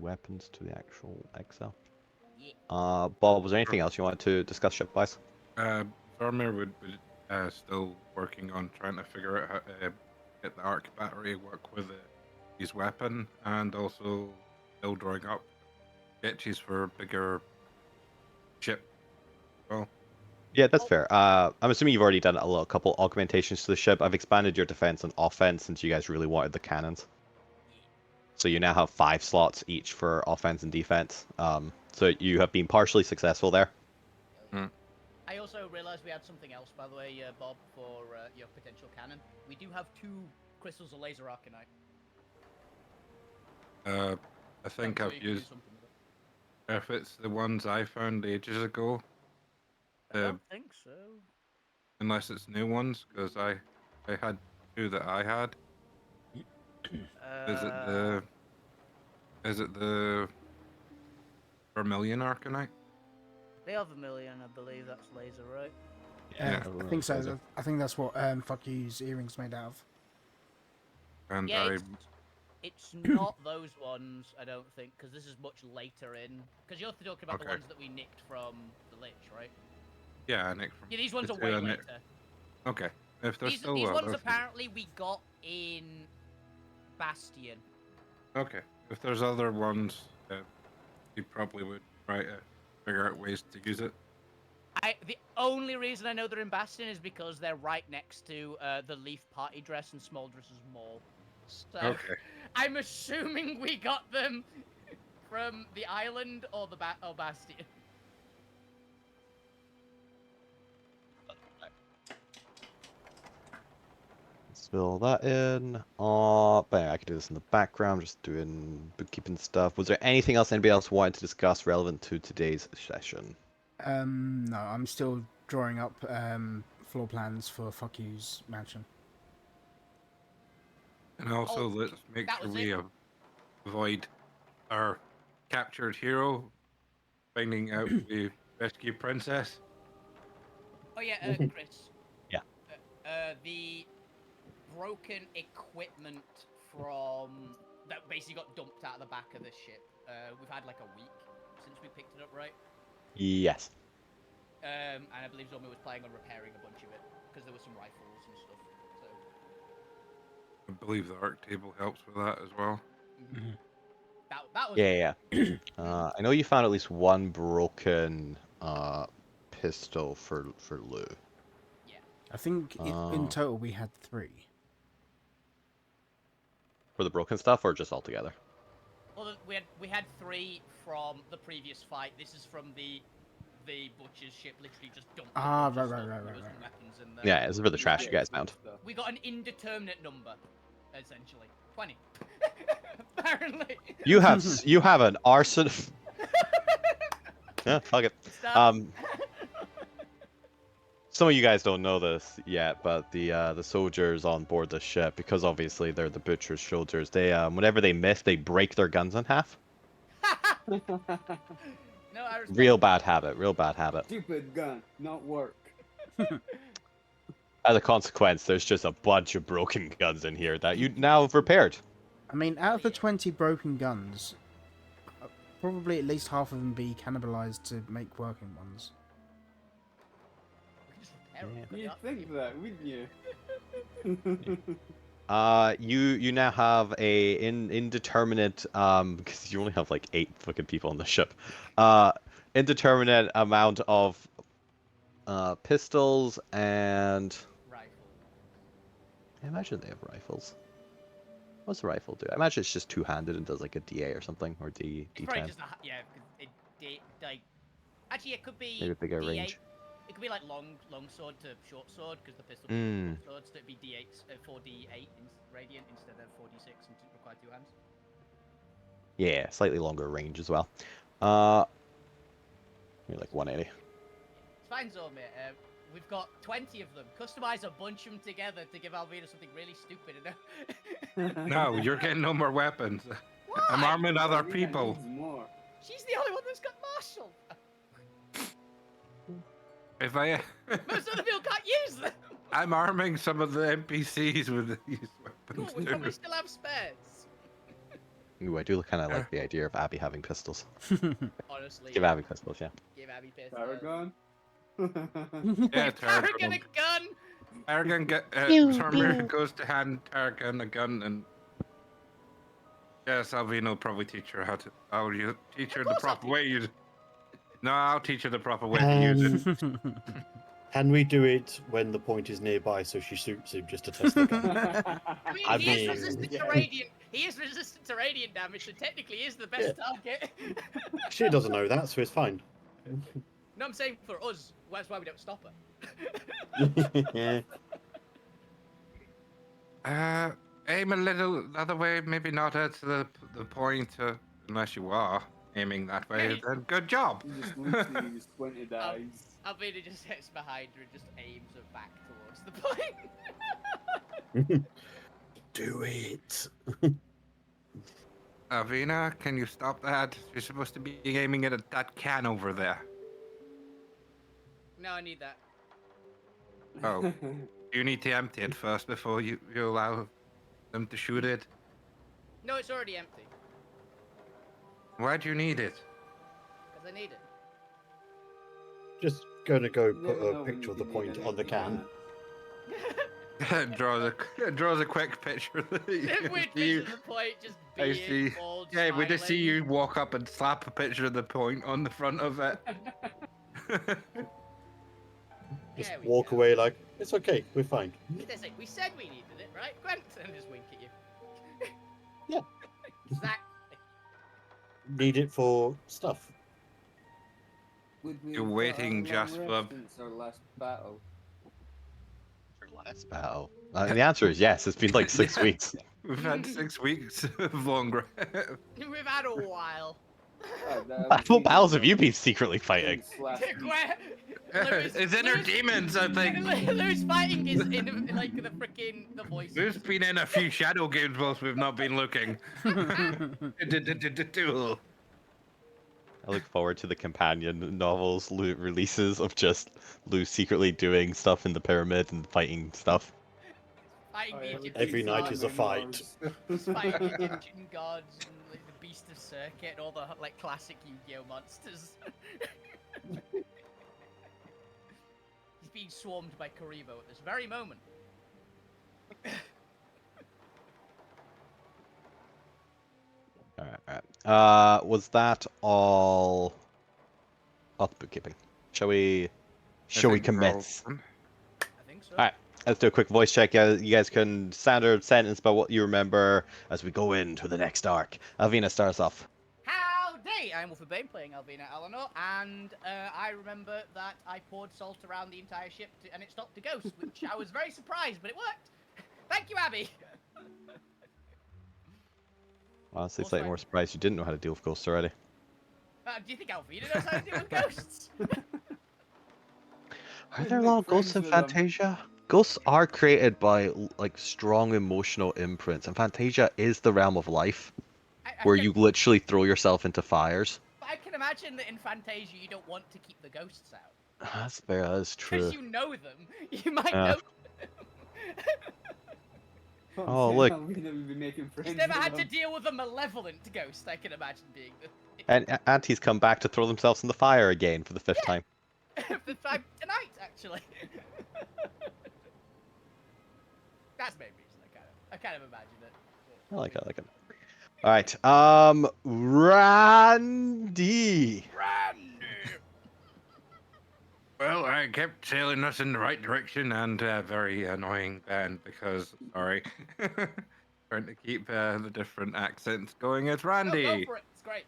weapons to the actual Excel. Yeah. Bob, was there anything else you wanted to discuss ship-wise? Zormir would still working on trying to figure out how to get the arc battery work with his weapon, and also still drawing up sketches for a bigger ship. Well, Yeah, that's fair. I'm assuming you've already done a couple augmentations to the ship. I've expanded your defense and offense since you guys really wanted the cannons. So you now have 5 slots each for offense and defense. So you have been partially successful there. Hmm. I also realized we had something else, by the way, Bob, for your potential cannon. We do have 2 crystals of laser arcanite. I think So I've you can do used. something with it. If it's the ones I found ages ago, I don't think so. unless it's new ones, because I had 2 that I had. Is it the Vermilion Arcanite? They are Vermilion, I believe that's laser, right? Yeah. I think so. I think that's what fuck you's earrings made out of. And Yeah, it's not those ones, I don't think, because this is much later in. Because you're talking about the Okay. ones that we nicked from the Lich, right? yeah, Nick from. Yeah, these ones the are two way I nicked. later. Okay, if they're These still ones others, apparently we got in Bastion. okay. If there's other ones, you probably would try to figure out ways to use it. The only reason I know they're in Bastion is because they're right next to the Leaf Party Dress and Small Dresses Mall. So Okay. I'm assuming we got them from the island or the Bastion. Let's fill that in. But I could do this in the background, just doing bookkeeping stuff. Was there anything else anybody else wanted to discuss relevant to today's session? No, I'm still drawing up floor plans for fuck you's mansion. And also, Oh, let's make that sure was we it? avoid our captured hero finding out we rescue Princess. Oh yeah, Chris. Yeah. The broken equipment from that basically got dumped out of the back of the ship. We've had like a week since we picked it up, right? Yes. And I believe Zombie was planning on repairing a bunch of it because there were some rifles and stuff. So I believe the arc table helps with that as well. that was Yeah. I know you found at least one broken pistol for Lou. Yeah. I think in total we had 3. For the broken stuff, or just altogether? Well, we had 3 from the previous fight. This is from the butcher's ship. Literally just dumped. Right. Weapons in there. Yeah, this is for the trash you guys found. We got an indeterminate number, essentially 20. Apparently. You have an arson. Yeah, fuck it. Stop. Some of you guys don't know this yet, but the soldiers on board the ship, because obviously they're the butcher's soldiers, they whenever they miss, they break their guns in half. No, I respect Real that. bad habit. Real bad habit. Stupid gun, not work. As a consequence, there's just a bunch of broken guns in here that you now have repaired. I mean, out of the 20 broken guns, probably at least half of them be cannibalized to make working ones. You'd think that, wouldn't you? You now have a indeterminate because you only have like 8 fucking people on the ship. Indeterminate amount of pistols and Rifle. I imagine they have rifles. What's the rifle do? I imagine it's just two-handed and does like a DA or something, or D It's probably D10. just like actually it could be Maybe a bigger D8. range. It could be like long sword to short sword because the pistol Mm. is short sword, so it'd be D8 4D8 radiant instead of 4D6 and require 2 hands. Yeah, slightly longer range as well. Maybe like 180. It's fine, Zormir. We've got 20 of them. Customize a bunch of them together to give Alvina something really stupid. No, you're getting no more weapons. I'm Why? arming other Alvina people. needs more. She's the only one that's got martial. If I, Most other people can't use them. I'm arming some of the NPCs with these Cool, weapons we too. probably still have spares. Ooh, I do kind of like the idea of Abby having pistols. Honestly, Give yeah. Abby pistols, yeah. Give Abby pistols. Paragon? Yeah, Tarragon a gun! Sarmir goes to hand Tarragon a gun, and yes, Alvina will probably teach her how to. Teach her the course I'll proper teach way. No, I'll teach her the proper way to use it. Can we do it when the point is nearby so she shoots him just to test the gun? I mean, I he is mean, resistant to yeah. radiant. He is resistant to radiant damage, so technically he is the best target. She doesn't know that, so it's fine. No, I'm saying for us, that's why we don't stop her. Aim a little the other way, maybe not at the point, unless you are aiming that way. Then good job. You just literally squinted eyes. Alvina just gets behind her and just aims her back towards the point. Do it. Avina, can you stop that? You're supposed to be aiming at that can over there. No, I need that. Oh. You need to empty it first before you allow them to shoot it. No, it's already empty. Why do you need it? Because I need it. Just gonna go You put never know a when picture you of the need point an on the empty can. draws a quick picture. Weird picture of the point, just I being see. bald, Yeah, we just see smiling. you walk up and slap a picture of the point on the front of it. Just There we walk go. away like, it's okay, we're fine. There's like, we said we needed it, right? Gwent, and just wink at you. Yeah. Exactly. Need it for stuff. Would we You're have waiting got a long just rest for- since our last battle? For last battle. And the answer is yes. It's been like 6 Yeah. weeks. We've had 6 weeks of long rest. We've had a while. What battles have you been secretly fighting? It's inner demons, I think. Lou's fighting is in like the freaking the voices. Lou's been in a few shadow games whilst we've not been looking. I look forward to the companion novels Lou releases of just Lou secretly doing stuff in the pyramid and fighting stuff. Fighting the Egyptian Every night gods. is a fight. He's fighting the Egyptian gods and like, the Beast of Circuit and all the like classic Yu-Gi-Oh monsters. He's being swarmed by Karibo at this very moment. Alright. Was that all off bookkeeping? Shall we commit? I think so. Alright, let's do a quick voice check. You guys can standard sentence about what you remember as we go into the next arc. Alvina starts off. Howdy! I'm Wolfie Bane playing Alvina Eleanor, and I remember that I poured salt around the entire ship and it stopped the ghost, which I was very surprised, but it worked. Thank you, Abby. Honestly, Also, slightly more surprised you didn't know how to deal with ghosts already. Do you think Alvina knows how to deal with ghosts? Are there a lot of ghosts in Fantasia? Ghosts are created by like strong emotional imprints, and Fantasia is the realm of life, where you literally throw yourself into fires. But I can imagine that in Fantasia you don't want to keep the ghosts out. That's fair. That is true. Because you know them. You might know them. Oh, look. He's never had to deal with a malevolent ghost, I can imagine being the... And Auntie's come back to throw themselves in the fire again for the 5th time. the time tonight, actually. That's my reason. I kind of imagine it. I like it. All right. Randy. Well, I kept sailing us in the right direction, and very annoying band because, sorry, trying to keep the different accents going. It's Randy. Go for it. It's great.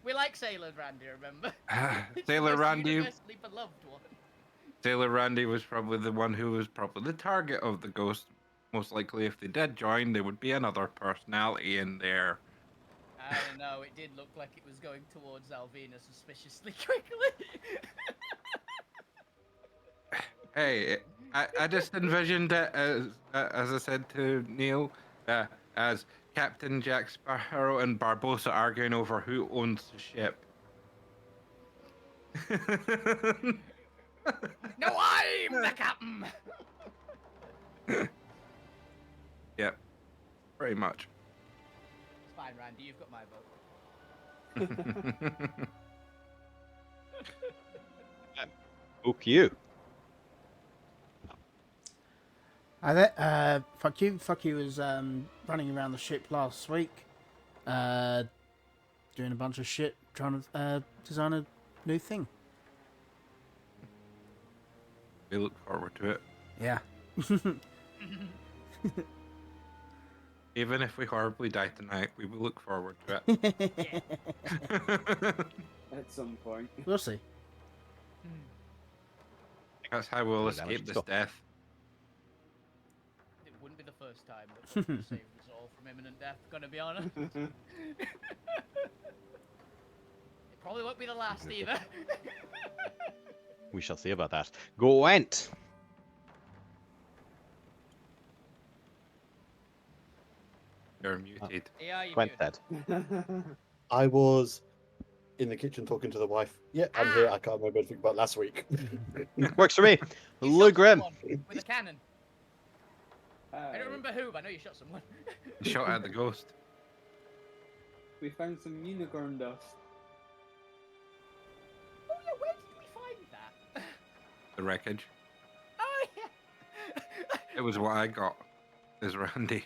We like Sailor Randy, remember? It's the Sailor most Randy. universally beloved one. Sailor Randy was probably the one who was probably the target of the ghost. Most likely, if they did join, there would be another personality in there. I don't know, it did look like it was going towards Alvina suspiciously quickly. Hey, I just envisioned it as I said to Neil, as Captain Jack Sparrow and Barbossa arguing over who owns the ship. No, I'm the captain! Yep, pretty much. fine, Randy. You've got my vote. Fuck you. Fuck you was running around the ship last week, doing a bunch of shit, trying to design a new thing. We look forward to it. Yeah. Even if we horribly die tonight, we will look forward to it. At some point. We'll see. That's how we'll Damage, escape let's this go. death. It wouldn't be the first time that we saved us all from imminent death, gonna be honest. It probably won't be the last either. We shall see about that. Gwent! You're muted. Yeah, you Gwent good. dead. I was in the kitchen talking to the wife. Yeah, I'm here. I can't remember anything about last week. Works for me. You Lou shot Grim. someone with a cannon. I Hi. don't remember who, but I know you shot someone. You shot at the ghost. We found some unicorn dust. Oh yeah, where did we find that? The wreckage. Oh yeah. It was what I got. Is Randy.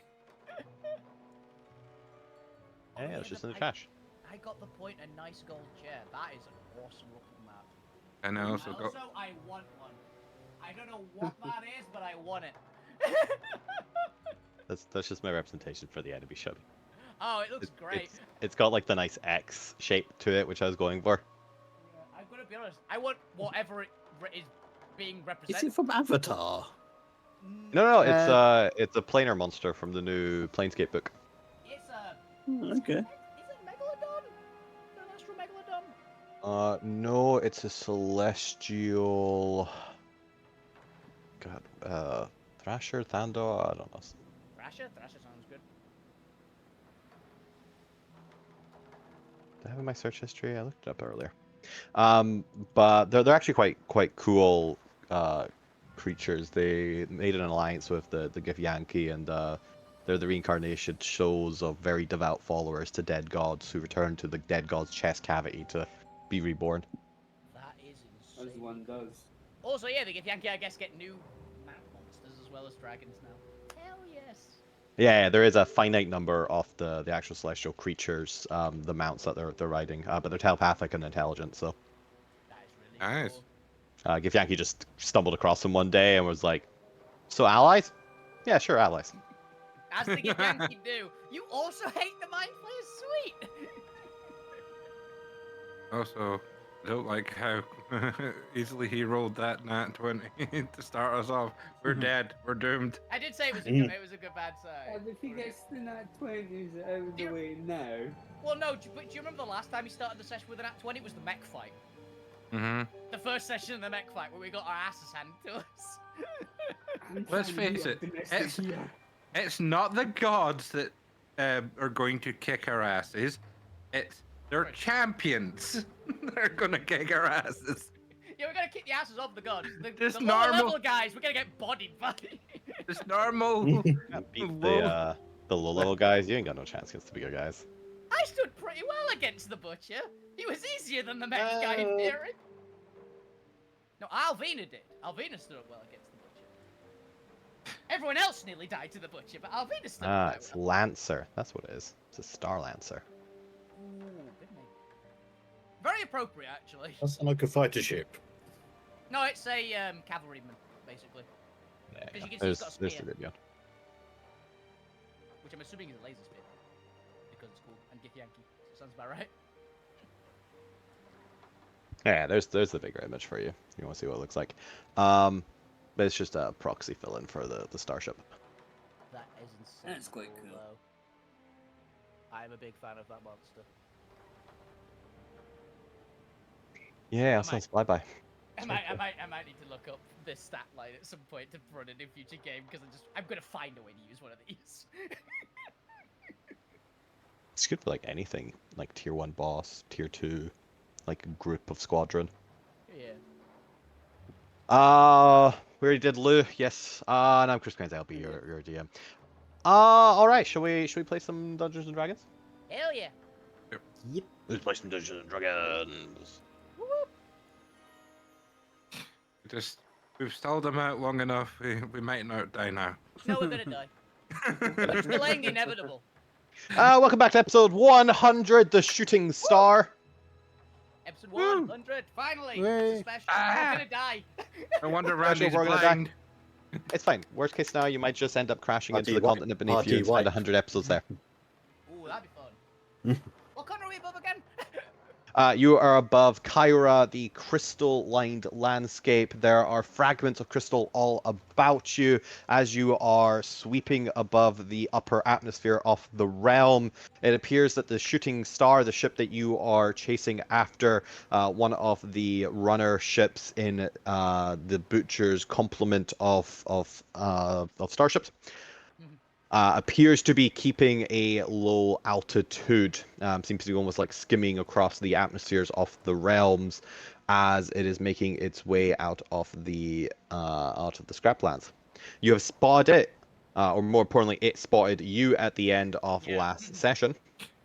Oh, Yeah, it's just in the I- trash. I got the point. A nice gold chair. That is an awesome looking map. And I also got. I want one. I don't know what that is, but I want it. That's just my representation for the enemy ship. Oh, it looks It- great. It's got like the nice X shape to it, which I was going for. I'm gonna be honest. I want whatever it is being Is represented. it from Avatar? No, it's a planar monster from the new Planescape book. It's a. Okay. Is it Megalodon? An astral Megalodon? No, it's a celestial. God, Thrasher, Thandor, I don't know. Thrasher? Thrasher sounds good. Do I have it in my search history? I looked it up earlier. But they're actually quite cool creatures. They made an alliance with the Githyanki, and they're the reincarnation shows of very devout followers to dead gods who return to the dead god's chest cavity to be reborn. That is As insane. one does. Also, yeah, the Githyanki, I guess, get new map monsters as well as dragons now. Hell yes. Yeah, there is a finite number of the actual celestial creatures, the mounts that they're riding, but they're telepathic and intelligent. So That is really Nice. cool. Githyanki just stumbled across them one day and was like, "So allies? Yeah, sure, allies." As the Githyanki do. You also hate the Mind Flayer's sweet. Also, I don't like how easily he rolled that nat 20 to start us off. We're dead. We're doomed. I did say it was a good bad side. And if he gets the nat 20s out of the You- way now. Well, no, but do you remember the last time he started the session with an at 20? It was the mech fight. Mm-hmm. The first session of the mech fight where we got our asses handed to us. I'm Let's trying to be face it, optimistic it's- here. It's not the gods that are going to kick our asses. It's their Right. champions that are going to kick our asses. Yeah, we're gonna kick the asses off the gods. Just The lower normal- level guys, we're gonna get bodied by. It's normal. Can't beat Whoa. the low level guys. You ain't got no chance against the bigger guys. I stood pretty well against the butcher. He was easier than the mech guy in theory. No, Alvina did. Alvina stood up well against the butcher. Everyone else nearly died to the butcher, but Alvina stood up quite It's well. Lancer. That's what it is. It's a Star Lancer. Ooh, good name. Very appropriate, actually. That's like a fighter ship. No, it's a cavalryman, basically. Yeah, Because you can see he's there's got a there's spear. the good gun. Which I'm assuming is a laser spear. Because it's cool. And Githyanki. So sounds about right. Yeah, there's the bigger image for you. You want to see what it looks like. But it's just a proxy fill-in for the starship. That is insane. That's quite cool. Though. I'm a big fan of that monster. Yeah, I sounds flyby. I might need to look up this stat line at some point to run it in a future game because I'm gonna find a way to use one of these. It's good for like anything, like tier 1 boss, tier 2, like a group of squadron. Yeah. We already did Lou, yes. And I'm Chris Cranes, I'll be your DM. Alright, shall we play some Dungeons and Dragons? Hell yeah. Yep. Let's play some Dungeons and Dragons. Woo-woo. We've stalled them out long enough. We might not die now. No, we're gonna die. We're just delaying the inevitable. Welcome back to episode 100, The Shooting Star. Episode Woo. 100, finally! Yay. It's a special. Ah. We're gonna die. No wonder Special, Randy's we're gonna die. blind. It's fine. Worst case scenario, you might just end up crashing into the RT wipe. continent beneath RT you and spend wipe. 100 episodes there. Ooh, that'd be fun. What corner are we above again? You are above Kyra, the crystal-lined landscape. There are fragments of crystal all about you as you are sweeping above the upper atmosphere of the realm. It appears that the Shooting Star, the ship that you are chasing after, one of the runner ships in the Butcher's complement of starships, appears to be keeping a low altitude. Seems to be almost like skimming across the atmospheres of the realms as it is making its way out of the scraplands. You have spotted it, or more importantly, it spotted you at the end of Yeah. last session.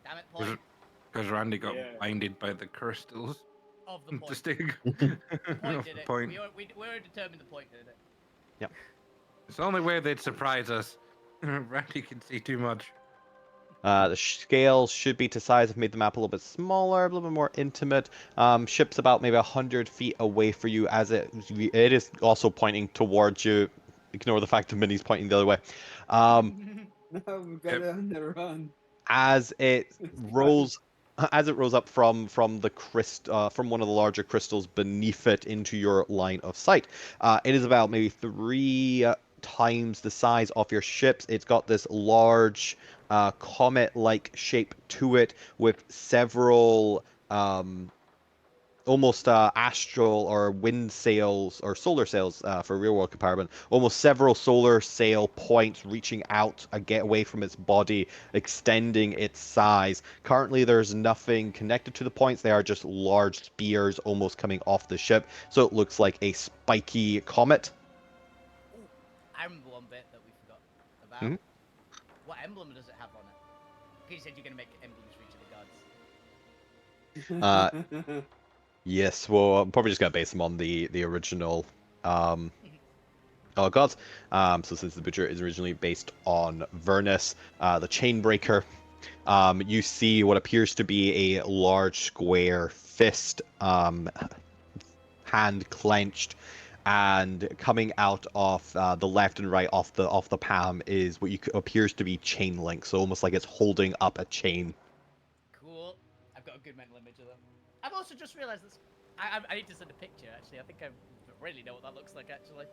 Damn it, point Because Randy got Yeah. blinded by the crystals. of the The point. stig. Point did it. Point. We already determined the point did it. It's the only way they'd surprise us. Randy can see too much. The scales should be to size. I've made the map a little bit smaller, a little bit more intimate. Ship's about maybe 100 feet away for you as it is also pointing towards you. Ignore the fact that Minnie's pointing the other way. No, we've got it on the run. As it It's rolls up from from one of the larger crystals beneath it into your line of sight. It is about maybe 3 times the size of your ships. It's got this large comet-like shape to it with several almost astral or wind sails or solar sails for real world comparison, almost several solar sail points reaching out get away from its body, extending its size. Currently there's nothing connected to the points. They are just large spears almost coming off the ship, so it looks like a spiky comet. Ooh, I remember one bit that we forgot about. Mhm. What emblem does it have on it? You said you're gonna make emblems for each of the gods. Yes, well, I'm probably just gonna base them on the original gods. So since the Butcher is originally based on Vernus, the Chainbreaker, you see what appears to be a large square fist, hand clenched, and coming out of the left and right off the palm is what appears to be chain link. So almost like it's holding up a chain. Cool. I've got a good mental image of them. I've also just realised this. I need to send a picture. Actually, I think I really know what that looks like. Actually.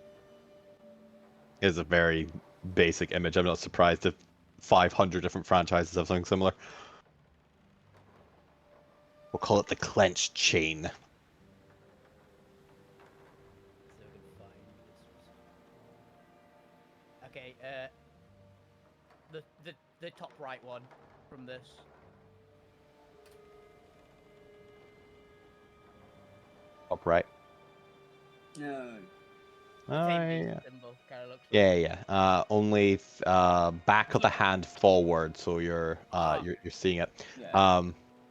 Is a very basic image. I'm not surprised if 500 different franchises have something similar. We'll call it the clenched chain. So we can find this. Okay. The top right one from this. Upright. No. Oh, Same yeah. symbol, kind of looks. Yeah. Only back of the hand forward, so you're you're seeing it. Yeah.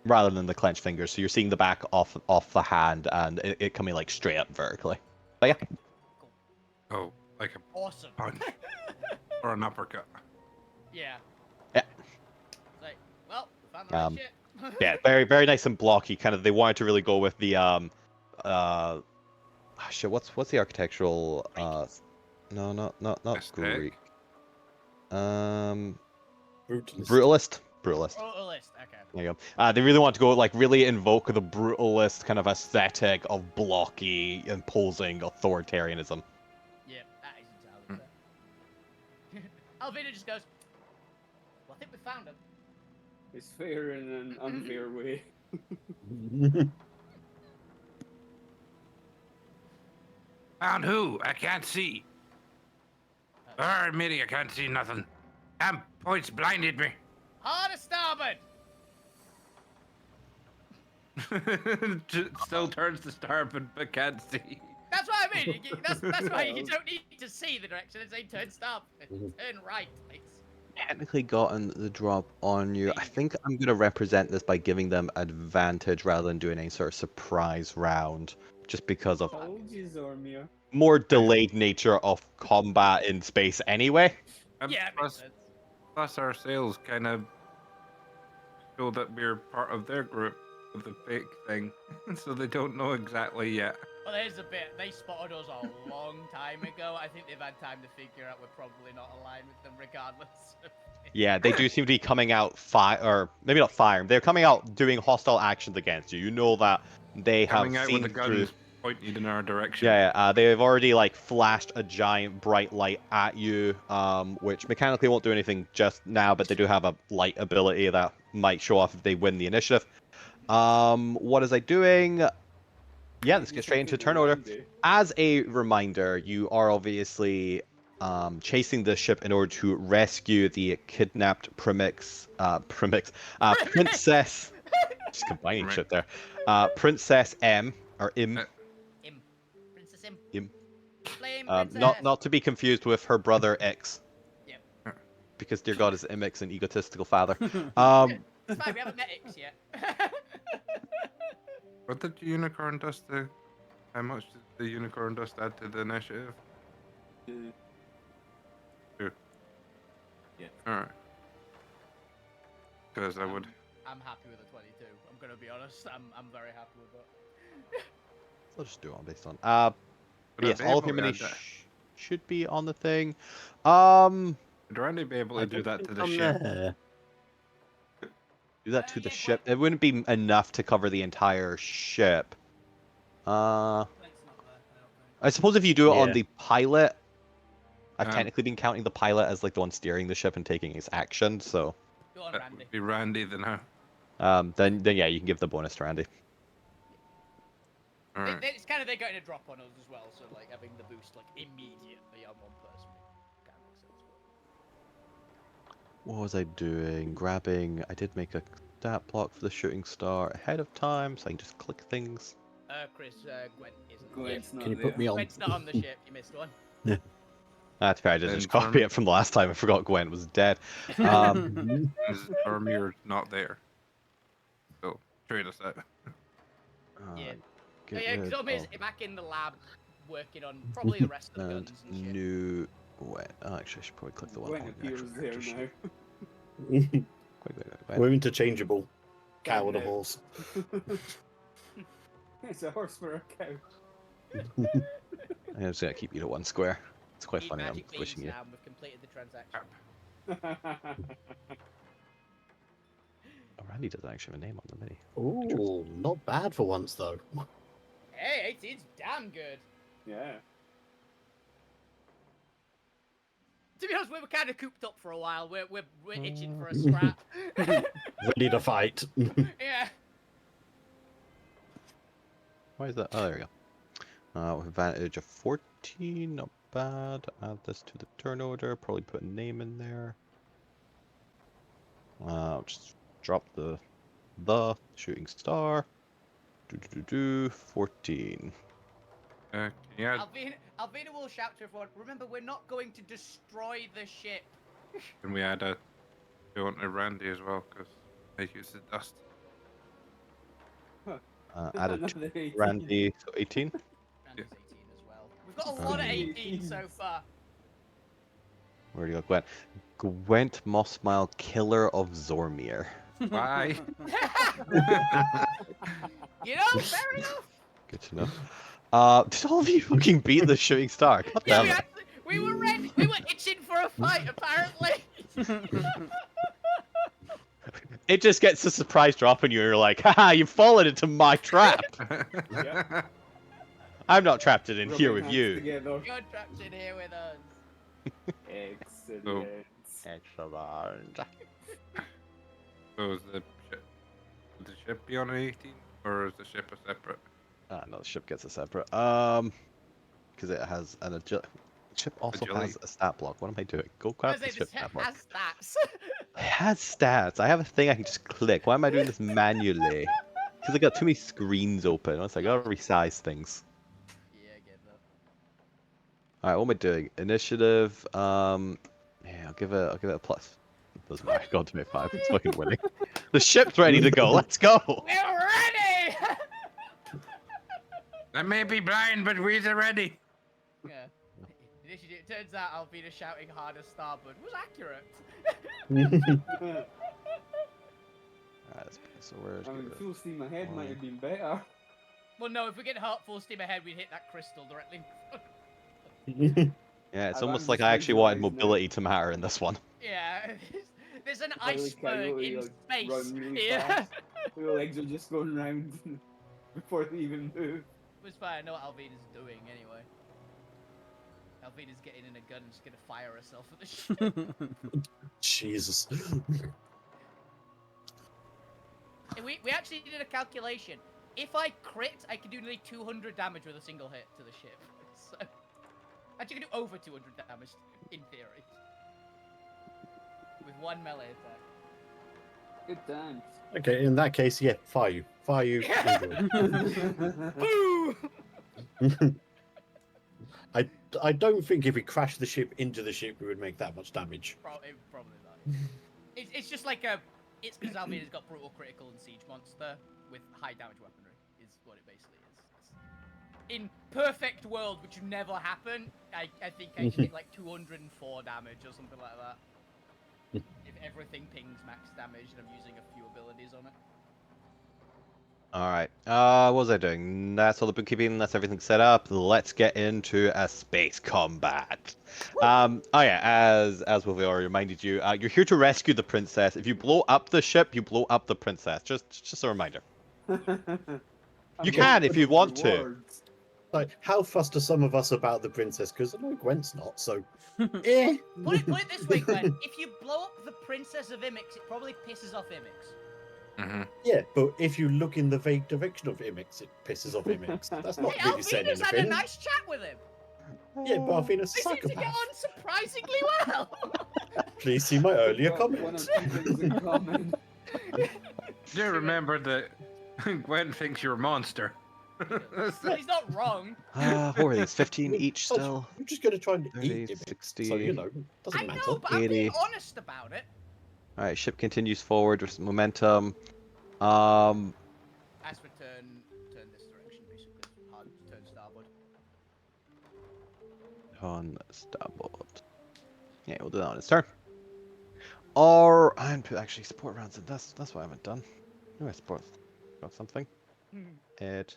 Rather than the clenched fingers, so you're seeing the back off the hand and it coming like straight up vertically. But yeah, Oh, like a Awesome. punch or an uppercut. Yeah. Yeah. Like, well, found the right shit. yeah, very nice and blocky. Kind of, they wanted to really go with the shit. What's the architectural no, not Aesthetic. Greek. Brutalist. Brutalist. Oh, list. Okay. There you go. They really want to go like really invoke the brutalist kind of aesthetic of blocky, imposing authoritarianism. Yeah, that is entirely fair. Alvina just goes, well, I think we found him. It's fair in an unfair way. Found who? I can't see. Admit I can't see nothing. Damn points blinded me. Hard to starboard! Still turns to starboard but can't see. That's what I mean. That's why you don't need to see the direction. It's saying turn starboard. Turn right, please. technically gotten the drop on you. I Maybe. think I'm gonna represent this by giving them advantage rather than doing any sort of surprise round, just because of Told you, Zormir. more delayed nature of combat in space anyway. And Yeah, it makes sense. plus our sales kind of show that we're part of their group with the fake thing, so they don't know exactly yet. Well, there's the bit. They spotted us a long time ago. I think they've had time to figure out we're probably not aligned with them regardless. Yeah, they do seem to be coming out or maybe not firing. They're coming out doing hostile actions against you. You know that they have Coming out seen with the through. guns pointed in our direction. Yeah, they've already like flashed a giant bright light at you, which mechanically won't do anything just now, but they do have a light ability that might show off if they win the initiative. What is I doing? Yeah, let's get straight into turn order. As a reminder, you are obviously chasing the ship in order to rescue the kidnapped princess. Just combining Right. shit there. Princess M or Im. Im. Princess Im. Im. Flame princess. Not to be confused with her brother X. Yep. Because dear God is Imix an egotistical father. It's fine, we haven't met Ix yet. What did the unicorn dust do? How much did the unicorn dust add to the initiative? Uh, Two. Yeah. Alright. Because I would. I'm happy with the 22. I'm gonna be honest. I'm very happy with that. I'll just do it on based on. Would I Yes, be all of able your to minis add that? should be on the thing. Would Randy be able I to do don't that to think the I'm ship? there. Do that to the Yeah, ship. It wouldn't be enough to cover the entire ship. That's not there, I don't think. I suppose if you do it on Yeah. the pilot, I've Um, technically been counting the pilot as like the one steering the ship and taking his action. So, Go on, That Randy. would be Randy then, huh? then yeah, you can give the bonus to Randy. Alright. It's kind of, they're getting a drop on us as well, so like having the boost like immediately on one person kind of makes sense. What was I doing? Grabbing. I did make a stat block for the shooting star ahead of time, so I can just click things. Chris, Gwen isn't. Gwen's not Can you there. put me on? Gwen's not on the ship. You missed one. That's fair. I did Then just copy Storm- it from the last time. I forgot Gwen was dead. Mhm. Zormir's not there. So, trade us out. Yeah. Get Yeah, rid Zombie's of back in the lab working on probably the rest of the and guns and shit. new Gwen. Oh, actually, I should probably click the one. Gwen on the appears actual there character now. sheet. Gwen. We're interchangeable. Cow and a no. horse. It's a horse for a cow. I'm just gonna keep you to one square. It's quite Need funny. I'm magic beans switching you. now, and we've completed the transaction. Oh, Randy doesn't actually have a name on the mini. Ooh, not bad for once though. Hey, 18's damn good. Yeah. To be honest, we were kind of cooped up for a while. We're itching for a scrap. Ready to fight. Yeah. Why is that? Oh, there we go. With advantage of 14, not bad. Add this to the turn order. Probably put a name in there. Just drop the shooting star. 14. Can you add, Alvina will shout to everyone, remember, we're not going to destroy the ship. can we add a two onto Randy as well? Because I use the dust. Added Another 18. Randy, so 18. Randy's 18 as well. We've got a lot of 18 so far. Where do you go, Gwent? Gwent Mossmile, Killer of Zormir. Why? You know, fair enough. Good to know. Did all of you fucking beat the shooting star? God Yeah, damn it. we were ready. We were itching for a fight, apparently. It just gets a surprise drop on you, and you're like, haha, you've fallen into my trap. Yeah. I'm not trapped in here with Rubbing hands you. together. You're trapped in here with us. Excellent. Excellent. So is the ship, would the ship be on an 18, or is the ship a separate? No, the ship gets a separate. Because it has an ship also Agility. has a stat block. What am I doing? Go I grab was the saying, ship this stat block. has stats. It has stats. I have a thing I can just click. Why am I doing this manually? Because I got too many screens open. It's like I gotta resize things. Yeah, I get that. All right, what am I doing? Initiative. Yeah, I'll give it a plus Doesn't matter. Go on to make 5. It's fucking winning. The ship's ready to go. Let's go. We're ready! I may be blind, but we're ready. Yeah. It turns out Alvina shouting hard as starboard was accurate. Alright, so where's I mean, full steam ahead might have been better. Well, no, if we get hot full steam ahead, we'd hit that crystal directly. Yeah, it's I'm almost just like I actually wanted visualising it. mobility to matter in this one. Yeah. There's an Like iceberg Coyote, in like, space. run really Yeah. fast. Your legs are just going round before they even move. It was fine. I know what Alvina's doing anyway. Alvina's getting in a gun and just gonna fire herself at the ship. Jesus. And we actually did a calculation. If I crit, I can do nearly 200 damage with a single hit to the ship. So, actually, I can do over 200 damage in theory with one melee attack. Good times. Okay, in that case, yeah, fire you. Fire you. Boo! I don't think if we crashed the ship into the ship, we would make that much damage. Probably not. It's just like a. It's because Alvina's got brutal critical and siege monster with high damage weaponry. Is what it basically is. In perfect world, which would never happen, I think I can hit like 204 damage or something like that. If everything pings max damage and I'm using a few abilities on it. Alright, what was I doing? That's all the bookkeeping, that's everything set up. Let's get into a space combat. Oh yeah, as we've already reminded you, you're here to rescue the princess. If you blow up the ship, you blow up the princess. Just a reminder. You can if you want to. Like, how fussed are some of us about the princess? Because I know Gwen's not, so... Put it this way, Glenn. If you blow up the Princess of Imix, it probably pisses off Imix. Yeah, but if you look in the vague direction of Imix, it pisses off Imix. That's not Hey, really saying Alvina's had a anything. nice chat with him. Yeah, but Alvina's a They seem to get psychopath. on surprisingly well. Please see my earlier Got one or comments. two things in common. Do remember that Gwen thinks you're a monster. Well, he's not wrong. What are these? 15 each still? I'm just going to try and 30, eat Imix, 60. so, you know, doesn't I matter. know, but I'm being 80. honest about it. Alright, ship continues forward with some momentum. As for turn this direction, basically. Hard turn starboard. On starboard. Yeah, we'll do that on its turn. Or and actually support rounds. That's what I haven't done. Oh, I support got something. Ed.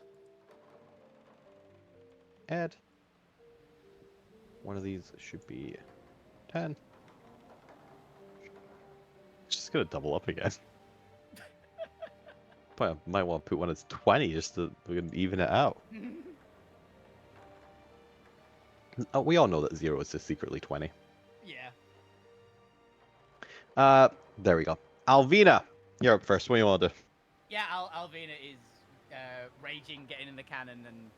One of these should be 10. Just gonna double up again. But I might want to put one as 20 just to we can even it out. We all know that 0 is just secretly 20. Yeah. There we go. Alvina, you're up first. What do you want to do? Yeah, Alvina is raging, getting in the cannon and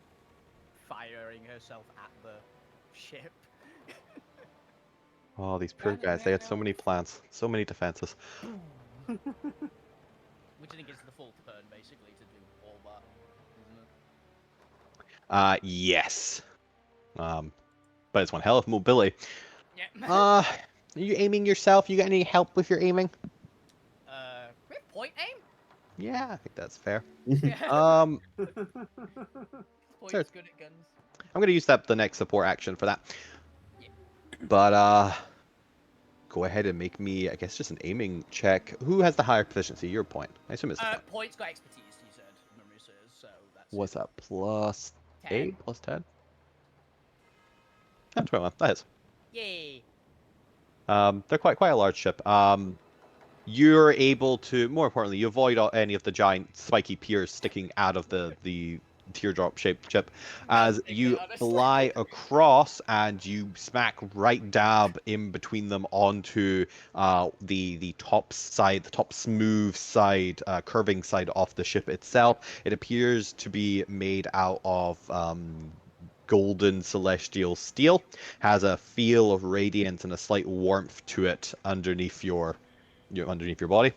firing herself at the ship. Oh, these poor guys. They had so many plans, so many defenses. Which I think is the full turn, basically, to do all that, isn't it? Yes. But it's one hell of mobility. Yeah. Are you aiming yourself? You got any help with your aiming? We have point aim? Yeah, I think that's fair. Yeah. Point's sure. good at guns. I'm gonna use the next support action for that. Yeah. But go ahead and make me, I guess, just an aiming check. Who has the higher proficiency? Your point. I assume it's the point. Point's got expertise, you said, memory serves, so that's What's that? Plus 10. 8? Plus 10? Yeah, 21. That is. Yay. They're quite a large ship. You're able to, more importantly, you avoid any of the giant spiky piers sticking out of the teardrop-shaped ship as Nothing, you honestly. fly across and you smack right dab in between them onto the top side, the top smooth side, curving side of the ship itself. It appears to be made out of golden celestial steel, has a feel of radiance and a slight warmth to it underneath your body.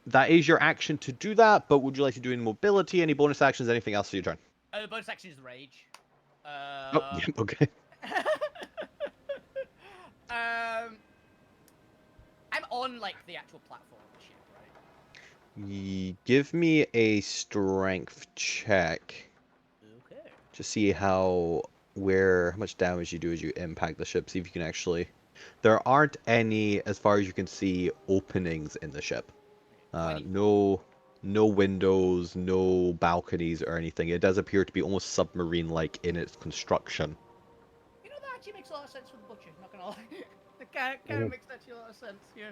That is your action to do that, but would you like to do any mobility, any bonus actions, anything else for your turn? The bonus action is rage. Oh, yeah, okay. I'm on like the actual platform of the ship, right? Give me a strength check Okay. to see how much damage you do as you impact the ship. See if you can actually. There aren't any, as far as you can see, openings in the ship. 24. No windows, no balconies or anything. It does appear to be almost submarine-like in its construction. You know, that actually makes a lot of sense with the butcher, not gonna lie. It kind of makes actually a lot of sense, yeah.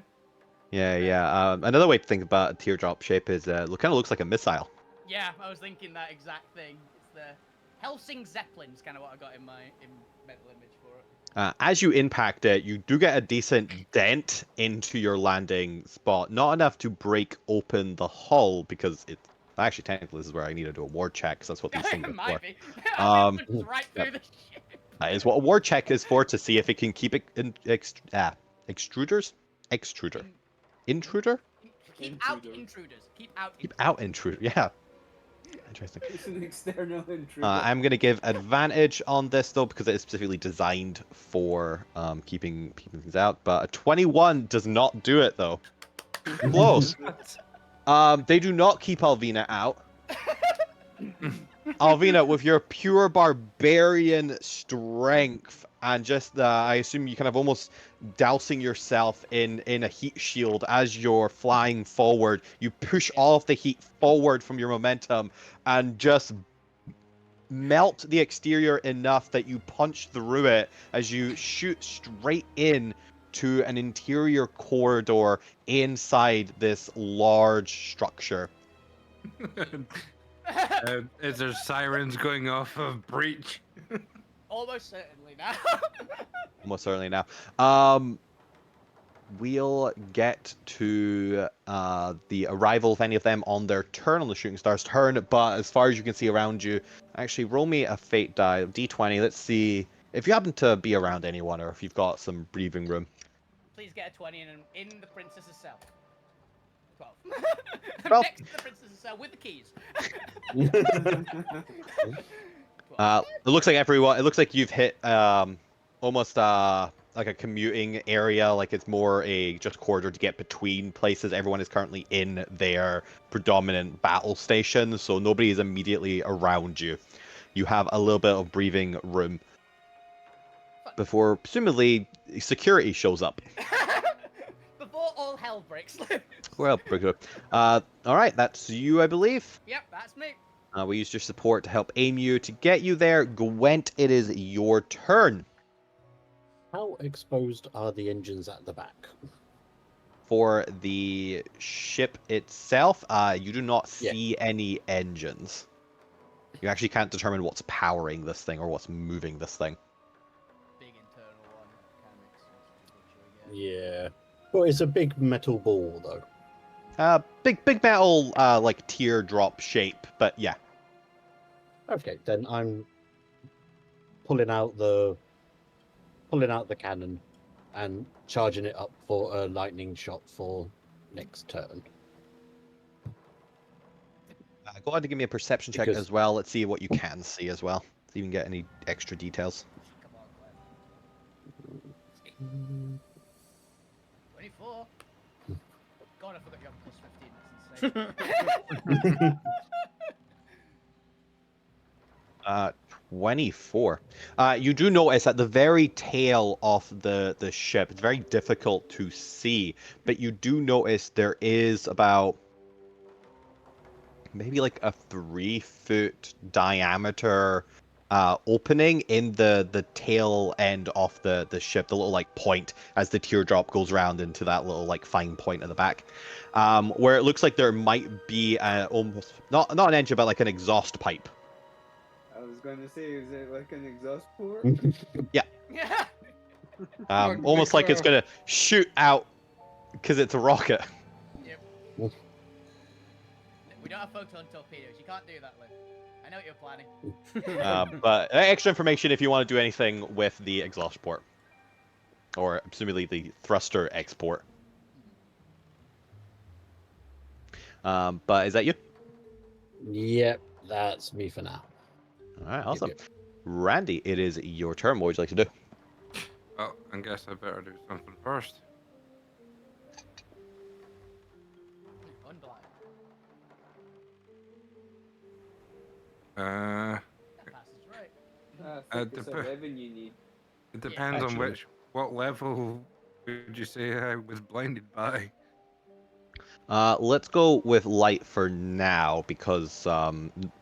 Yeah. Another way to think about a teardrop shape is kind of looks like a missile. Yeah, I was thinking that exact thing. It's the Helsing Zeppelin's kind of what I got in my mental image for it. As you impact it, you do get a decent dent into your landing spot. Not enough to break open the hull, because it... Actually, technically, this is where I need to do a ward check, because that's what these things It are might for. be. Um, It's right through the ship. That is what a ward check is for, to see if it can keep it extruders? Extruder. Intruder? Keep out Intruder. intruders. Keep out Keep out intruder. Yeah. Interesting. It's an external intruder. I'm going to give advantage on this, though, because it is specifically designed for keeping things out. But a 21 does not do it, though. Close. They do not keep Alvina out. Alvina, with your pure barbarian strength and just, I assume you kind of almost dousing yourself in a heat shield as you're flying forward, you push all of the heat forward from your momentum and just melt the exterior enough that you punch through it as you shoot straight in to an interior corridor inside this large structure. Is there sirens going off of breach? Almost certainly now. Almost certainly now. We'll get to the arrival of any of them on their turn, on the Shooting Star's turn, but as far as you can see around you, actually roll me a fate die, d20. Let's see if you happen to be around anyone or if you've got some breathing room. Please get a 20 in the princess's cell. 12. 12. Next to the princess's cell with the keys. It looks like everyone. It looks like you've hit almost like a commuting area. Like it's more a just corridor to get between places. Everyone is currently in their predominant battle station, so nobody is immediately around you. You have a little bit of breathing room before presumably security shows up. Before all hell breaks loose. Well, pretty good. All right, that's you, I believe. Yep, that's me. We used your support to help aim you to get you there. Gwent, it is your turn. How exposed are the engines at the back? For the ship itself, you do not see any engines. You actually can't determine what's powering this thing or what's moving this thing. Big internal one. Kind of makes sense for the butcher, yeah. Yeah. Well, it's a big metal ball, though. Big metal, like teardrop shape, but yeah. Okay, then I'm pulling out the cannon and charging it up for a lightning shot for next turn. Go ahead and give me a perception check Because- as well. Let's see what you can see as well. See if you can get any extra details. Come on, Glenn. 24. God, I forgot you have plus 15. That's insane. 24. You do notice at the very tail of the ship, it's very difficult to see, but you do notice there is about maybe like a 3-foot diameter opening in the tail end of the ship, the little like point as the teardrop goes around into that little like fine point at the back, where it looks like there might be almost not an engine but like an exhaust pipe. I was going to say, is it like an exhaust port? Yeah. Almost like it's gonna shoot out because it's a rocket. Yep. We don't have photon torpedoes. You can't do that, Lynn. I know what you're planning. But extra information if you want to do anything with the exhaust port, or presumably the thruster export. But is that you? Yep, that's me for now. All right, awesome. Yep. Randy, it is your turn. What would you like to do? Well, I guess I better do something first. Uh, That passes, right? I think it's dep- 11 you need. it depends on Actually. what level would you say I was blinded by? Let's go with light for now because I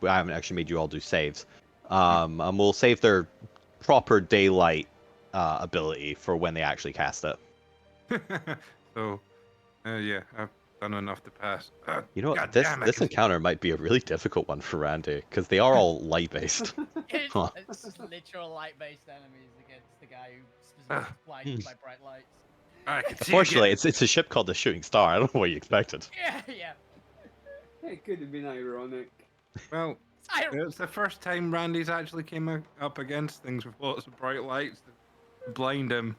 haven't actually made you all do saves. And we'll save their proper daylight ability for when they actually cast it. So, yeah, I've done enough to pass. You know what? God This damn, I this can... encounter might be a really difficult one for Randy because they are all light based. It's, Huh. it's just literal light-based enemies against the guy who Ah. specifically blinded by bright lights. I can see Fortunately, again. it's a ship called the Shooting Star. I don't know what you expected. Yeah, yeah. It could have been ironic. Well, it's the first time Randy's actually came up against things with lots of bright lights to blind him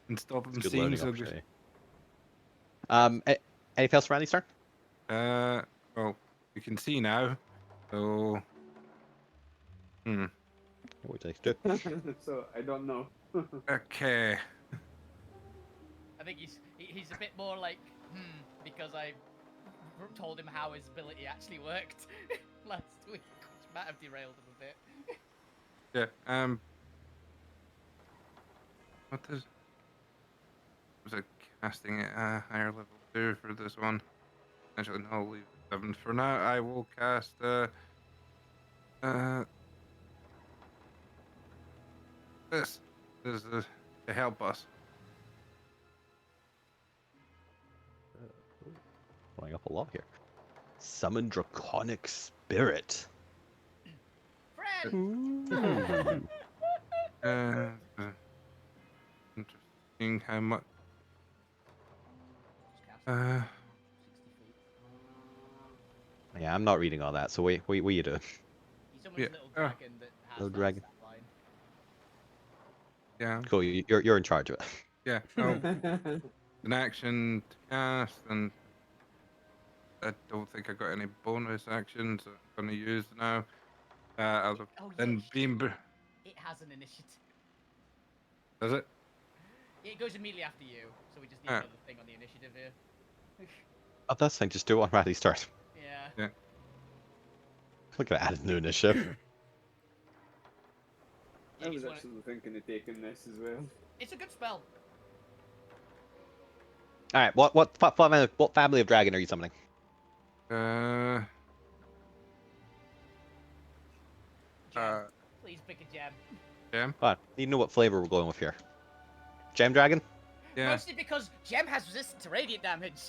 and stop him It's a good seeing. learning So opportunity. Anything else for Randy's turn? well, you can see now. So, What would you like to do? So I don't know. okay. I think he's a bit more like, because I told him how his ability actually worked last week, which might have derailed him a bit. Yeah. What does... Was I casting it at higher level 2 for this one? Actually, no, I'll leave it 7 for now. I will cast this. This is to help us. Going up a lot here. Summon Draconic Spirit. Fred! Ooh. Interesting how much. Just cast 60 feet. Yeah, I'm not reading all that. So what are you doing? He's someone's Yeah. little dragon that has Little that dragon. stat line. Yeah, Cool. You're in charge of it. yeah. An action to cast, and I don't think I got any bonus actions that I'm going to use now. Oh, yeah, Then beam. It has an initiative. Does it? It goes immediately after you, so we just need Ah. another thing on the initiative here. Oh, that's fine. Just do it on Randy's turn. Yeah. Look at added new initiative. Yeah, I he's was one of- actually thinking of taking this as well. It's a good spell. All right. What family of dragon are you summoning? Gem. Uh, Please pick a gem. Gem? Fine. Need to know what flavor we're going with here. Gem dragon. Yeah, Mostly because gem has resistance to radiant damage.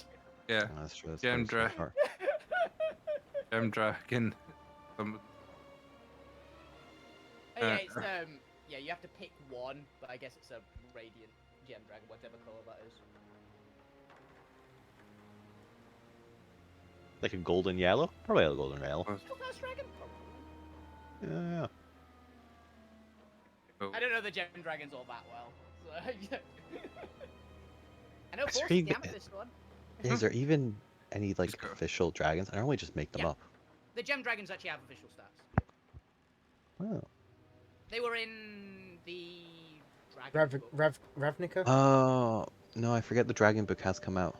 yeah. Oh, that's true. That's Gem very dra- smart. Gem Dragon. Some- Oh, yeah, it's yeah, you have to pick one, but I guess it's a radiant gem dragon, whatever color that is. Like a golden yellow? Probably a golden yellow. Ghost dragon? Yeah. Oh, I don't know the gem dragons all that well. So, yeah. I know Is there Force is the even- amethyst one. Is there even any like Just go. official dragons? I normally just make them Yeah. up. The gem dragons actually have official stats. Oh. They were in the dragon book. Ravnica? Oh no, I forget the dragon book has come out.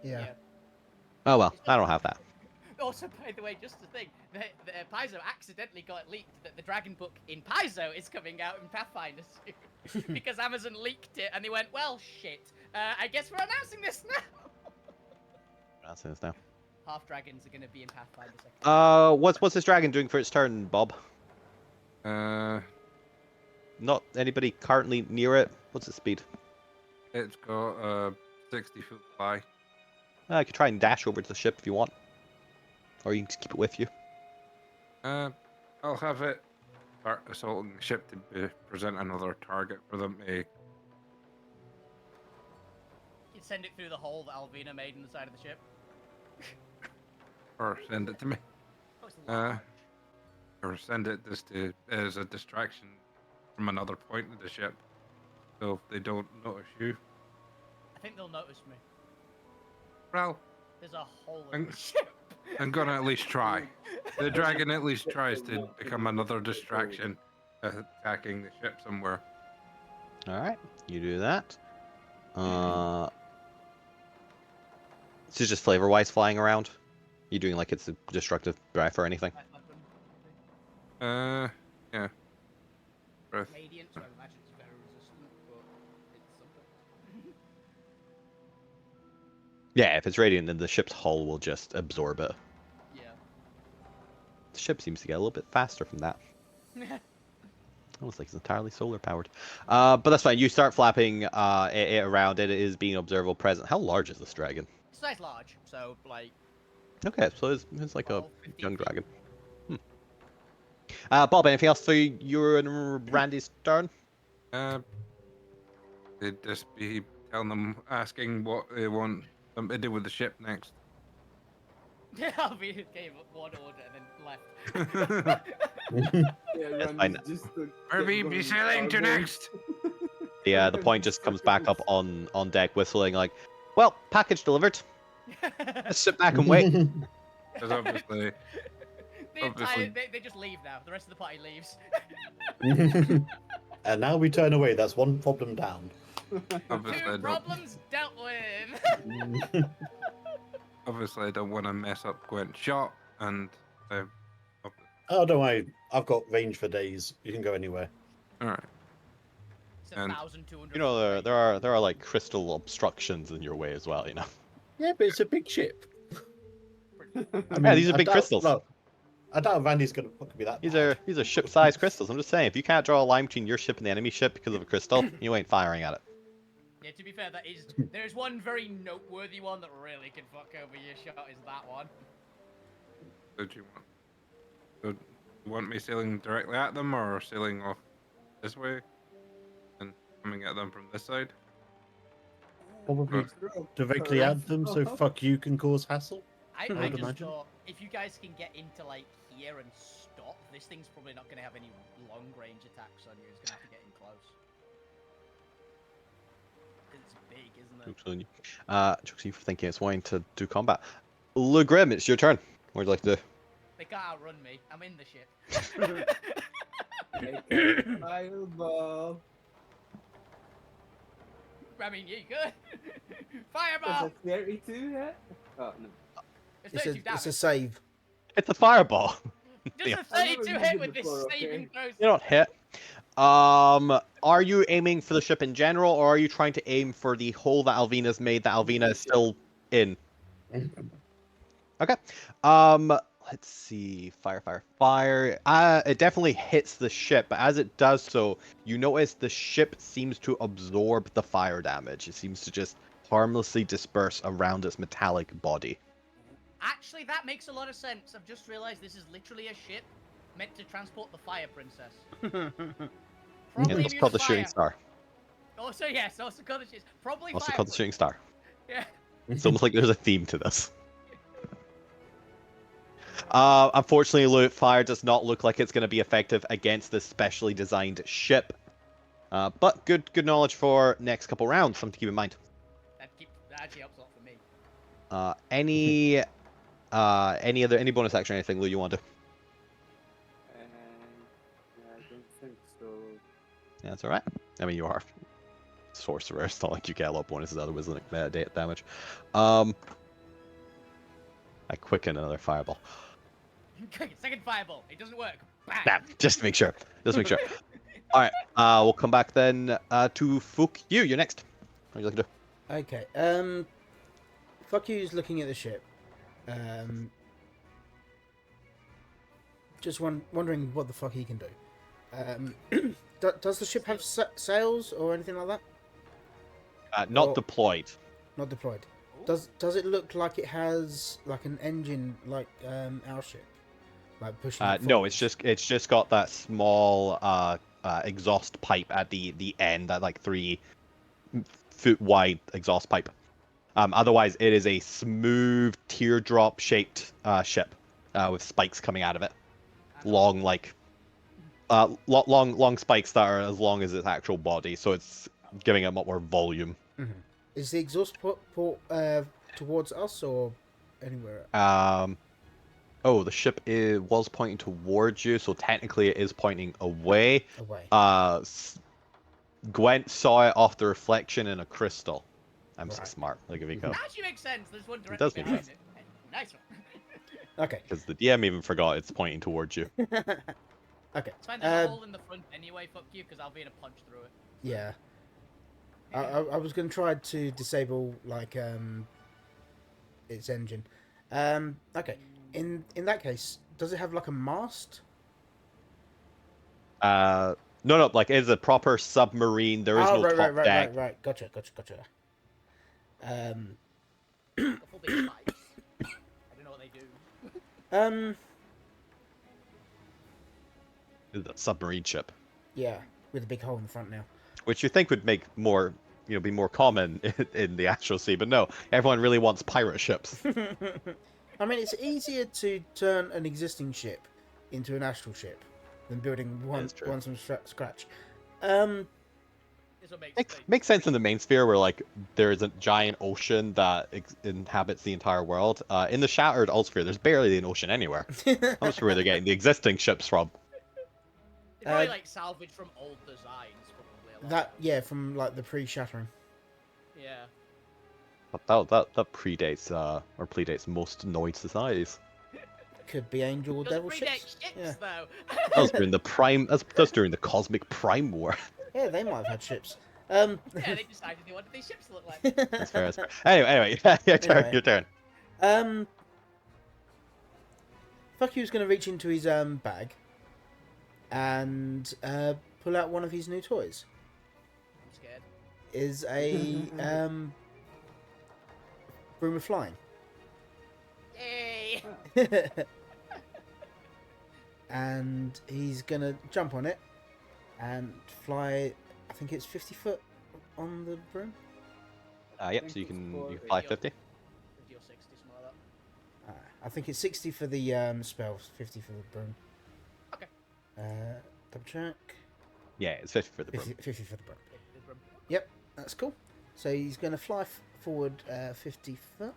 Yeah. Oh well, I don't have that. Also, by the way, just a thing, the Paizo accidentally got leaked that the Dragon Book in Paizo is coming out in Pathfinder soon. Because Amazon leaked it, and they went, well, shit. I guess we're announcing this now. That's this now. Half dragons are going to be in Pathfinder second. What's this dragon doing for its turn, Bob? Not anybody currently near it. What's its speed? it's got a 60-foot fly. I could try and dash over to the ship if you want, or you can just keep it with you. I'll have it start assaulting the ship to present another target for them to... You'd send it through the hole that Alvina made in the side of the ship. Or send it to me. Oh, it's large. Or send it just to as a distraction from another point of the ship. So if they don't notice you. I think they'll notice me. Well, There's a hole in I'm- the ship. I'm gonna at least try. The dragon at least tries to become another distraction, attacking the ship somewhere. All right, you do that. This is just flavor-wise flying around. You doing like it's a destructive breath or anything? Yeah. Breath. Radiant, so I imagine it's very resistant, but it's something. Yeah, if it's radiant, then the ship's hull will just absorb it. Yeah. The ship seems to get a little bit faster from that. Almost like it's entirely solar powered. But that's fine. You start flapping it around. It is being observable present. How large is this dragon? It's nice large, so like Okay, so it's like a 12, 15 young feet. dragon. Bob, anything else for you and Randy's turn? They'd just be telling them, asking what they want them to do with the ship next. Alvina gave one order and then left. Yeah, That's Randy's fine. just Where we be sailing to next? The point just comes back up on deck, whistling like, "Well, package delivered. Let's sit back and wait." Because obviously, The entire, Obviously- they just leave now. The rest of the party leaves. And now we turn away. That's one problem down. obviously, I Two don't, problems dealt with. obviously, I don't want to mess up Gwent's shot, and Oh, don't worry. I've got range for days. You can go anywhere. all right. It's And- 1,200. You know, feet there are like crystal obstructions in your way as well. You know. Yeah, but it's a big ship. I Yeah, these are I big doubt- crystals. No, I doubt Randy's gonna fucking be that. These bad. are ship-sized crystals. I'm just saying, if you can't draw a line between your ship and the enemy ship because of a crystal, you ain't firing at it. Yeah, to be fair, there's one very noteworthy one that really can fuck over your shot. Is that one? So do you want? So you want me sailing directly at them, or sailing off this way, and coming at them from this side? Probably Or- directly at them, so fuck you can cause hassle. I would just imagine. thought if you guys can get into like here and stop, this thing's probably not going to have any long range attacks on you. It's going to have to get in close. 'Cause it's big, isn't it? Jokes on you. Jokes on you for thinking it's wanting to do combat. Le Grim, it's your turn. What would you like to do? They can't outrun me. I'm in the ship. Fireball. I mean, you good. That's Fireball. a 32 hit? Oh, no. It's It's 32 a damage. save. It's a fireball. Just a I've never 32 used hit it with this before, okay? saving throws. You don't hit. Are you aiming for the ship in general, or are you trying to aim for the hole that Alvina's made that Alvina is still in? Okay. Let's see. Fire. It definitely hits the ship, but as it does so, you notice the ship seems to absorb the fire damage. It seems to just harmlessly disperse around its metallic body. Actually, that makes a lot of sense. I've just realized this is literally a ship meant to transport the fire princess. And Probably it's immune called to the Shooting fire. Star. Also, yes, also called the ship. Probably Also fire. called the Shooting Star. Yeah. It's almost like there's a theme to this. Unfortunately, fire does not look like it's going to be effective against this specially designed ship. But good knowledge for next couple rounds. Something to keep in mind. That actually helps a lot for me. Any bonus action or anything, Lou, you want to do? Yeah, I don't think so. Yeah, that's all right. I mean, you are sorcerer. It's not like you get a lot of bonuses out of wisdom damage. I quicken another fireball. Second fireball. It doesn't work. Bang. Nah, just to make sure. All right. We'll come back then to Fook. You're next. What would you like to do? Okay. Fuck you's looking at the ship. Just wondering what the fuck he can do. Does the ship have sails or anything like that? Not Well- deployed. Not deployed. Ooh. Does it look like it has like an engine like our ship, like pushing? it No, forwards? it's just got that small exhaust pipe at the end, that like 3-foot wide exhaust pipe. Otherwise, it is a smooth teardrop shaped ship with spikes coming out of it. Long long spikes that are as long as its actual body, so it's giving it more volume. Mhm. Is the exhaust port towards us or anywhere? Oh, the ship was pointing towards you, so technically it is pointing away. Away. Gwent saw it off the reflection in a crystal. I'm so Right. smart. Look at me go. That actually makes sense. There's one does directly make behind it. Nice one. Okay. Because the DM even forgot it's pointing towards you. Okay. It's fine, there's a hole in the front anyway, fuck you, because Alvina punched through it. Yeah. I was going to try to disable, like, its engine. Okay. In that case, does it have, like, a mast? No, like it's a proper submarine. There is no top deck. Right. Gotcha. Got full big spikes. I don't know what they do. Um, It's a submarine ship, yeah, with a big hole in the front now. which you think would make more, be more common in the actual sea, but no, everyone really wants pirate ships. I mean, it's easier to turn an existing ship into an astral ship than building one is true. from scratch. This will make Makes sense in the main sphere where like there's a giant ocean that inhabits the entire world. In the shattered alt sphere, there's barely an ocean anywhere. I'm not sure where they're getting the existing ships from. It's probably like salvaged from old designs, probably. A lot That of them. yeah, from like the pre-shattering. Yeah. But that predates or predates most Noid societies. Could be angel or Does it devil predate ships. ships, Yeah, though? That was during the prime. That's during the cosmic prime war. yeah, they might have had ships. Yeah, they decided they wanted these ships to look like. That's fair. That's fair. Anyway, your turn. Anyway. Your turn. Fuck was gonna reach into his bag and pull out one of his new toys. I'm scared. Is a broom of flying. Yay! And he's gonna jump on it and fly. I think it's 50 foot on the broom. Yep. So you can fly 50. 50 or 60, something like that. I think it's 60 for the spell, 50 for the broom. Okay. Double check. Yeah, it's 50 for the 50, broom. 50 for the broom. The broom. Yep, that's cool. So he's going to fly forward 50 foot.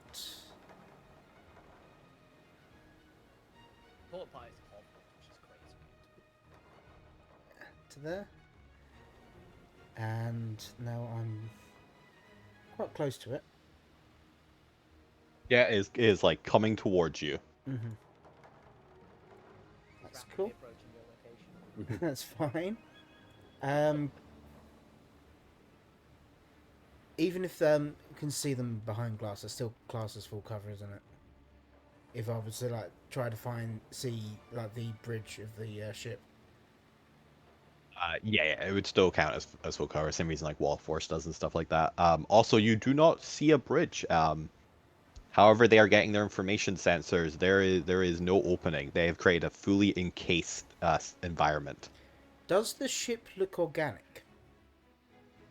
Port pie is awful, which is crazy. To there. And now I'm quite close to it. Yeah, it is like coming towards you. Mm-hmm. That's Rapidly cool. approaching your location. That's fine. Even if you can see them behind glass, it's still classed as full cover, isn't it? If I was to like try to see like the bridge of the ship. Yeah, it would still count as full cover. Same reason like Wall of Force does and stuff like that. Also, you do not see a bridge. However, they are getting their information sensors. There is no opening. They have created a fully encased environment. Does the ship look organic?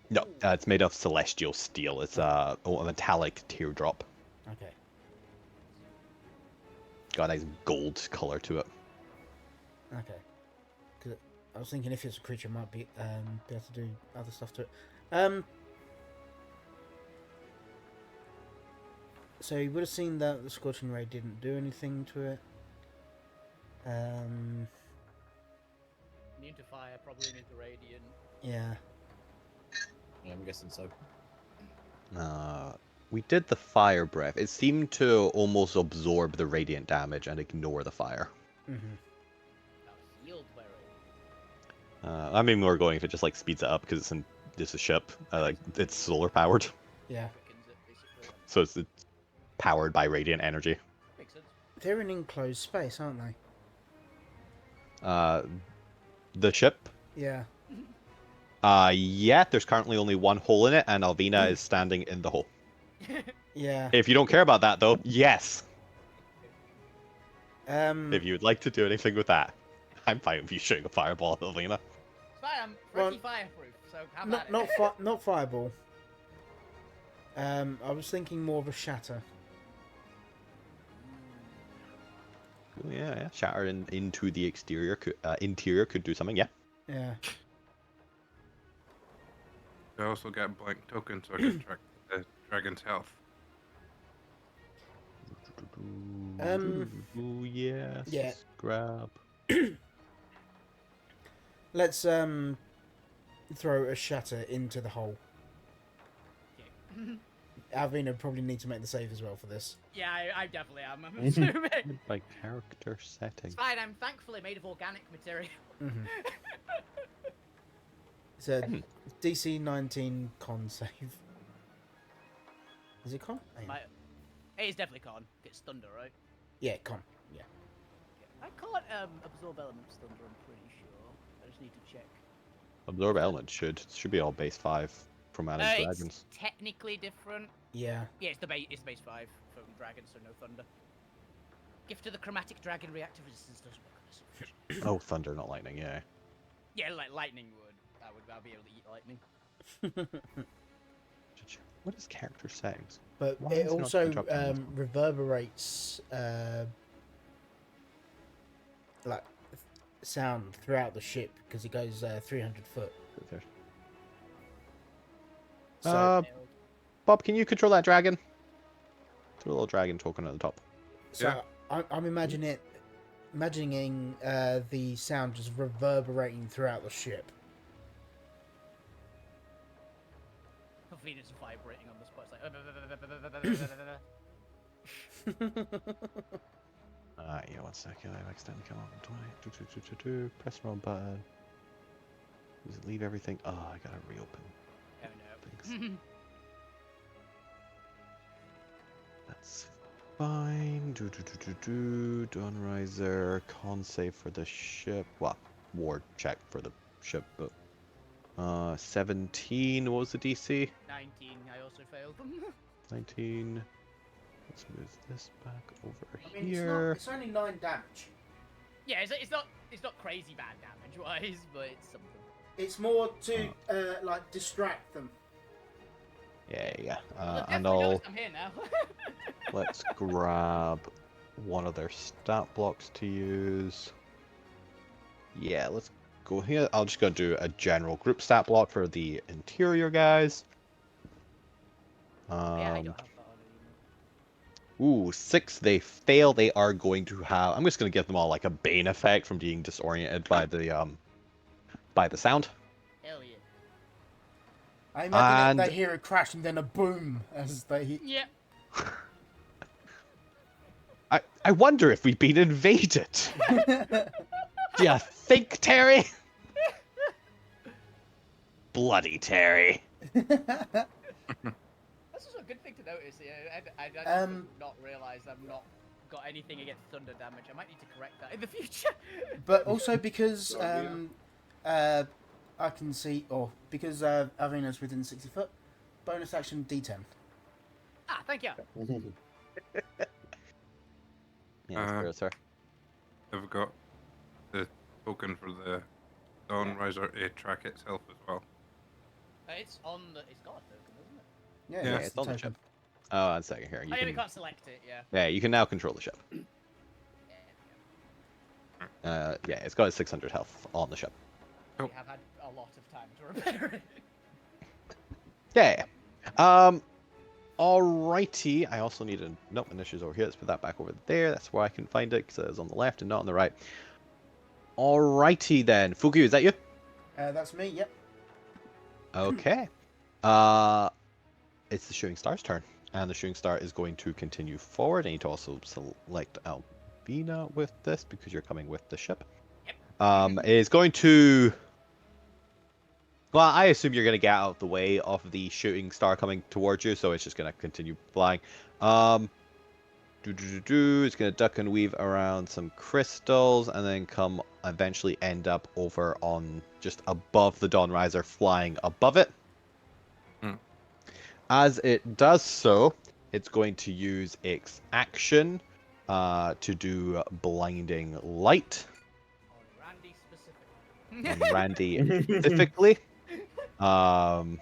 No, it's made of celestial steel. It's a metallic teardrop. Okay. Got a nice gold color to it. Okay. 'Cause I was thinking if it's a creature, it might be able to do other stuff to it. So you would have seen that the scorching ray didn't do anything to it. Immune to fire, probably immune to radiant. Yeah. Yeah, I'm guessing so. We did the fire breath. It seemed to almost absorb the radiant damage and ignore the fire. Mm-hmm. That healed very. I'm even more going if it just like speeds it up because it's a ship. Like it's solar powered, Yeah. Quickens it, basically. so it's powered by radiant energy. Makes sense. They're in enclosed space, aren't they? The ship. Yeah. Yeah. There's currently only one hole in it, and Alvina is standing in the hole. Yeah. If you don't care about that, though, yes. Um. If you would like to do anything with that, I'm fine with you shooting a fireball at Alvina. It's fine, I'm Well, pretty fireproof, so how about Not fireball. I was thinking more of a shatter. Ooh, yeah. Shatter into the exterior. Interior could do something. Yeah. Yeah. I also get blank token so I can track the dragon's health. Yes. Yeah. Grab. Let's throw a shatter into the hole. Okay. Alvina probably need to make the save as well for this. Yeah, I definitely am. I'm assuming. By character setting. It's fine. I'm thankfully made of organic material. Mm-hmm. It's a Hmm. DC 19 con save. Is it con? Oh, yeah. It is definitely con. It's thunder, right? Yeah, con. Yeah. I can't absorb elements thunder. I'm pretty sure. I just need to check. Absorb element should be all base 5 from adding It's dragons. technically different. Yeah. Yeah, it's the base. It's base 5 from dragons, so no thunder. Gift of the chromatic dragon reactive resistance doesn't work on this. Oh, thunder, not lightning. Yeah. Yeah, like lightning would. I'll be able to eat lightning. What is character settings? But Why it is it not also interrupting this one? reverberates like sound throughout the ship because it goes 300 foot. So, Bob, can you control that dragon? Throw a little dragon token at the top. so I'm imagining the sound just reverberating throughout the ship. Venus vibrating on the spot. It's like. Yeah, 1 second. I've accidentally come on 20. Press wrong button. Does it leave everything? Oh, I gotta reopen. Oh no. Thanks. That's fine. Dawnriser. Con save for the ship. Well, ward check for the ship, but 17. What was the DC? 19. I also failed. 19. Let's move this back over I mean, here. it's only 9 damage. Yeah, it's not crazy bad damage wise, but it's something. It's more to like distract them. Yeah. Well, they've And definitely I'll noticed I'm here now. let's grab one of their stat blocks to use. Yeah, let's go here. I'll just go do a general group stat block for the interior guys. Yeah, I don't have that on anymore. Ooh, 6. They fail. They are going to have. I'm just going to give them all like a bane effect from being disoriented by the sound. Hell yeah. I imagine that And- they hear a crash and then a boom as they. Yeah. I wonder if we've been invaded. Do you think, Terry? Bloody Terry. That's also a good thing to notice. Yeah, I just not realised I've not got anything against thunder damage. I might need to correct that in the future. But also because Good idea. I can see, or because Avena's within 60 foot, bonus action D10. Ah, thank you. Yeah, sir. I've got the token for the Dawnriser to track itself as well. It's on the. It's got a token, isn't it? Yeah, Yeah, that's it's on the token. ship. Oh, 1 second here. Oh, yeah, we can't select it. Yeah. Yeah, you can now control the ship. Yeah. Yeah, it's got a 600 health on the ship. We have had a lot of time to repair it. Yeah. Alrighty. I also need a nope. Initiative's over here. Let's put that back over there. That's where I can find it because it's on the left and not on the right. Alrighty then. Fugu, is that you? That's me. Yep. Okay. It's the shooting star's turn, and the shooting star is going to continue forward. I need to also select Albina with this because you're coming with the ship. Yep. Is going to. Well, I assume you're going to get out of the way of the shooting star coming towards you, so it's just going to continue flying. It's going to duck and weave around some crystals, and then come eventually end up over on just above the Dawnriser, flying above it. As it does so, it's going to use its action to do blinding light On Randy specifically. on Randy specifically. I'm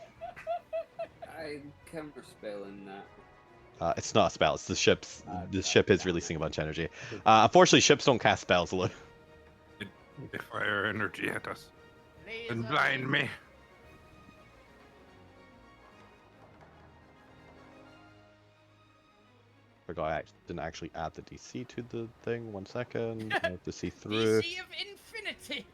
counterspelling that. It's not a spell. It's the ship's. The ship is releasing a bunch of energy. Unfortunately, ships don't cast spells alone. They fire energy at us and Laser blind me. Forgot I didn't actually add the DC to the thing. 1 second. I have to see through. DC of Infinity.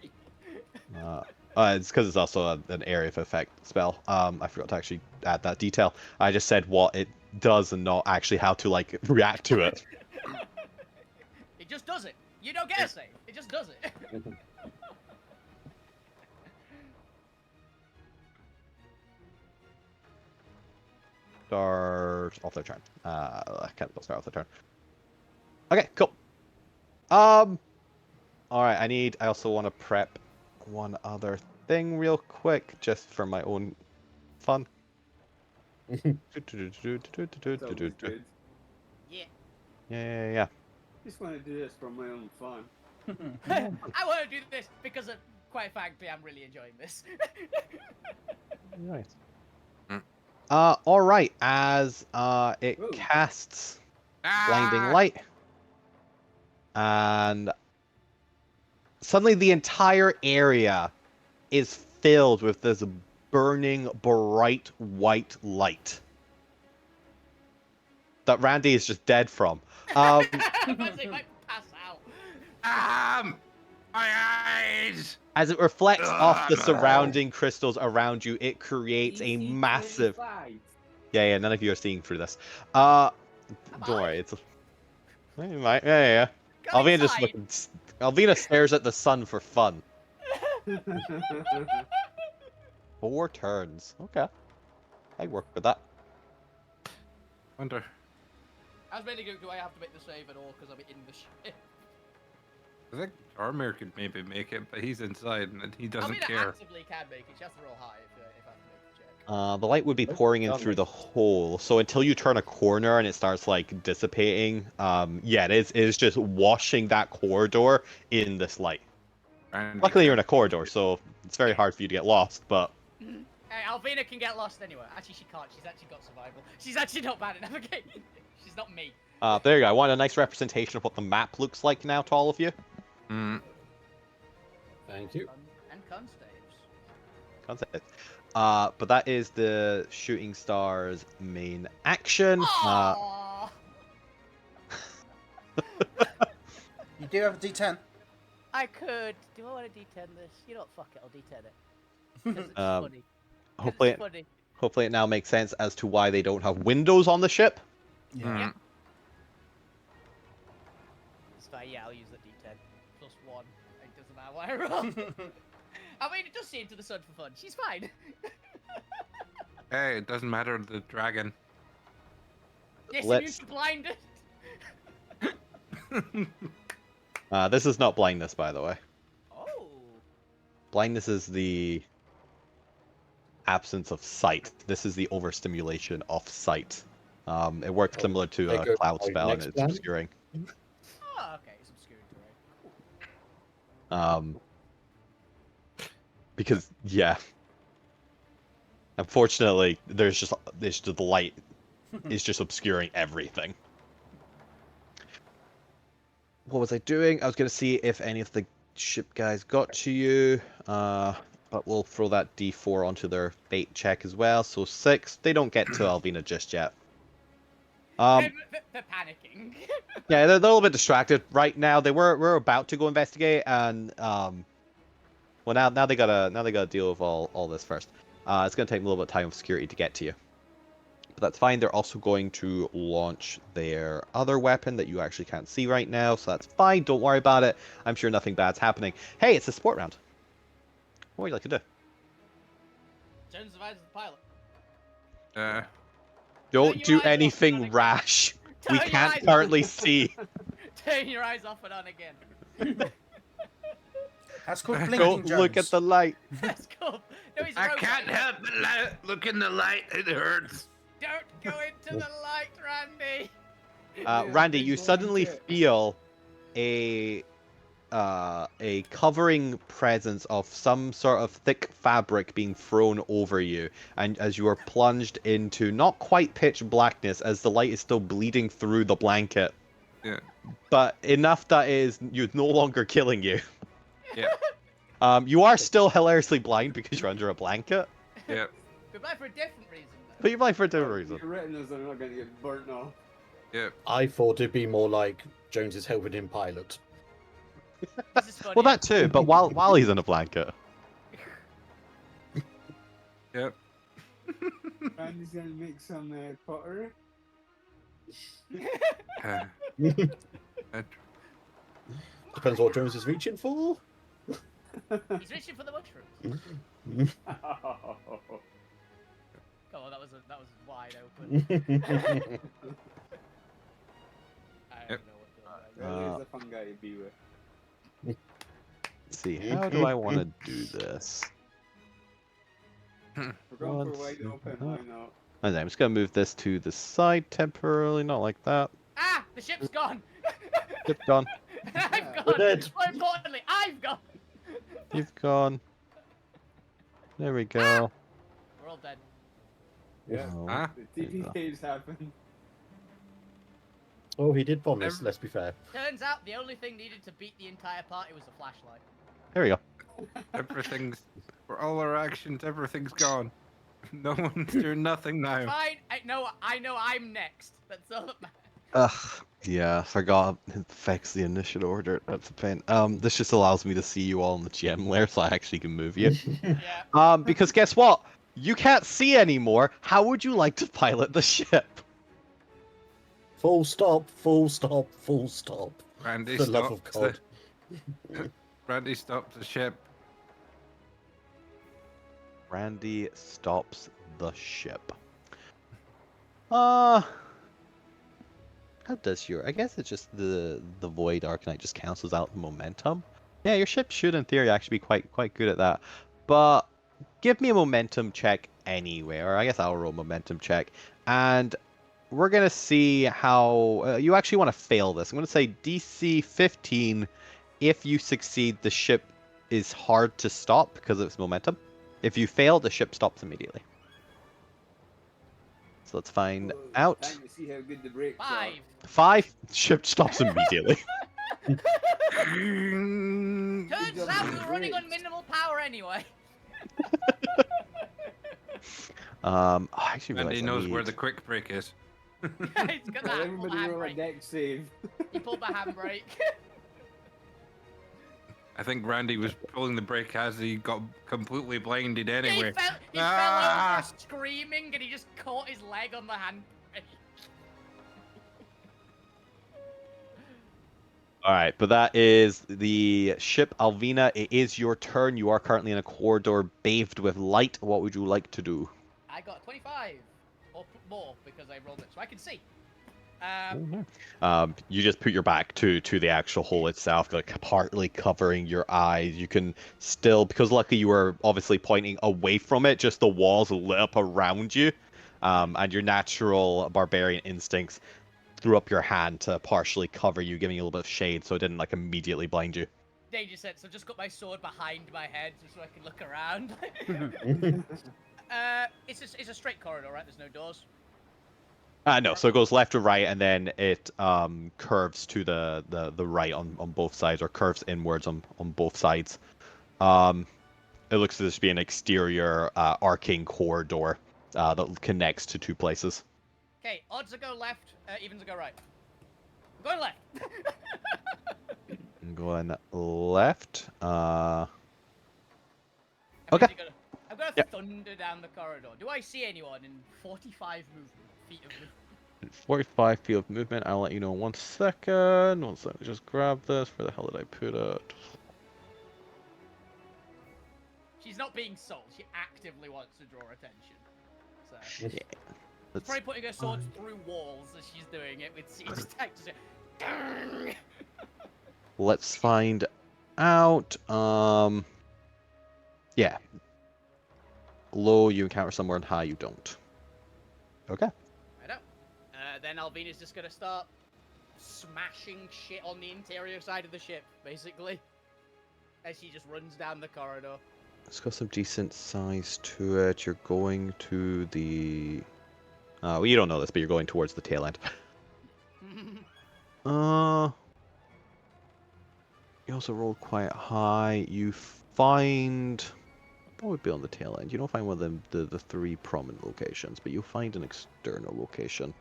It's because it's also an area of effect spell. I forgot to actually add that detail. I just said what it does and not actually how to like react to it. It just does it. You don't get a save. It just does it. Start off their turn. I can't start off their turn. Okay, cool. All right. I also want to prep one other thing real quick, just for my own fun. That was good. Yeah. Yeah. Just want to do this for my own fun. I want to do this because, quite frankly, I'm really enjoying this. Nice. Mm. All right. As it Ooh. casts blinding light, and suddenly the entire area is filled with this burning bright white light that Randy is just dead from. But they might pass out. My eyes! As it reflects off the no. surrounding crystals around you, it creates a DC massive. 25. Yeah. None of you are seeing through this. Am Don't I? worry. It's. You might. Yeah. Go Alvina just inside. looking. Alvina stares at the sun for fun. 4 turns. Okay. I work with that. Wonder. I was ready to go, do I have to make the save at all because I'm in the ship? I think Armor could maybe make it, but he's inside and he I doesn't mean, care. actively can make it. She has to roll high if I have to make the check. The light would be Nope, pouring in can't through make the hole. So until you turn a corner and it starts like dissipating, yeah, it is just washing that corridor in this light. And Luckily, you're in a corridor, so it's very hard for you to get lost. But Hey, Alvina can get lost anywhere. Actually, she can't. She's actually got survival. She's actually not bad at navigating. She's not me. there you go. I want a nice representation of what the map looks like now to all of you. Mm. Thank you. And constaves. Concept. But that is the Shooting Stars main action. Aww. You do have a D10. I could. Do I want to D10 this? You know what? Fuck it. I'll D10 it. 'Cause it's Um, funny. 'Cause hopefully, it's funny. hopefully it now makes sense as to why they don't have windows on the ship. Mm. It's fine. Yeah, I'll use the D10 plus 1. It doesn't matter what I roll. I mean, it does see into the sun for fun. She's fine. Hey, it doesn't matter the dragon. Yes, Let's- you blinded. This is not blindness, by the way. Oh. Blindness is the absence of sight. This is the overstimulation of sight. It works Oh, similar to I a go cloud to my spell, and next it's plan. obscuring. Oh, okay. It's obscuring terrain. Cool. Because yeah, unfortunately, there's just the light is just obscuring everything. What was I doing? I was gonna see if any of the ship guys got to you. But we'll throw that D4 onto their fate check as well. So 6. They don't get to Alvina just yet. They're panicking. Yeah, they're a little bit distracted right now. We're about to go investigate, and well now they gotta deal with all this first. It's gonna take a little bit of time of security to get to you, but that's fine. They're also going to launch their other weapon that you actually can't see right now, so that's fine. Don't worry about it. I'm sure nothing bad's happening. Hey, it's a sport round. What would you like to do? Jones survives the pilot. Don't your do eyes off and on anything again. rash. We Turn your can't eyes off. currently see. Turn your eyes off and on again. That's called Blinking Don't Jones. look at the light. That's cool. No, he's a I robot. can't help but look in the light. It hurts. Don't go into the light, Randy. Randy, you suddenly feel a covering presence of some sort of thick fabric being thrown over you, and as you are plunged into not quite pitch blackness, as the light is still bleeding through the blanket, Yeah. but enough that is no longer killing you. Yeah. You are still hilariously blind because you're under a blanket, Yeah. We're blind for a different reason, though. but you're blind for a different reason. Your retinas are not going to get burnt off. Yeah. I thought it'd be more like Jones is helping him pilot. This is funny. Well, that too, but while he's in a blanket. Yep. Randy's gonna make some pottery. Uh, Depends what Jones is reaching for. He's reaching for the mushrooms. Oh, that was wide open. I don't Yep. know what to do. Really is a fun guy to be with. Let's see, how do I want to do this? We're going One for wide second. open, why not? Okay, I'm just gonna move this to the side temporarily, not like that. Ah, the ship's gone. Ship's gone. I've We're gone. dead. More importantly, I've gone. You've gone. There we go. We're all dead. Yeah. Oh, Huh? The there you TP go. caves happen. Oh, he did promise. Never- Let's be fair. Turns out the only thing needed to beat the entire party was a flashlight. There we go. Everything's for all our actions. Everything's gone. No one's doing nothing now. Fine. I know I'm next. That's all that matters. Ugh, yeah, I forgot it affects the initial order. That's a pain. This just allows me to see you all in the gem layer, so I actually can move you. Yeah. Because guess what? You can't see anymore. How would you like to pilot the ship? Full stop. Full stop. Full stop. Randy, For the love stop. of God. Randy, stop the ship. Randy stops the ship. How does your? I guess it's just the Void Arcanite just cancels out the momentum. Yeah, your ship should in theory actually be quite good at that. But give me a momentum check anyway, or I guess I'll roll momentum check, and we're gonna see how you actually want to fail this. I'm gonna say DC 15. If you succeed, the ship is hard to stop because of its momentum. If you fail, the ship stops immediately. So let's find Whoa, out. Time to see how good the brakes 5. 5, ship stops immediately. Turns job out with we're the running on brakes. minimal power anyway. I actually Randy realized I knows where need- the quick break is. He's got Well, that. He pulled the everybody roll a handbrake. deck save. He pulled the handbrake. I think Randy was pulling the brake as he got completely blinded anyway. He fell Ah! over screaming and he just caught his leg on the handbrake. All right, but that is the ship Alvina. It is your turn. You are currently in a corridor bathed with light. What would you like to do? I got 25 or more because I rolled it, so I can see. You just put your back to the actual hole itself, like partly covering your eyes. You can still, because luckily you were obviously pointing away from it, just the walls lit up around you, and your natural barbarian instincts threw up your hand to partially cover you, giving you a little bit of shade, so it didn't like immediately blind you. Danger sense. So I've just got my sword behind my head just so I can look around. It's a straight corridor, right? There's no doors. No, so it goes left to right, and then it curves to the right on both sides, or curves inwards on both sides. It looks to just be an exterior arcing corridor that connects to two places. Okay, odds to go left, evens to go right. I'm going left. I'm going left. I'm Okay. gonna Yep. thunder down the corridor. Do I see anyone in 45 feet of movement? 45 feet of movement. I'll let you know in 1 second. 1 second. Just grab this. Where the hell did I put it? She's not being sold. She actively wants to draw attention. So Yeah. she's Let's, probably putting her swords through walls as she's doing it with siege attacks. let's find out. Yeah. Low you encounter somewhere, and high you don't. Okay. I don't. Then Alvina's just gonna start smashing shit on the interior side of the ship, basically, as she just runs down the corridor. It's got some decent size to it. You're going to the... well, you don't know this, but you're going towards the tail end. You also rolled quite high. You find... What would be on the tail end? You don't find one of the three prominent locations, but you find an external location.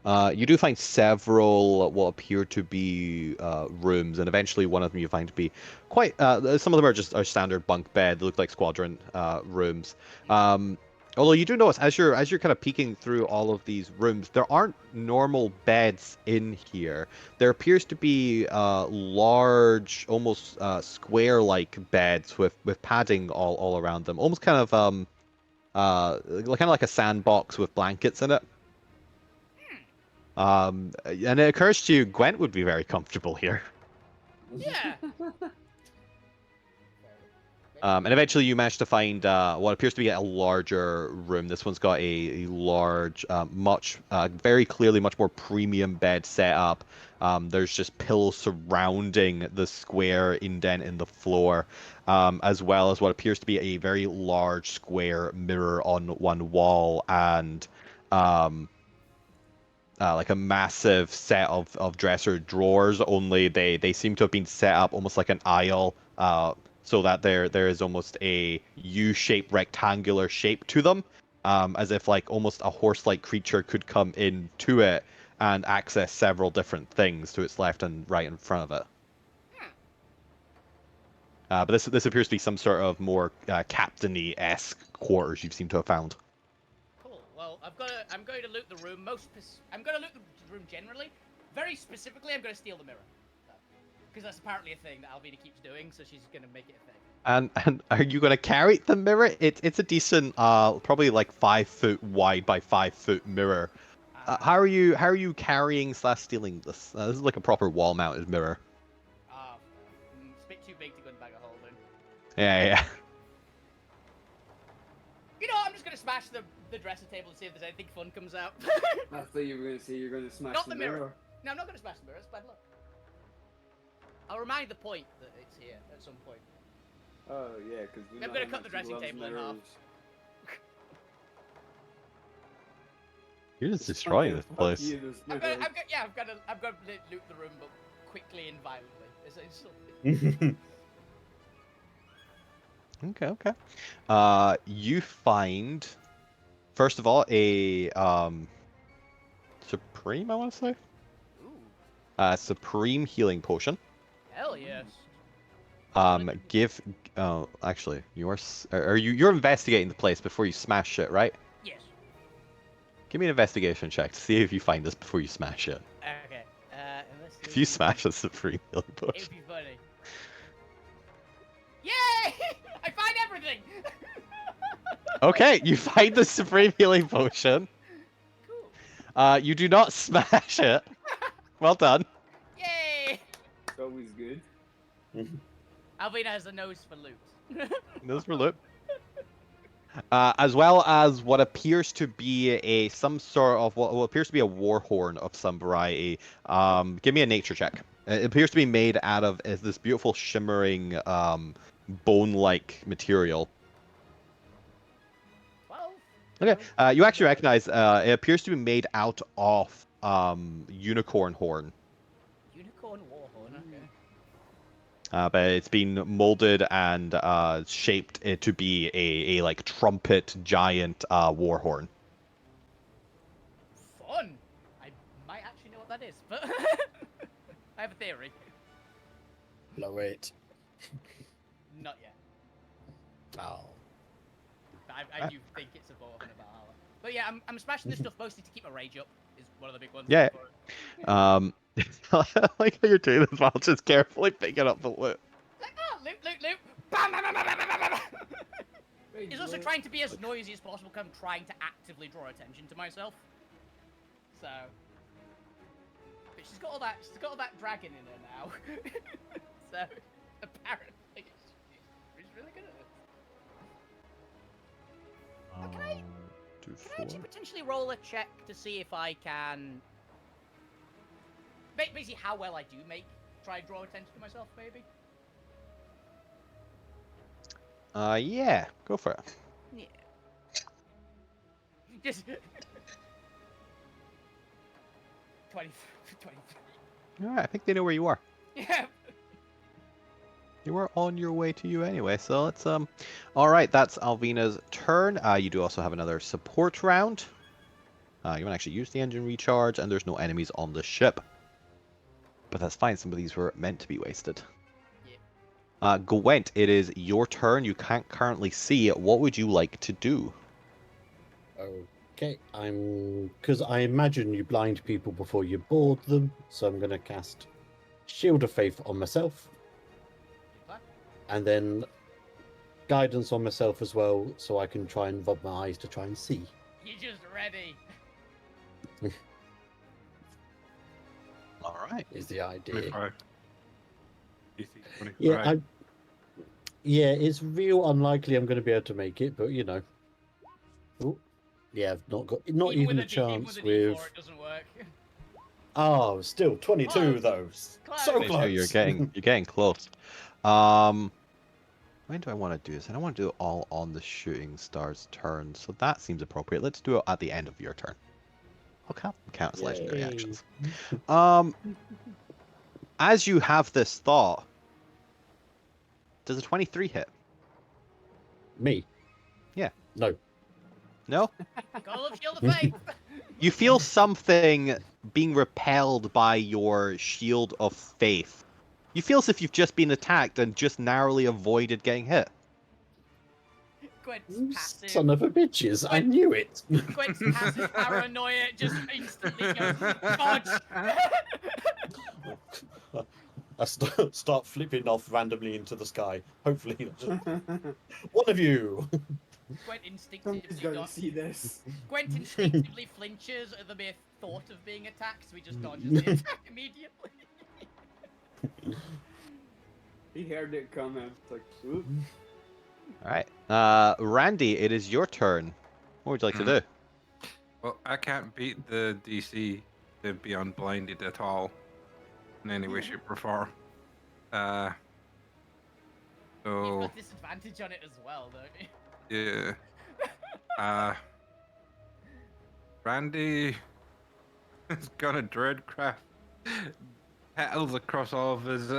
You do find several what appear to be rooms, and eventually one of them you find to be quite... some of them are just standard bunk bed. They look like squadron rooms. Although you do notice as you're kind of peeking through all of these rooms, there aren't normal beds in here. There appears to be large, almost square-like beds with padding all around them, almost kind of like a sandbox with blankets in it. And it occurs to you, Gwent would be very comfortable here. Yeah. And eventually you manage to find what appears to be a larger room. This one's got a large, very clearly much more premium bed set up. There's just pillows surrounding the square indent in the floor, as well as what appears to be a very large square mirror on one wall and like a massive set of dresser drawers, only they seem to have been set up almost like an aisle, so that there is almost a U-shaped rectangular shape to them, as if like almost a horse-like creature could come into it and access several different things to its left and right in front of it. But this appears to be some sort of more captain-y-esque quarters you seem to have found. Cool. Well, I'm going to loot the room. I'm going to loot the room generally. Very specifically, I'm going to steal the mirror. Because that's apparently a thing that Alvina keeps doing, so she's going to make it a thing. And are you going to carry the mirror? It's a decent, probably like 5 foot wide by 5 foot mirror. How are you carrying / stealing this? This is like a proper wall mounted mirror. It's a bit too big to go in the bag of holding. Yeah. You know what? I'm just going to smash the dresser table and see if there's anything fun comes out. I thought you were going to say you're going to smash Not the the mirror. mirror. No, I'm not going to smash the mirror. It's bad luck. I'll remind the point that it's here at some point. Oh, yeah, because we I'm know gonna how cut the much he dressing loves table in half. mirrors. You're just destroying this Fuck place. you, there's I'm mirrors. gonna loot the room, but quickly and violently, essentially. Okay. You find, first of all, a supreme, I want to say, supreme healing potion. Hell yes. Actually, you're investigating the place before you smash it, right? Yes. Give me an investigation check to see if you find this before you smash it. Okay. If you smash a supreme healing It potion. would be funny. Yay! I find everything. Okay, you find the supreme healing potion. Cool. You do not smash it. Well done. Yay! It's always good. Alvina has a nose for loot. Those were loot. As well as what appears to be some sort of what appears to be a war horn of some variety. Give me a nature check. It appears to be made out of this beautiful shimmering bone-like material. 12. Okay. You actually recognize it appears to be made out of unicorn horn. Unicorn warhorn. Okay. But it's been molded and shaped to be a like trumpet giant war horn. Fun. I might actually know what that is, but I have a theory. Blow it. Not yet. Oh. But I do think it's a warhorn of Valhalla. But yeah, I'm smashing this stuff mostly to keep my rage up. Is one of the big ones. Yeah. I like how you're doing this while just carefully picking up the loot. Like, oh, loot. Bam, bam, bam, bam, bam, bam, bam. Wait, He's also what? trying to be as noisy as possible because I'm trying to actively draw attention to myself. So, but she's got all that dragon in her now. So apparently she's really good at it. Can I actually potentially roll a check to see if I can basically how well I do try and draw attention to myself, maybe? Yeah, go for it. Yeah. Just 23. All right, I think they know where you are. Yeah. You were on your way to you anyway, so let's all right, that's Alvina's turn. You do also have another support round. You can actually use the engine recharge, and there's no enemies on the ship. But that's fine, some of these were meant to be wasted. Yeah. Gwent, it is your turn. You can't currently see it. What would you like to do? Okay, because I imagine you blind people before you board them, so I'm going to cast Shield of Faith on myself, and then guidance on myself as well, so I can try and rub my eyes to try and see. You're just ready. All right. Is the idea? 25. DC 25. Yeah, it's real unlikely I'm going to be able to make it, but you know. Ooh, yeah, I've not even with a chance D4, with. it doesn't work. Oh, still 22 Close. though. Close. So 22, close. you're getting close. When do I want to do this? I don't want to do it all on the shooting star's turn, so that seems appropriate. Let's do it at the end of your turn. Okay, count as legendary Yay. actions. As you have this thought, does a 23 hit? Me? Yeah. No. No? Call of Shield of Faith. You feel something being repelled by your shield of faith. You feel as if you've just been attacked and just narrowly avoided getting hit. Gwent's passive. Son of a bitches, I knew it. Gwent's passive paranoia just instantly goes, dodge. I start flipping off randomly into the sky. Hopefully, one of you. Gwent Somebody's instinctively gotta see this. Gwent instinctively flinches at the mere thought of being attacked, so he just dodges the attack immediately. He heard it coming. It's like, oops. Alright. Randy, it is your turn. What would you like to do? Well, I can't beat the DC to be unblinded at all in any way, shape, or form. You've So got disadvantage on it as well, don't you? yeah. Randy is gonna dreadcraft petals across all of his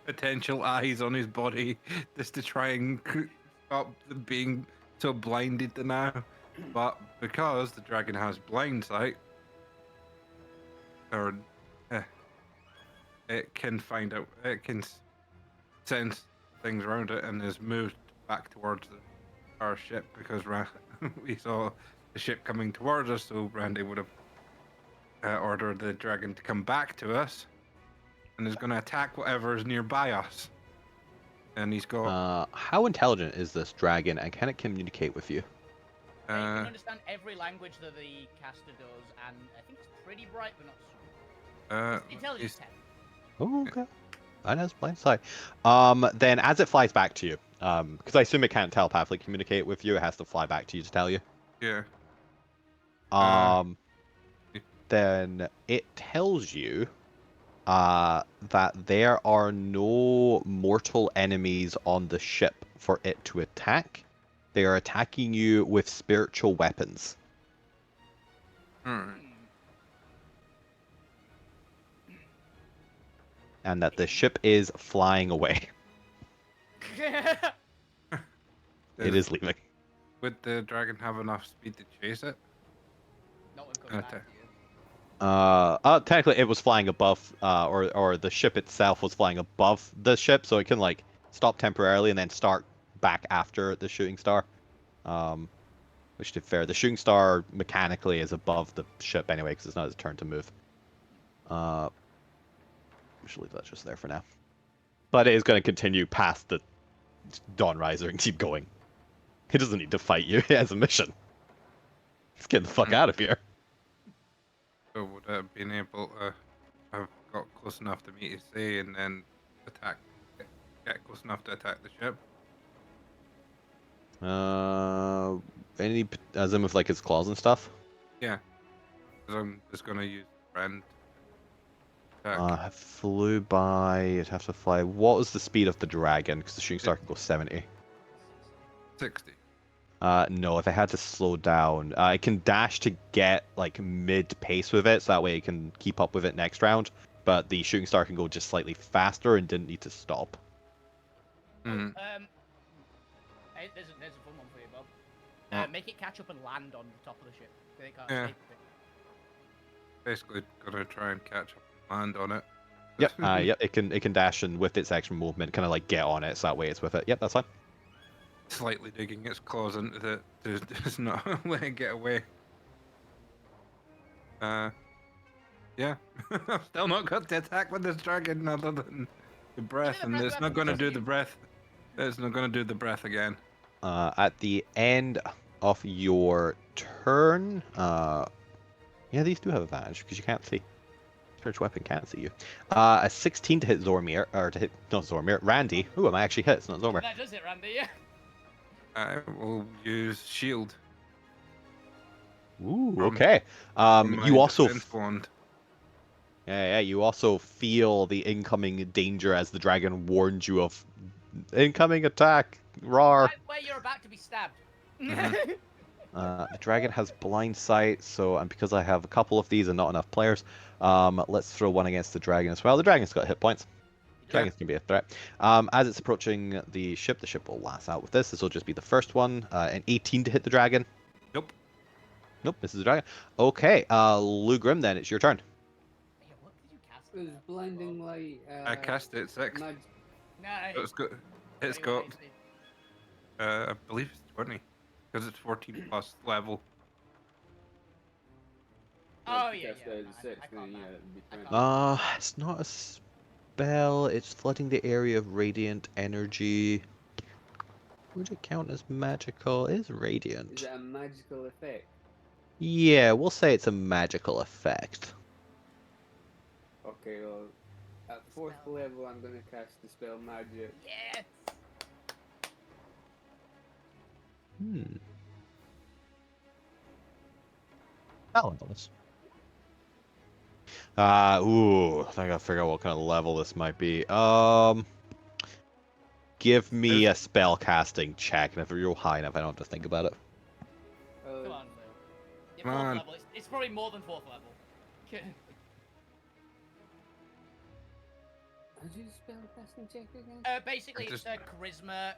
potential eyes on his body just to try and stop being so blinded now. But because the dragon has blind sight, or it can find out, it can sense things around it, and has moved back towards our ship because we saw the ship coming towards us. So Randy would have ordered the dragon to come back to us, and is going to attack whatever is nearby us. And he's got. How intelligent is this dragon, and can it communicate with you? It can Uh, understand every language that the caster does, and I think it's pretty bright, but not super. Intelligence 10. Oh, okay. I know it's blind sight. Then as it flies back to you, because I assume it can't telepathically communicate with you, it has to fly back to you to tell you. yeah. Then it tells you that there are no mortal enemies on the ship for it to attack. They are attacking you with spiritual weapons. Alright. And that the ship is flying away. It is leaving. Would the dragon have enough speed to chase it? Not when it comes back Okay. to you. Technically it was flying above, or the ship itself was flying above the ship, so it can like stop temporarily and then start back after the shooting star. Which to be fair, the shooting star mechanically is above the ship anyway, because it's not its turn to move. We should leave that just there for now. But it is going to continue past the Dawn Riser and keep going. It doesn't need to fight you. It has a mission. Let's get the fuck out of here. So would I have been able to have got close enough to meet TSA and then get close enough to attack the ship? Any as in with like its claws and stuff? Yeah. Because I'm just gonna use friend. Attack. I flew by. It'd have to fly. What was the speed of the dragon? Because the shooting star can go 70. 60. No, if I had to slow down, I can dash to get like mid pace with it, so that way it can keep up with it next round. But the shooting star can go just slightly faster and didn't need to stop. Mm. Hey, there's a fun one for you, Bob. What? Make it catch up and land on the top of the ship. So they can't Yeah. escape it. Basically, gonna try and catch up and land on it. Yep, yep. It can dash and with its action movement, kind of like get on it, so that way it's with it. Yep, that's fine. slightly digging its claws into the to just not let it get away. Yeah. I've still not got to attack with this dragon other than the breath, and breath it's not weapon, going to just do you. the breath. It's not going to do the breath again. At the end of your turn, yeah, these do have advantage because you can't see. Spiritual weapon can't see you. A 16 to hit Zormir, or to hit, not Zormir, Randy. Ooh, am I actually hit? It's not Zormir. That does it, Randy. Yeah. I will use shield. Ooh, From- okay. from my You also, defense wand. yeah, you also feel the incoming danger as the dragon warns you of incoming attack. Roar. Right where you're about to be stabbed. Mhm. The dragon has blind sight, so and because I have a couple of these and not enough players, let's throw one against the dragon as well. The dragon's got hit points. Dragon's can be a threat. As it's approaching the ship will last out with this. This will just be the first one. An 18 to hit the dragon. Nope. Nope, this is the dragon. Okay, Lugrim, then it's your turn. Yeah, what did you cast? It was blinding light. I cast it 6. Mag- No, It's got. It's got. I believe it's 20, because it's 14 plus level. Oh if you yeah, cast yeah. it no, as a 6, I then can't yeah, that. it'd be I 20. can't. It's not a spell. It's flooding the area of radiant energy. Would it count as magical? It is radiant. Is it a magical effect? Yeah, we'll say it's a magical effect. Okay, well, at 4th level, I'm gonna cast the spell magic. Yes. Paladins. Ooh, I gotta figure out what kind of level this might be. Give me a spell casting check, and if you're high enough, I don't have to think about it. Come on, Lou. Yeah, Come 4th on. level. It's probably more than 4th level. How do you spell casting check again? Basically, Just- it's a charisma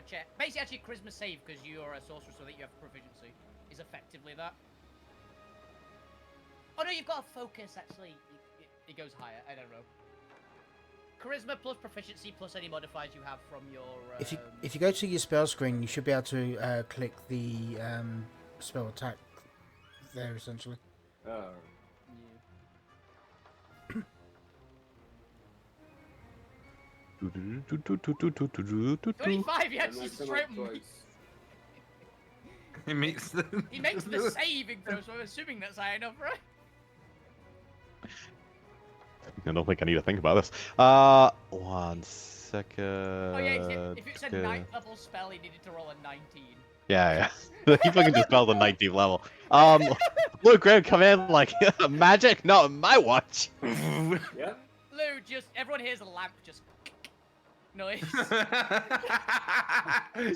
check. Basically, actually, a charisma save because you're a sorcerer, so that you have proficiency. Is effectively that. Oh no, you've got a focus. Actually, it goes higher. I don't know. Charisma plus proficiency plus any modifiers you have from your. If you go to your spell screen, you should be able to click the spell attack there essentially. Oh. 25. Yeah, I'm not just gonna straight. twice. He makes the. He makes the saving throw, so I'm assuming that's high enough, right? I don't think I need to think about this. 1 second. Oh yeah, if it's a 9th level spell, he needed to roll a 19. Yeah. He fucking just spelled the 19th level. Look, Graham, come in like magic, not on my watch. Yep. Lou, just everyone hears a lamp just noise.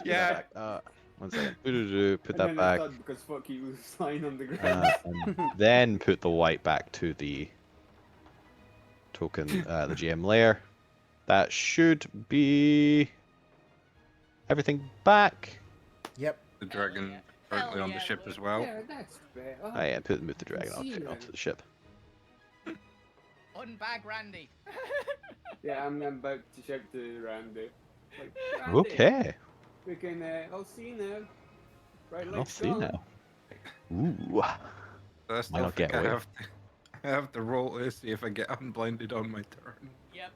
Yeah. 1 second. Put And that then back. I thought because fuck you was flying on the ground. And then put the white back to the token, the GM layer. That should be everything back. Yep. The dragon yeah. currently Hell on the yeah, ship Lou. as well. Yeah, that's better. Oh yeah, move the dragon see onto that. the ship. Unbag Randy. Yeah, I'm about to shout to Randy. Like, Randy, Okay, we can, I'll see now. Right, I'll let's see go. now. Ooh. I Why still not think get away? I have to roll to see if I get unblinded on my turn. Yep.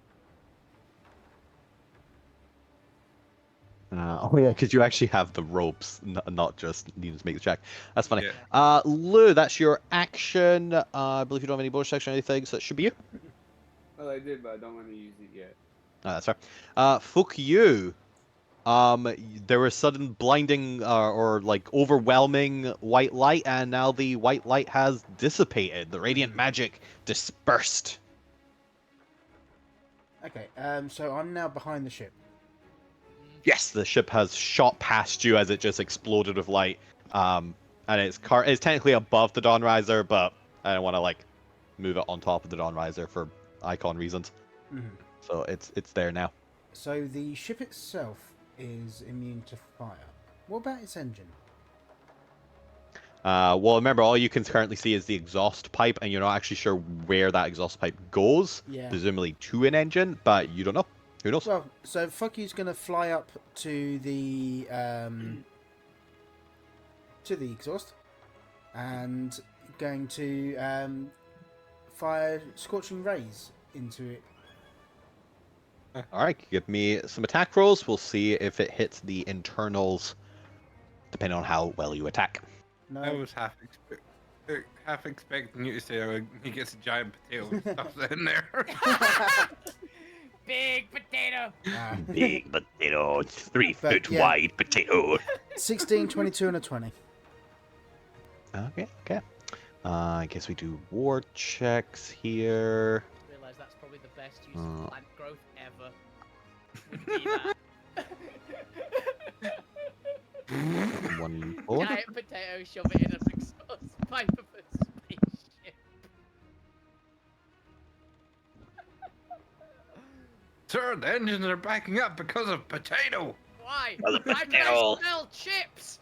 Oh yeah, because you actually have the ropes, not just needing to make the check. That's funny. Yeah. Lou, that's your action. I believe you don't have any bonus action or anything, so that should be you. Well, I did, but I don't want to use it yet. Oh, that's fair. Fuck you. There was sudden blinding or like overwhelming white light, and now the white light has dissipated. The radiant magic dispersed. Okay. So I'm now behind the ship. Yes, the ship has shot past you as it just exploded with light. And it's technically above the Dawn Riser, but I don't want to like move it on top of the Dawn Riser for icon reasons. Mhm. So it's there now. So the ship itself is immune to fire. What about its engine? Well, remember, all you can currently see is the exhaust pipe, and you're not actually sure where that exhaust pipe goes. Yeah. Presumably to an engine, but you don't know. Who knows? Well, so Fucky's gonna fly up to the exhaust and going to fire scorching rays into it. All right, give me some attack rolls. We'll see if it hits the internals, depending on how well you attack. No. I was half expecting you to say, oh, he gets a giant potato and stuffs in there. Big potato. Big potato, 3 But, foot yeah. wide potato. 16, 22, and a 20. Okay. I guess we do war checks here. Realise that's probably the best use Uh. of plant growth ever. Would be that. One more. Giant potato, shove it in an exhaust pipe of a spaceship. Sir, the engines are backing up because of potato. Why? Well, the I potato. may smell chips.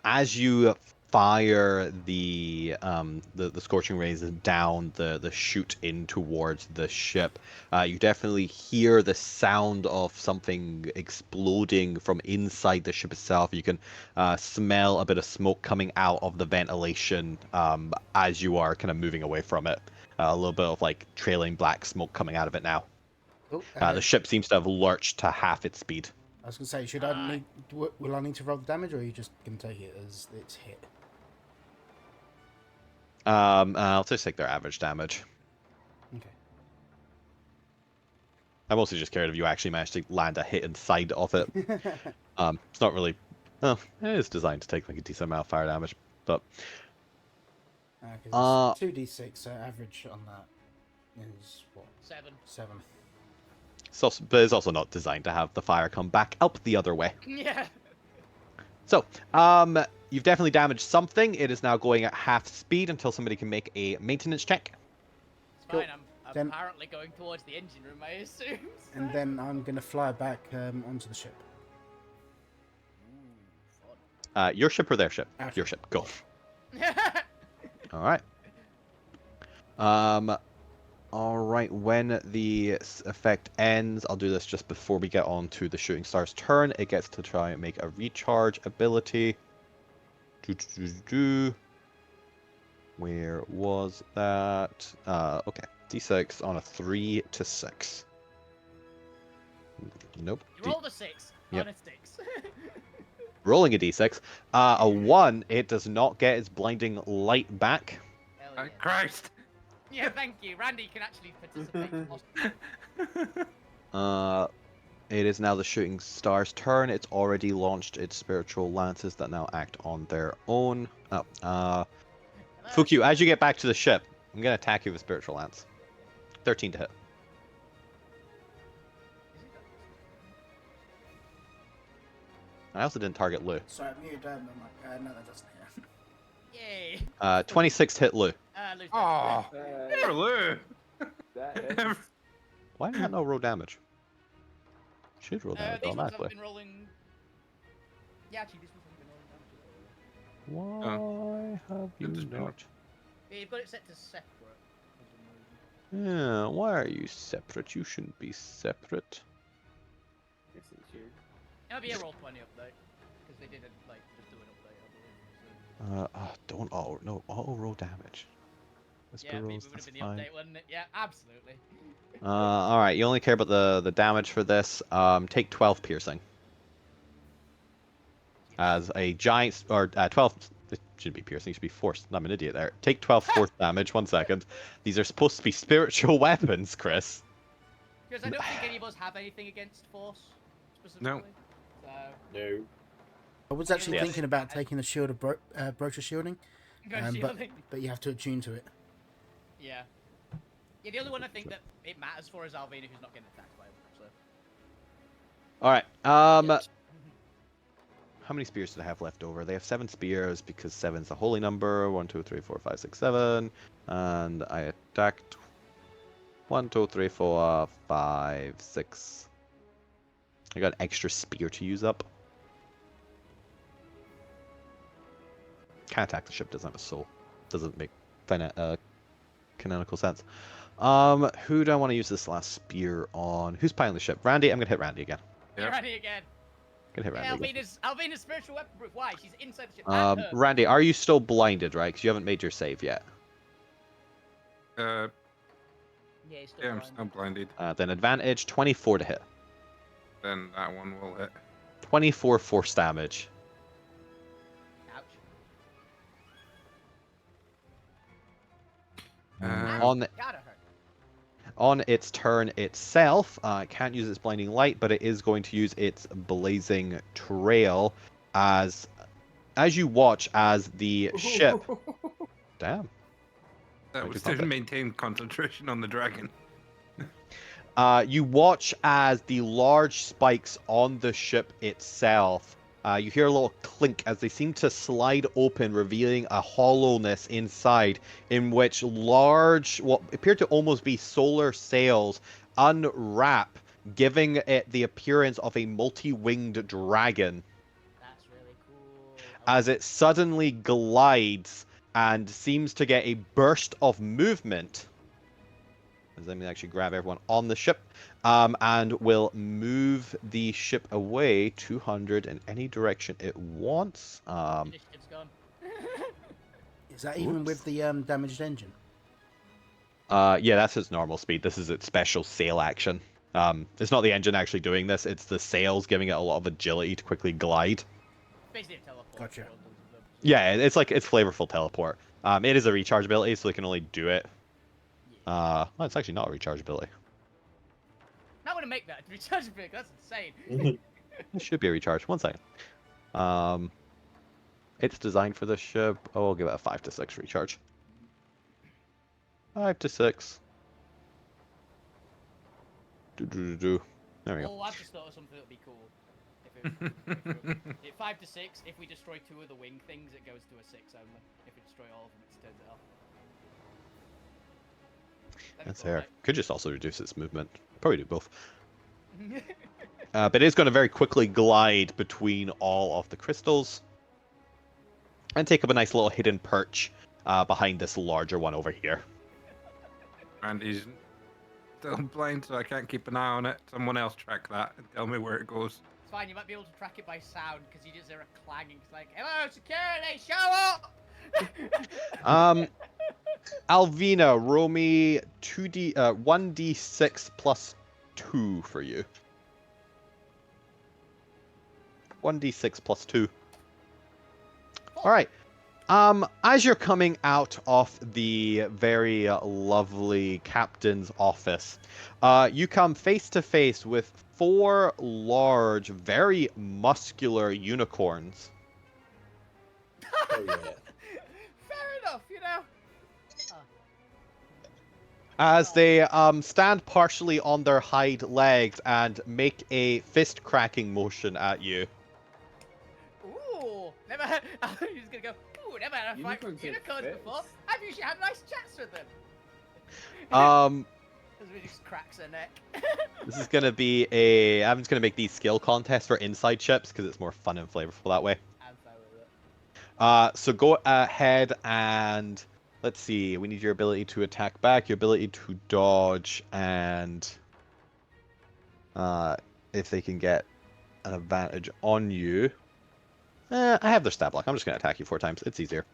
As you fire the scorching rays down the chute in towards the ship, you definitely hear the sound of something exploding from inside the ship itself. You can smell a bit of smoke coming out of the ventilation as you are kind of moving away from it. A little bit of like trailing black smoke coming out of it now. Oh, The ship seems to have lurched to half its speed. I was gonna say, should I need? Will I need to roll the damage, or are you just gonna take it as it's hit? I'll just take their average damage. Okay. I'm mostly just cared if you actually managed to land a hit inside of it. It's not really. Well, it is designed to take like a decent amount of fire damage, but 2d6, so average on that is what? 7. 7. but it's also not designed to have the fire come back up the other way. Yeah. So, you've definitely damaged something. It is now going at half speed until somebody can make a maintenance check. It's Cool. fine. I'm Then- apparently going towards the engine room, I assume. And so- then I'm gonna fly back onto the ship. Your ship or their ship? Our Your ship. ship. Go. Fun. All right. All right. When the effect ends, I'll do this just before we get on to the shooting star's turn. It gets to try and make a recharge ability. Where was that? Okay. D6 on a 3 to 6. Nope. You rolled a 6 Yep. on a 6. Rolling a D6. A 1. It does not get its blinding light back. Hell Thank yeah. Christ. Yeah, thank you. Randy can actually participate. It is now the shooting star's turn. It's already launched its spiritual lances that now act on their own. Hello. Fukyu, as you get back to the ship, I'm gonna attack you with spiritual lance. 13 to hit. I also didn't target Lou. Sorry, I muted no, that doesn't hit. Yay. 26 hit Lou. Lose Oh, poor Lou. That hits. Why did that not roll damage? Should roll These damage ones automatically. have been rolling. Yeah, actually, these ones have been rolling damage. Why have you Just been- not? Yeah, you've got it set to separate. for some reason. Yeah, why are you separate? You shouldn't be separate. Yes, it should. It'll be a roll 20 update because they didn't like just do an update. I believe. Don't auto roll damage. So. Whisper Yeah, maybe rolls, it would that's have been the fine. update, wouldn't it? Yeah, absolutely. All right, you only care about the damage for this. Take 12 piercing. As a giant, or 12, it should be piercing, it should be force. I'm an idiot there. Take 12 force damage, 1 second. These are supposed to be spiritual weapons, Chris. Because I don't think any of us have anything against force specifically. So. No. I was actually Yes. thinking about taking the shield of broacher shielding, Go but shielding. but you have to attune to it. Yeah. Yeah, the only one I think that it matters for is Alvina, who's not getting attacked by him. So. All right, Yep. how many spears do they have left over? They have 7 spears because 7's a holy number. 1, 2, 3, 4, 5, 6, 7. And I attacked 1, 2, 3, 4, 5, 6. I got an extra spear to use up. Can't attack the ship, doesn't have a soul. Doesn't make canonical sense. Who do I want to use this last spear on? Who's piloting the ship? Randy? I'm gonna hit Randy again. You're Yep. ready again. Gonna hit Yeah, Randy again. Alvina's spiritual weapon proof. Why? She's inside the ship. And her. Randy, are you still blinded, right? Because you haven't made your save yet. Uh, Yeah, he's still yeah, I'm blind. still blinded. Then advantage, 24 to hit. Then that one will hit. 24 force damage. Ouch. On Gotta hurt. on its turn itself, it can't use its blinding light, but it is going to use its blazing trail as you watch as the ship. Damn. That I was do pump to it. maintain concentration on the dragon. You watch as the large spikes on the ship itself. You hear a little clink as they seem to slide open, revealing a hollowness inside, in which large, what appear to almost be solar sails, unwrap, giving it the appearance of a multi-winged dragon. That's really cool. As it suddenly glides and seems to get a burst of movement. Let me actually grab everyone on the ship, and will move the ship away 200 in any direction it wants. Initiative's gone. Is that even with the damaged engine? Yeah, that's its normal speed. This is its special sail action. It's not the engine actually doing this; it's the sails giving it a lot of agility to quickly glide. Basically a teleport. Gotcha. Yeah, it's flavorful teleport. It is a recharge ability, so it can only do it. Well, it's actually not a recharge ability. Not gonna make that a recharge ability. That's insane. It should be a recharge. One second. It's designed for this ship. Oh, I'll give it a 5 to 6 recharge. 5 to 6. There we go. Oh, I've just thought of something that'd be cool. If 5 to 6. If we destroy 2 of the wing things, it goes to a 6 only. If we destroy all of them, it turns it off. That'd be That's cool, fair. right? Could just also reduce its movement. Probably do both. But it is going to very quickly glide between all of the crystals and take up a nice little hidden perch behind this larger one over here. And he's still blind, so I can't keep an eye on it. Someone else track that and tell me where it goes. It's fine, you might be able to track it by sound, because you just hear a clanging. It's like, hello, security, show up! Alvina, roll me 1d6 plus 2 for you. 1d6 plus 2. All right. As you're coming out of the very lovely captain's office, you come face to face with 4 large, very muscular unicorns. Oh, yeah. Fair enough, you know. As they stand partially on their hind legs and make a fist cracking motion at you. Ooh, never had. He's gonna go. Ooh, never had a fight with Unicorns have unicorns before. fists. I've usually had nice chats with them. As we just cracks her neck. This is gonna be I'm just gonna make these skill contests for inside ships because it's more fun and flavorful that way. I'm fine with it. So go ahead and let's see. We need your ability to attack back, your ability to dodge, and if they can get an advantage on you. I have their stat block. I'm just gonna attack you 4 times. It's easier.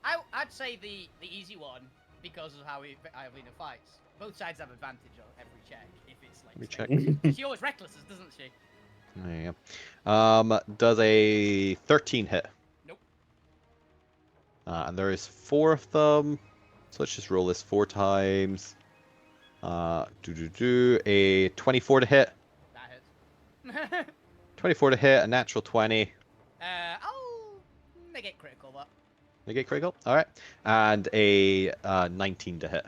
I'd say the easy one because of how Alvina fights. Both sides have advantage on every check if it's like. Let me check. She always reckless, doesn't she? There you go. Does a 13 hit? Nope. And there is 4 of them. So let's just roll this 4 times. A 24 to hit. That hits. 24 to hit, a natural 20. I'll negate critical that. Negate critical? Alright. And a 19 to hit.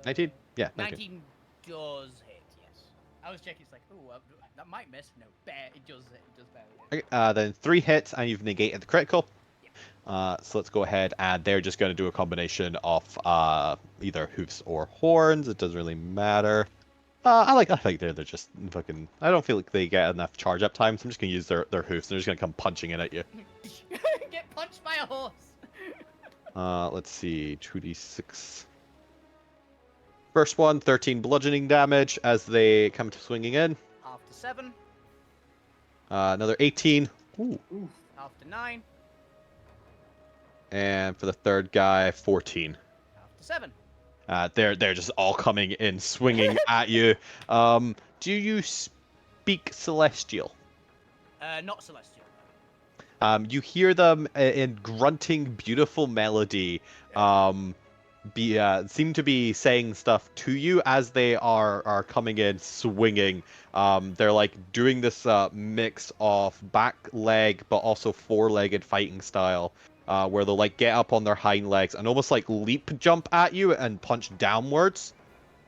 19? Yeah, 19. 19 does hit, yes. I was checking, it's like, ooh, that might miss. No, it does hit. It does barely hit. Okay, then 3 hits, and you've negated the critical. So let's go ahead, and they're just going to do a combination of either hoofs or horns. It doesn't really matter. I think they're just fucking. I don't feel like they get enough charge up time, so I'm just gonna use their hoofs. They're just gonna come punching in at you. Get punched by a horse. Let's see, 2d6. First one, 13 bludgeoning damage as they come to swinging in. Half to 7. Another 18. Ooh. Oof. Half to 9. And for the third guy, 14. Half to 7. They're just all coming in, swinging at you. Do you speak Celestial? Not Celestial. You hear them in grunting, beautiful melody. Seem to be saying stuff to you as they are coming in, swinging. They're like doing this mix of back leg, but also four-legged fighting style, where they'll like get up on their hind legs and almost like leap jump at you and punch downwards,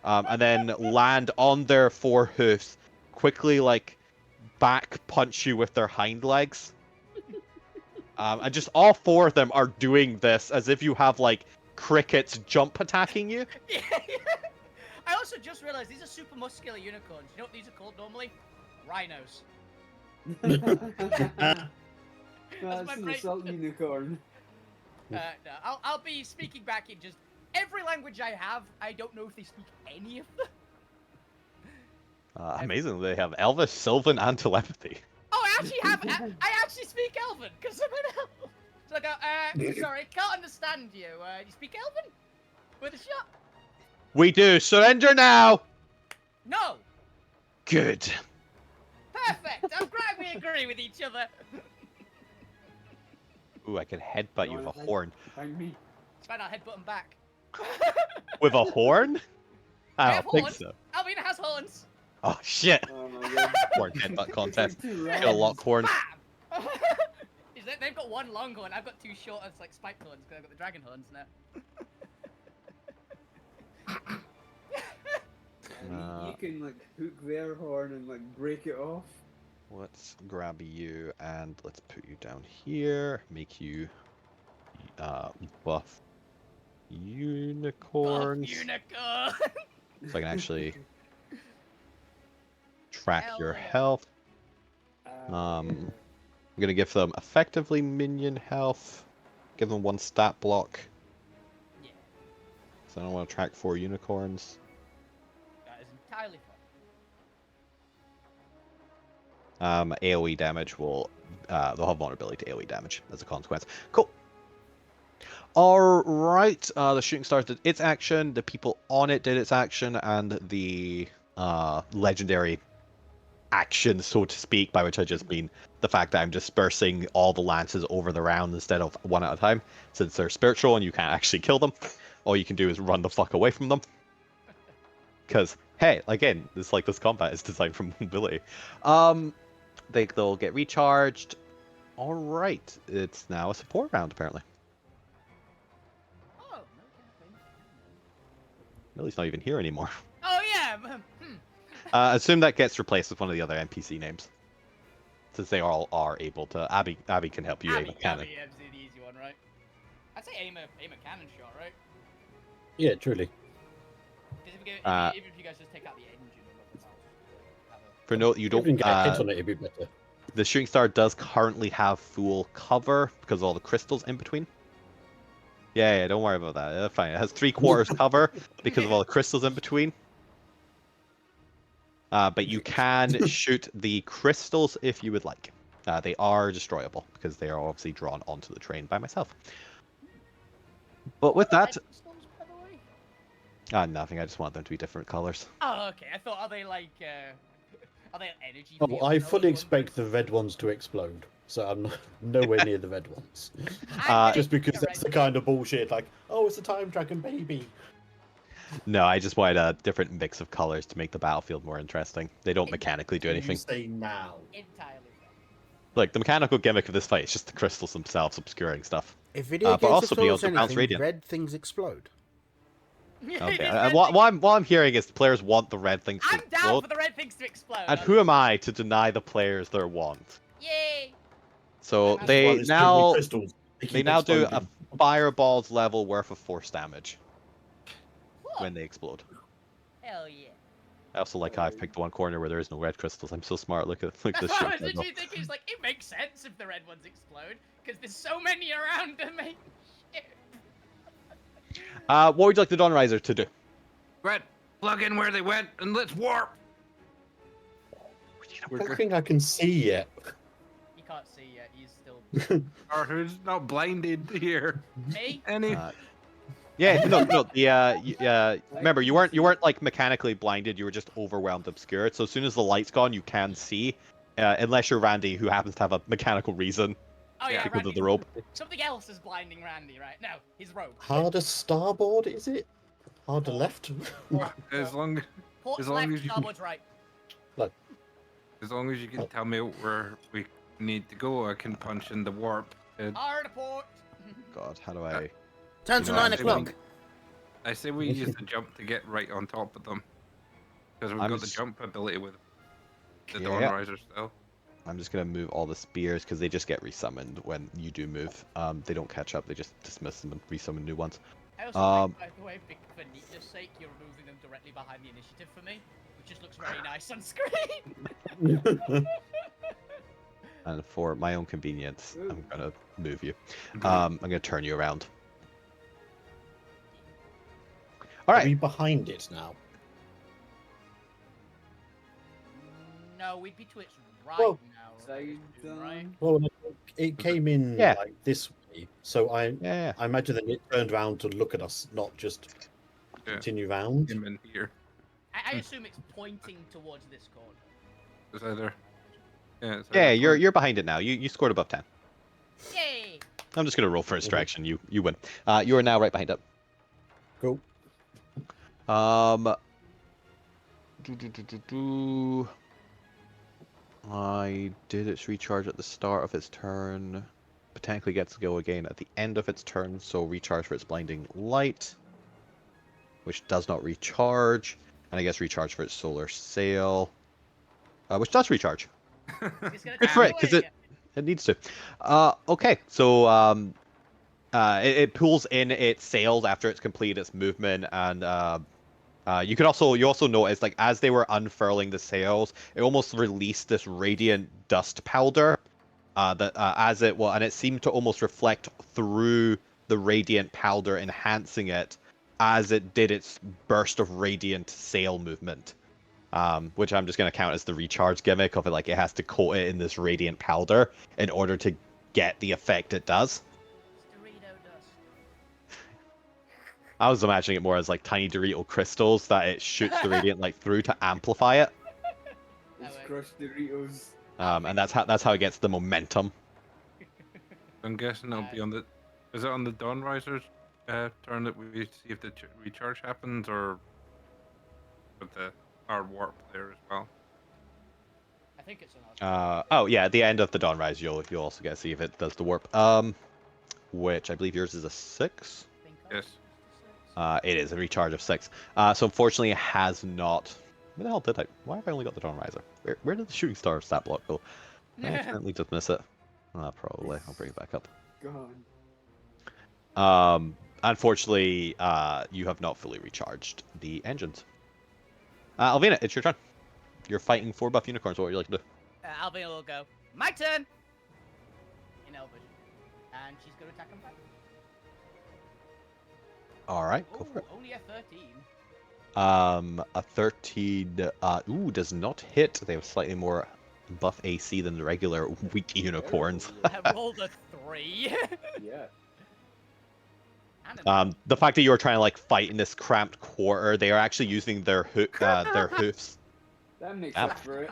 and then land on their four hoofs, quickly like back punch you with their hind legs. And just all four of them are doing this as if you have like crickets jump attacking you. Yeah. I also just realized these are super muscular unicorns. You know what these are called normally? Rhinos. That's my an brain. assault unicorn. No, I'll be speaking back in just every language I have. I don't know if they speak any of them. Amazing. They have Elvish, Sylvan, and telepathy. Oh, I actually have. I actually speak Elven because I'm an elf. So I go, sorry, can't understand you. Do you speak Elven? With a shot? We do. Surrender now. No. Good. Perfect. I'm glad we agree with each other. Ooh, I can headbutt you with a horn. Find me. It's fine. I'll headbutt him back. With a horn? I have don't think horns. so. Alvina has horns. Oh shit! Oh my god. Horn headbutt contest. It's like two Got a lock horn. Bam! They've got one long horn. I've got two short, it's like spiked horns because I've got the dragon horns now. You can like hook their horn and like break it off. Let's grab you and let's put you down here. Make you buff unicorns. Unicorn. So I can actually track Hell your yeah. health. I'm gonna give them effectively minion health. Give them one stat block. Yeah, So I don't want to track 4 unicorns. that is entirely fine. AoE damage will they'll have vulnerability to AoE damage as a consequence. Cool. Alright, the shooting star did its action, the people on it did its action, and the legendary action, so to speak, by which I just mean the fact that I'm dispersing all the lances over the round instead of one at a time, since they're spiritual and you can't actually kill them. All you can do is run the fuck away from them. Because, hey, again, it's like this combat is designed for mobility. They'll get recharged. Alright, it's now a support round, apparently. Oh, no campaign. Millie's not even here anymore. Oh yeah. Assume that gets replaced with one of the other NPC names. Since they all are able to. Abby can help you aim a cannon. Abby, the easy one, right? I'd say aim a cannon shot, right? Yeah, truly. 'Cause even if you guys just take out the engine or nothing else, For note, you If you can don't. get a hit on it, it'd be better. The shooting star does currently have full cover because of all the crystals in between. Yeah, don't worry about that. Fine. It has 3/4 cover because of all the crystals in between. But you can shoot the crystals if you would like. They are destroyable because they are obviously drawn onto the train by myself. But with that, Stones, by the way? nothing. I just want them to be different colors. Oh, okay. I thought, are they like, are they energy? Oh, fields I and fully those expect the ones? red ones to explode, so I'm nowhere near the red ones. I Just think because you're that's the right. kind of bullshit, like, oh, it's a time dragon baby. No, I just wanted a different mix of colors to make the battlefield more interesting. They don't mechanically do anything. You say now. Entirely fine. Like, the mechanical gimmick of this fight is just the crystals themselves obscuring stuff. If video but games also have be taught able us to bounce anything, radiant. red things explode. Okay, what I'm hearing is the players want the red things to I'm down explode. for the red things to explode. And who am I to deny the players their want? Yay! So That's Why they there's too many now crystals. they keep now do a exploding. fireball's level worth of force damage What? when they explode. Hell yeah. I also like how I've picked the one corner where there is no red crystals. I'm so smart. Look at this That's what I was shit. literally thinking. It's like, it makes sense if the red ones explode, because there's so many around to make shit. What would you like the Dawn Riser to do? Red, plug in where they went and let's warp. I don't think I can see yet. He can't see yet. He's still. Or who's not blinded here? Me? Any? Yeah, no. Remember, you weren't like mechanically blinded. You were just overwhelmed, obscured. So as soon as the light's gone, you can see, unless you're Randy, who happens to have a mechanical reason Oh yeah, because Randy. of the rope. Something else is blinding Randy, right? No, his rope. Harder starboard, is it? Harder left? Port, As long port as long left, as you- starboard's right. as long as you can tell me where we need to go, I can punch in the warp. Hard port. God, how do I? Turn to You know, 9 I say o'clock. I say we use the jump to get right on top of them. Because we've I'm got the just- jump ability with the Yeah. Dawn Riser still. I'm just gonna move all the spears because they just get resummoned when you do move. They don't catch up. They just dismiss them and resummon new ones. I also like, by the way, for neatness sake, you're moving them directly behind the initiative for me, which just looks very nice on screen. And for my own convenience, Ooh. I'm gonna move you. Mhm. I'm gonna turn you around. All Are right. we behind it now? No, we'd be to its right Well- now. Side right? down. Well, it came in Yeah. like this way, so Yeah. I imagine that it turned around to look at us, not just Yeah. continue round. Him in here. I assume it's pointing towards this corner. It's either. Yeah, it's Yeah, either you're behind it now. You scored above 10. Yay! I'm just gonna roll for distraction. You win. You are now right behind it. Cool. Do. I did its recharge at the start of its turn. Potentially gets to go again at the end of its turn, so recharge for its blinding light, which does not recharge, and I guess recharge for its solar sail, which does recharge. It's gonna Good for take it, because away. it needs to. Okay, so it pulls in its sails after it's completed its movement, and you also notice, like, as they were unfurling the sails, it almost released this radiant dust powder. And it seemed to almost reflect through the radiant powder, enhancing it as it did its burst of radiant sail movement. Which I'm just gonna count as the recharge gimmick of it, like it has to coat it in this radiant powder in order to get the effect it does. It's Dorito dust. I was imagining it more as like tiny Dorito crystals that it shoots the radiant light through to amplify it. It's way. crushed Doritos. And that's how it gets the momentum. I'm guessing it'll be on the. Is it on the Dawn Riser's turn that we see if the recharge happens, or with our warp there as well? I think it's an Oh yeah, at the end of the Dawn Rise, you'll also get to see if it does the warp. Which I believe yours is a 6. Yes. It is a recharge of 6. So unfortunately, it has not. Where the hell did I? Why have I only got the Dawn Riser? Where did the shooting star stat block go? I apparently just miss it. Probably. I'll bring it back up. Gone. Unfortunately, you have not fully recharged the engines. Alvina, it's your turn. You're fighting 4 buff unicorns. What would you like to do? Alvina will go. My turn. In Elvish, and she's gonna attack him back. All right, go for Ooh, it. only a 13. A 13 does not hit. They have slightly more buff AC than the regular weak unicorns. I rolled a 3. Yeah. And a The fact that you're trying to like fight in this cramped quarter, they are actually using their hoofs. That makes Ow. up for it.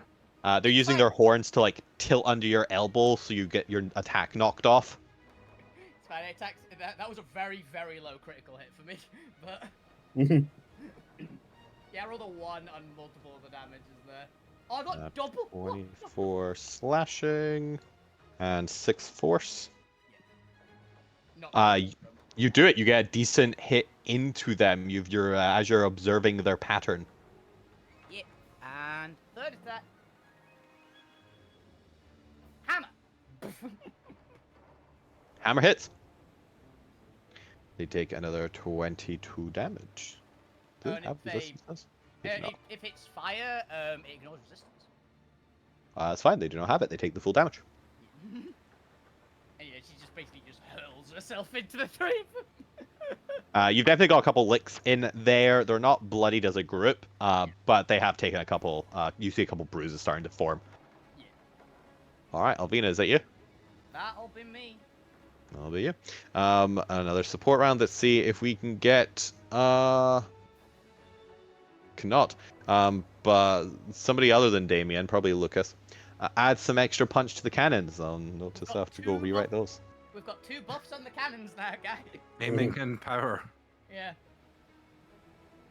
They're using their horns to like tilt under your elbow so you get your attack knocked off. It's fine, it attacks. That was a very, very low critical hit for me. But yeah, I rolled a 1 on multiple of the damages there. Oh, I got double. 24 slashing and 6 force. Not You do it. You get a decent hit into them. You're as you're observing their pattern. yeah, and third attack. Hammer. Hammer hits. They take another 22 damage. Do Oh, they and have if they- resistance? They do not. If it's fire, it ignores resistance. It's fine. They do not have it. They take the full damage. And yeah, she just basically just hurls herself into the three of them. You've definitely got a couple licks in there. They're not bloodied as a group, but they have taken a couple. You see a couple bruises starting to form. Yeah. All right, Alvina, is that you? That'll be me. That'll be you. Another support round. Let's see if we can get. Cannot. But somebody other than Damien, probably Lucas, add some extra punch to the cannons. I'll notice I have to go rewrite those. We've got 2 buffs on the cannons now, guys. Aiming and power. Yeah.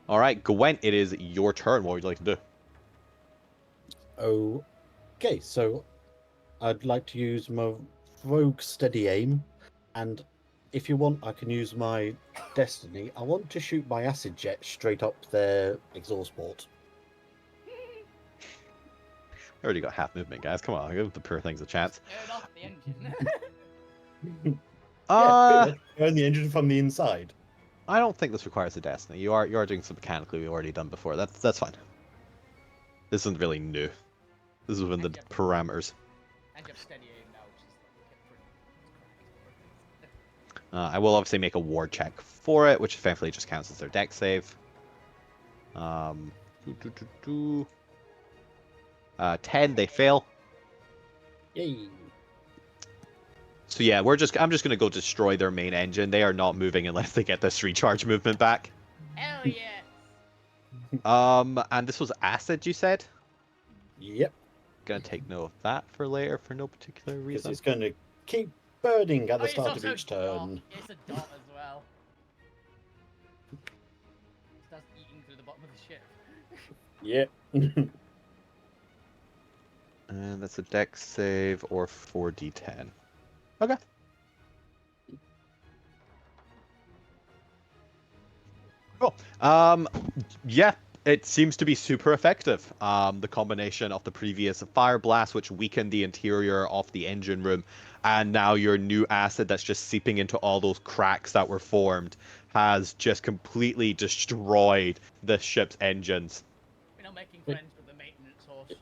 All right, Gwent, it is your turn. What would you like to do? Okay, so I'd like to use my rogue steady aim, and if you want, I can use my destiny. I want to shoot my acid jet straight up their exhaust port. I already got half movement, guys. Come on, give the poor things a chance. Turn off the engine. Burn the engine from the inside. I don't think this requires a destiny. You are doing some mechanically we've already done before. That's fine. This isn't really new. This is within the parameters. And you have steady aim now, which is like I will obviously make a ward check for it, which thankfully just counts as their deck save. 10, they fail. Yay! So yeah, I'm just gonna go destroy their main engine. They are not moving unless they get this recharge movement back. hell yes. And this was acid, you said? Yep, Gonna take note of that for later for no particular because reason. it's going to keep burning at the It's start of also each dot. turn. It's a dot as well. It starts eating through the bottom of the ship. Yep. And that's a deck save or 4d10. Okay. Cool. Yeah, it seems to be super effective. The combination of the previous fire blast, which weakened the interior of the engine room, and now your new acid that's just seeping into all those cracks that were formed, has just completely destroyed the ship's engines. We're not making friends with the maintenance horse.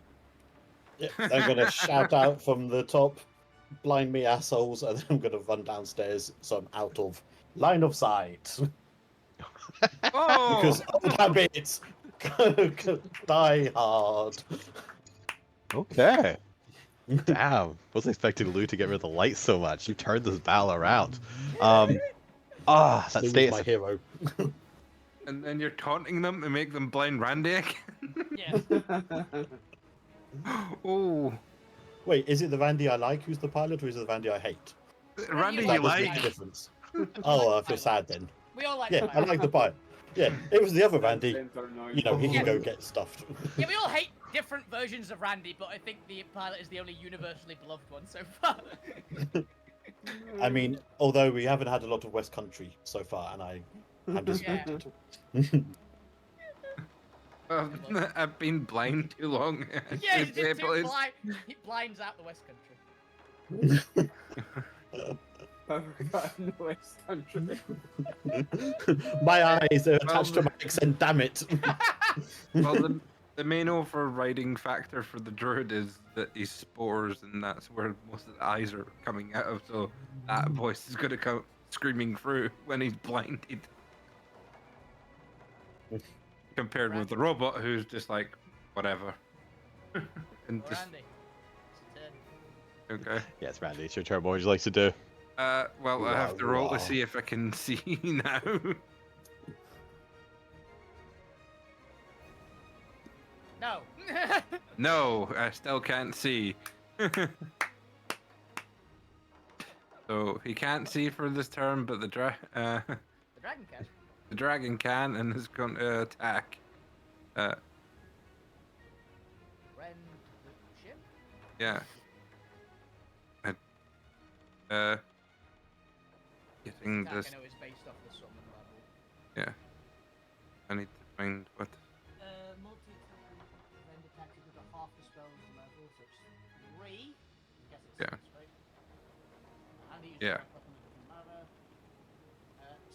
Yep, I'm going to shout out from the top, blind me assholes, and then I'm going to run downstairs so I'm out of line of sight. Oh! Because old habits die hard. Okay. Damn. Wasn't expecting Lou to get rid of the lights so much. You turned this battle around. That Lou is status. my hero. And then you're taunting them to make them blind Randy again? Yeah. Oh. Wait, is it the Randy I like who's the pilot, or is it the Randy I hate? Randy you That you does like. make a like? difference. Oh, I feel sad then. We all like Yeah, I the like the pilot. Yeah, it was the other Randy. You know, he Yeah. can go get stuffed. Yeah, we all hate different versions of Randy, but I think the pilot is the only universally beloved one so far. I mean, although we haven't had a lot of West Country so far, and I'm disappointed. I've been blind too long. Yeah, he's just too blind. He blinds out the West Country. West Country. My eyes are attached to my accent, damn it. Well, the main overriding factor for the druid is that he's spores, and that's where most of the eyes are coming out of. So that voice is going to come screaming through when he's blinded. Compared with the robot, who's just like, whatever. And just, Randy. It's your turn. okay. Yes, Randy, it's your turn. What would you like to do? Well, I have to roll Wow. to see if I can see now. No. No, I still can't see. So he can't see for this turn, but the The dragon can. the dragon can and is going to attack. Rend the ship. Yeah. Getting Attack, this. I know is based off the summon level. Yeah. I need to find what. Multi-attack rend attack is at half the spell's level, so it's 3. I guess it's Yeah. 6, right? And he uses Yeah. that weapon, it doesn't matter.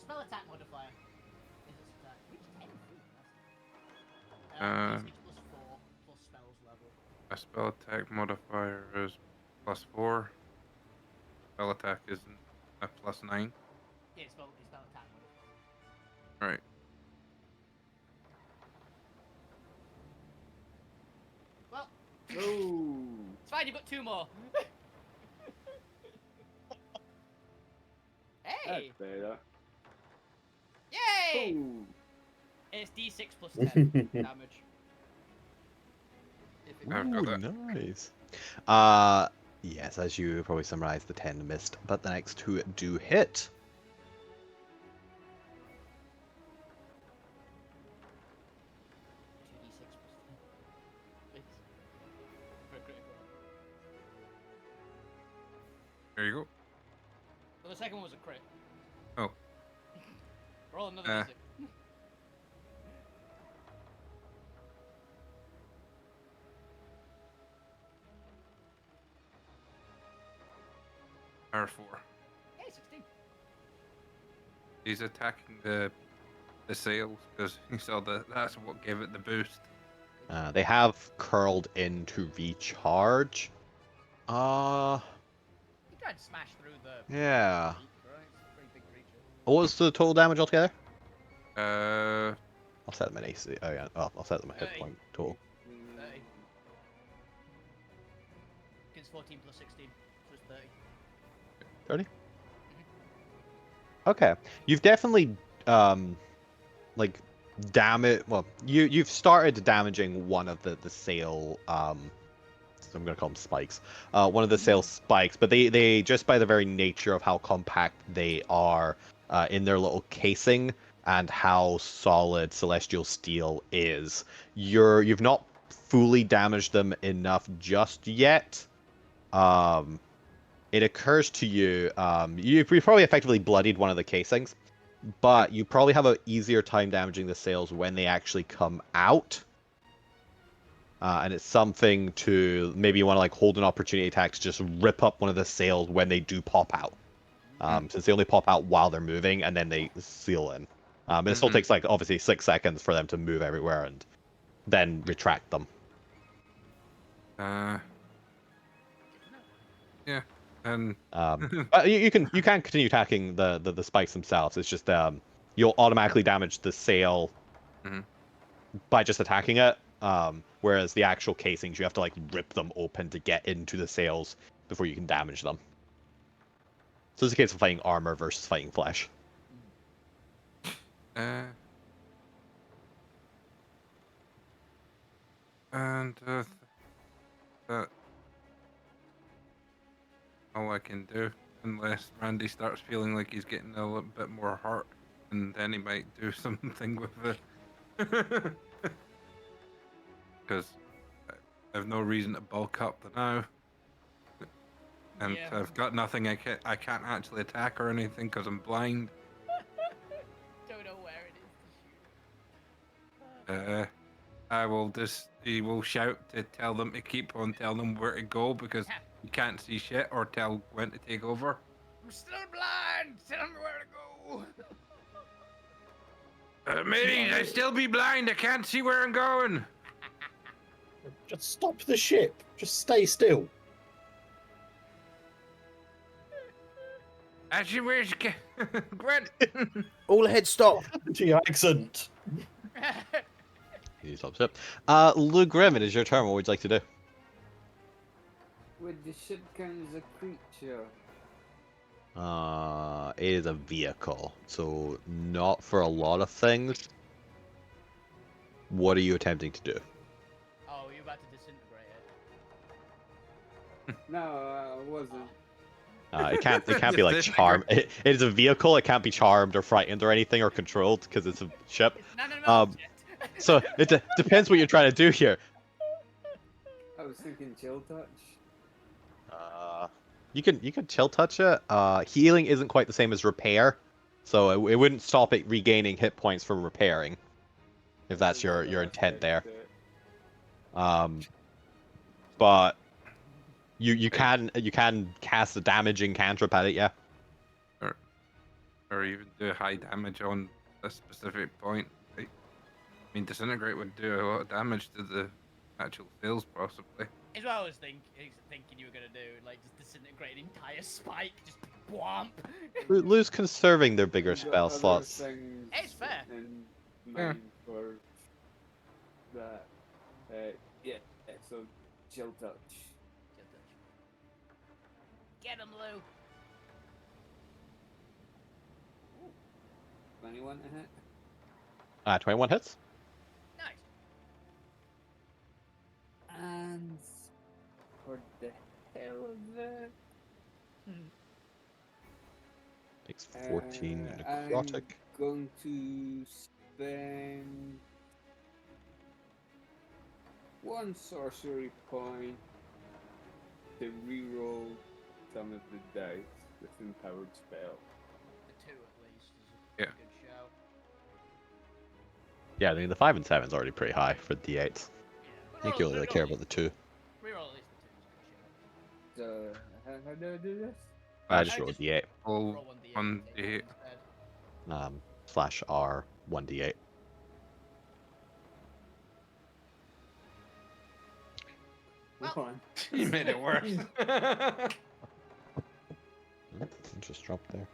Spell attack modifier is its attack. Which 10 food? D6 plus 4 plus spells level. A spell attack modifier is +4. spell attack isn't a +9. Yeah, it's spell attack. Right. Well, Oh, it's fine. You've got 2 more. Hey! that's better. Yay! Oh, It's D6 plus 10 damage. If it I've Ooh, got it. nice. Yes, as you probably summarized, the 10 missed, but the next 2 do hit. 2d6 plus 10. Please. For a critical roll. There you go. Well, the second one was a crit. Oh. Roll another Uh. d6. R4. Hey, 16. He's attacking the sails because he saw that's what gave it the boost. They have curled in to recharge. You tried to smash through the Yeah. beak, right? It's a pretty big creature. What was the total damage altogether? Uh, I'll set them an AC. Oh yeah, I'll set them a hit 30. point total. 30. Against 14 plus 16, so it's 30. 30? Okay. You've definitely like well, you've started damaging one of the sail I'm gonna call them spikes. One of the sail spikes, but they just by the very nature of how compact they are in their little casing and how solid celestial steel is, you've not fully damaged them enough just yet. It occurs to you, you probably effectively bloodied one of the casings, but you probably have an easier time damaging the sails when they actually come out. And it's something to maybe you want to like hold an opportunity attack to just rip up one of the sails when they do pop out. Since they only pop out while they're moving and then they seal in. And it still takes like obviously 6 seconds for them to move everywhere and then retract them. yeah, and But you can continue attacking the spikes themselves. It's just you'll automatically damage the sail by just attacking it. Whereas the actual casings, you have to like rip them open to get into the sails before you can damage them. So it's a case of fighting armor versus fighting flesh. that all I can do, unless Randy starts feeling like he's getting a little bit more hurt, and then he might do something with it. Because I have no reason to bulk up now, and Yeah. I've got nothing. I can't actually attack or anything because I'm blind. Don't know where it is. He will shout to tell them to keep on telling them where to go because you can't see shit, or tell when to take over. I'm still blind. Tell me where to go. Mateys, I still be blind. I can't see where I'm going. Just stop the ship. Just stay still. Actually, where's Gwent? All ahead, stop. To your accent. He stops it. Luke Grim, it is your turn. What would you like to do? would the ship count as a creature? It is a vehicle, so not for a lot of things. What are you attempting to do? Oh, you're about to disintegrate it. No, I wasn't. It can't be like charmed. It is a vehicle. It can't be charmed or frightened or anything or controlled because it's a ship. It's not an object. So it depends what you're trying to do here. I was thinking chill touch. You can chill touch it. Healing isn't quite the same as repair, so it wouldn't stop it regaining hit points from repairing, if that's your intent there. But you can cast a damaging cantrip at it, yeah. Or even do high damage on a specific point. Right? I mean, disintegrate would do a lot of damage to the actual sails, possibly. Is what I was thinking you were gonna do, like just disintegrate an entire spike, just whomp. Lou's conserving their bigger We've got spell other slots. things It's fair. in Yeah. mind for that. Yeah, so chill touch. Get him, Lou. 21 to hit. 21 hits. Nice. And for the hell of it, Takes 14 I'm necrotic. going to spend 1 sorcery point to reroll some of the dice with empowered spell. The 2 at least is a Yeah. good shout. Yeah, I mean the 5 and 7 is already pretty high for D8s. Yeah. I think you only really care about the 2. Reroll at least the 2 is a good shout. So, how do I do this? I just I roll a just- D8. Roll Roll 1d8. on take the it instead. /R 1d8. Well- One. You made it worse. Just dropped there.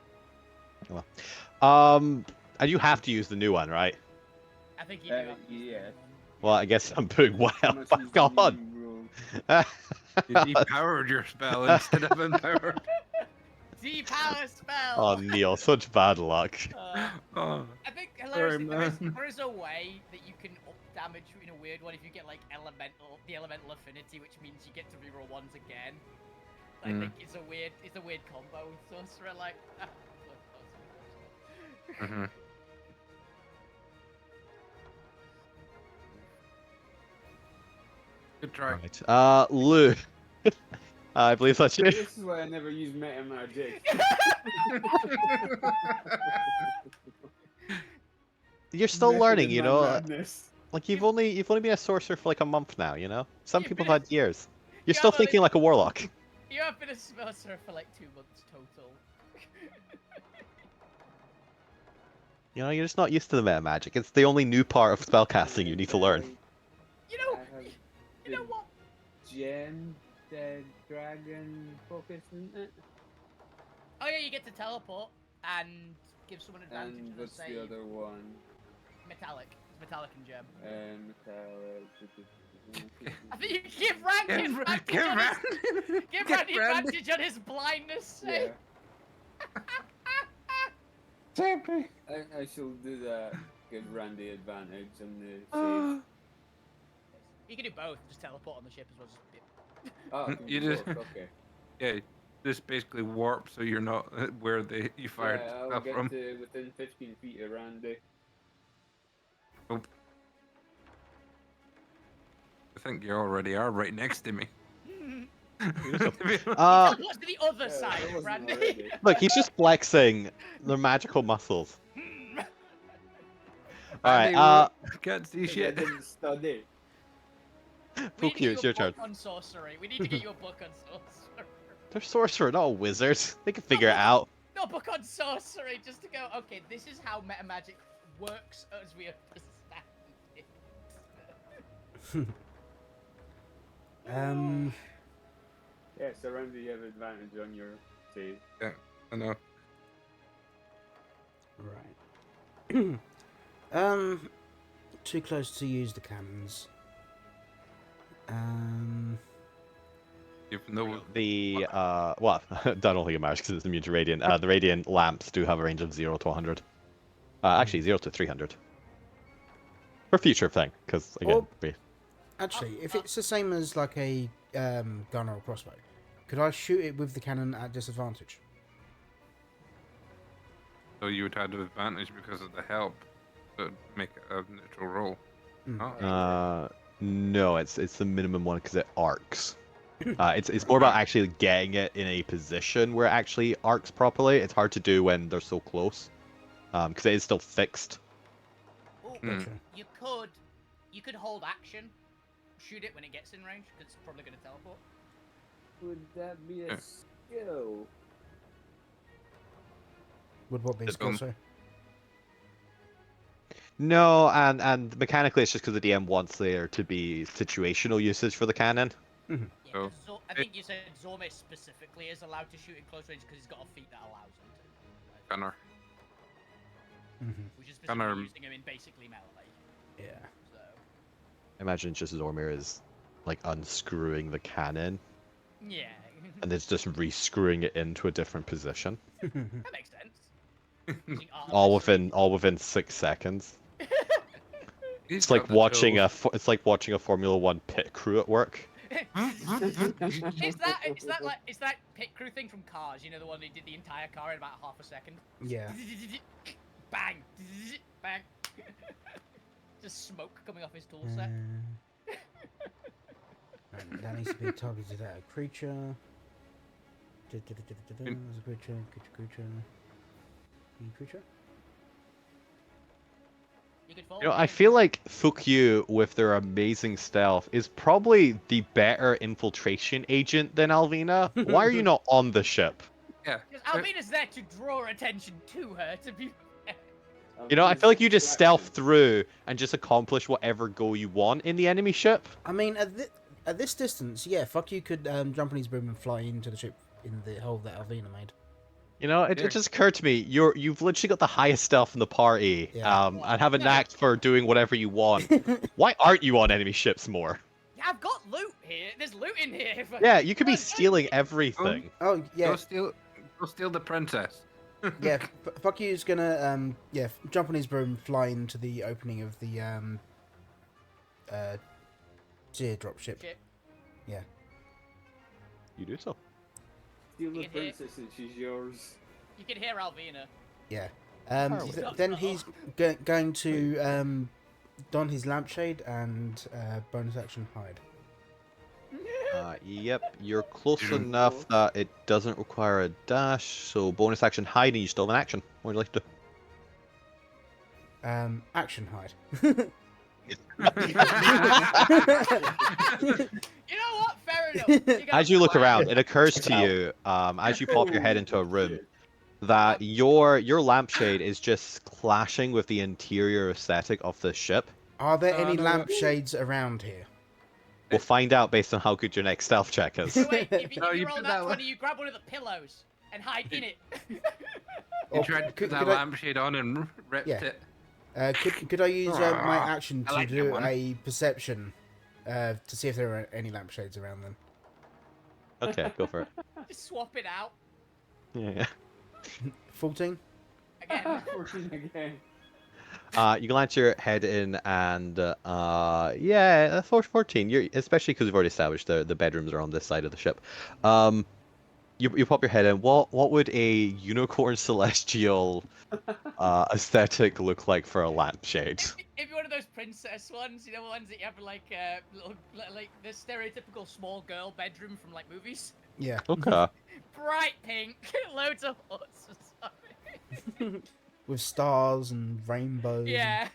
Oh, well. And you have to use the new one, right? I think you do. have to use the yeah. one. Well, I guess I'm putting How wild much is back the on. reroll? You depowered your spell instead of empowered. Depower spell. Oh, Neil, such bad luck. Oh, I think Sorry, hilariously, man. there is a way that you can up damage in a weird one if you get like the elemental affinity, which means you get to reroll ones again. I Mm. think it's a weird combo with sorcerer. Like, mhm. Good try. Right. Lou. I believe that's you. This is why I never use meta magic. You're still Method learning, in you my know. madness. Like you've only been a sorcerer for like a month now, you know. Some You've people been have had years. You're Yeah, still but thinking like a warlock. you have been a sorcerer for like 2 months total. You know, you're just not used to the meta magic. It's the only new part of spellcasting you need to learn. You know, I have you know been what? Gem, the dragon focus, isn't it? Oh yeah, you get to teleport and give someone advantage And on a what's save. the other one? Metallic. It's metallic and gem. Metallic. I think you give Randy advantage Give on his, Randy- give give Randy Randy- advantage on his blindness Yeah. save. I shall do that. Give Randy advantage on the save. You can do both. Just teleport on the ship as well. Just Oh, I can You do just- both, okay. Yeah, just basically warp so you're not where you fired Yeah, I'll stuff get from. to within 15 feet of Randy. I think you already are right next to me. Uh, What's to the other Yeah, side I of wasn't Randy? already. look, he's just flexing the magical muscles. All right. Randy, can't see 'Cause I shit. didn't study. We need to Fuku, get it's you your a turn. book on sorcery. We need to get you a book on sorcery. They're sorcerer, not a wizard. They can figure it out. No, a book on sorcery, just to go, okay, this is how meta magic works as we understand it. Yeah, so Randy, you have advantage on your save. I know. Right. Too close to use the cannons. Even though The well, don't think it matters because it's immune to radiant. The radiant lamps do have a range of 0 to 100. Actually, 0 to 300. For future thing, because again, Or- we- Actually, if it's the same as like a gun or a crossbow, could I shoot it with the cannon at disadvantage? so you would have advantage because of the help to make it a neutral roll. Mm. Oh. no, it's the minimum one because it arcs. It's more about actually getting it in a position where it actually arcs properly. It's hard to do when they're so close, because it is still fixed. Oh, Hmm. Gotcha. you could hold action, shoot it when it gets in range, because it's probably going to teleport. Would that be a Yeah. skill? Would what be a It's skill, gone. sorry? No, and mechanically it's just because the DM wants there to be situational usage for the cannon. Yeah, So, 'cause I think you said Zorme specifically is allowed to shoot in close range because he's got a feat that allows him to. Gunner. Which is Gunner. specifically using him in basically melee. Yeah. So. Imagine just Zormir is like unscrewing the cannon Yeah. and it's just rescrewing it into a different position. That makes sense. Using All artistry. within 6 seconds. He's It's got like the watching tools. it's like watching a Formula One pit crew at work. Is that pit crew thing from Cars? You know, the one that did the entire car in about half a second. Yeah. Bang, bang. Just smoke coming off his tool set. Right, that needs to be targeted at a creature. There's a creature. Creature. You could follow You know, I me. feel like Fukyu, with their amazing stealth, is probably the better infiltration agent than Alvina. Why are you not on the ship? Yeah. Because Alvina's there to draw attention to her. To be. You know, I feel like you just stealth through and just accomplish whatever goal you want in the enemy ship. I mean, at this distance, yeah, fuck you could jump on his broom and fly into the ship in the hole that Alvina made. You know, it Yeah. just occurred to me, you've literally got the highest stealth in the party, Yeah. and have a knack for doing whatever you want. Why aren't you on enemy ships more? Yeah, I've got loot here. There's loot in here. If I- Yeah, you could be Look, stealing everything. Oh yeah, Go steal the princess. yeah. Fuck you's gonna jump on his broom, fly into the opening of the teardrop ship. Shit. Yeah. You do so. Steal the You can hit. princess and she's yours. You can hear Alvina. Yeah. Apparently. Then he's going to don his lampshade and bonus action hide. Yep, you're close enough that it doesn't require a dash, so bonus action hide and you still have an action. What would you like to do? Action hide. You know what? Fair enough. As you look around, it occurs Check to it out. you, as you pop your head into a room, that your lampshade is just clashing with the interior aesthetic of the ship. Are there any no. lampshades around here? We'll find out based on how good your next stealth check is. So wait, if you, No, if you you roll put that that 20, one- you grab one of the pillows and hide in it. You Or tried to could put that I- lampshade on and ripped Yeah. it. Could I use my Ah, action I to like that do one. a perception to see if there are any lampshades around them? Okay, go for it. Just swap it out Yeah. 14. again. 14 again. You glance your head in, and 14. You're especially because we've already established the bedrooms are on this side of the ship. You pop your head in. What would a unicorn celestial aesthetic look like for a lampshade? If you're one of those princess ones, you know, ones that you have like like the stereotypical small girl bedroom from like movies. Yeah. Okay. Bright pink, loads of hoods. With stars and rainbows. and Yeah,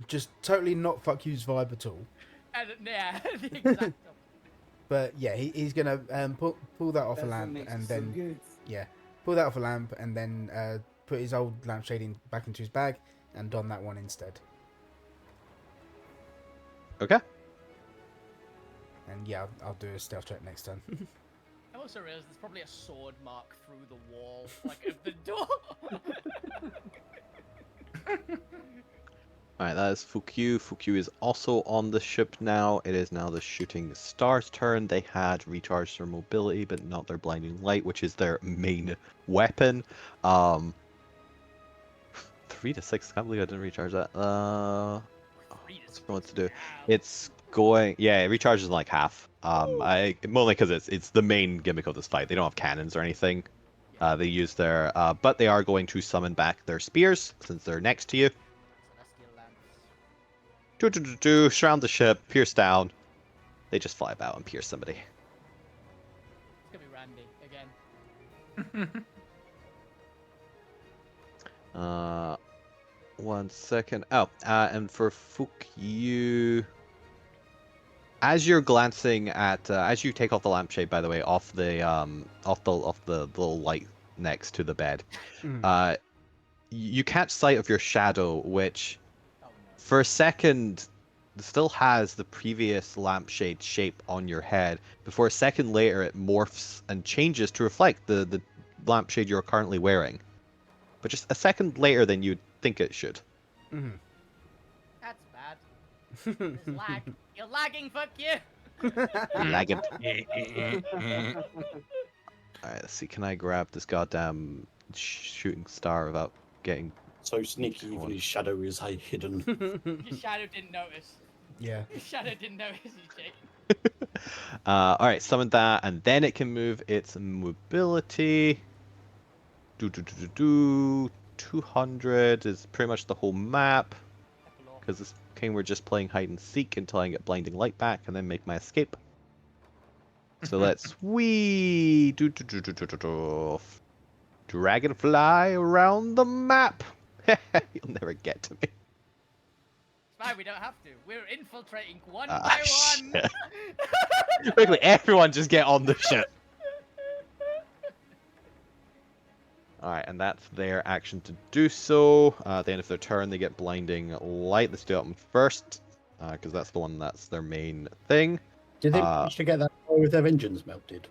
just totally not fuck you's vibe at all. and yeah, the exact. But yeah, he's gonna pull that off a That's what lamp makes and it so then good. pull that off a lamp and then put his old lampshade back into his bag and don that one instead. Okay. And yeah, I'll do a stealth check next time. I also realized there's probably a sword mark through the wall, like of the door. Alright, that is Fukyu. Fukyu is also on the ship now. It is now the Shooting Star's turn. They had recharged their mobility, but not their blinding light, which is their main weapon. 3 to 6. Can't believe I didn't recharge that. What to do? It's going. Yeah, it recharges in like half. Mainly because it's the main gimmick of this fight. They don't have cannons or anything. They use their. But they are going to summon back their spears since they're next to you. Celestial lamps. Surround the ship, pierce down. They just fly about and pierce somebody. It's gonna be Randy again. 1 second. Oh, and for Fukyu, as you're glancing at, as you take off the lampshade, by the way, off the little light next to the bed, you catch sight of your shadow, which, Oh no. for a second, still has the previous lampshade shape on your head. Before a second later, it morphs and changes to reflect the lampshade you're currently wearing. But just a second later than you'd think it should. Mhm. That's bad. There's lag. You're lagging, fuck you! Lagging. Eh. Alright, let's see. Can I grab this goddamn shooting star without getting... So sneaky, even One. his shadow is hidden. Your shadow didn't notice. Yeah. Your shadow didn't notice you, Jake. Alright, summon that, and then it can move its mobility. 200 is pretty much the whole map. Because this game we're just playing hide and seek until I get blinding light back and then make my escape. So let's dragonfly around the map. You'll never get to me. It's fine, we don't have to. We're infiltrating one Ah, by one. shit. Quickly, everyone just get on the ship. Alright, and that's their action to do so. At the end of their turn, they get blinding light. Let's do that one first, because that's the one that's their main thing. Did they manage to get that far with their engines melted?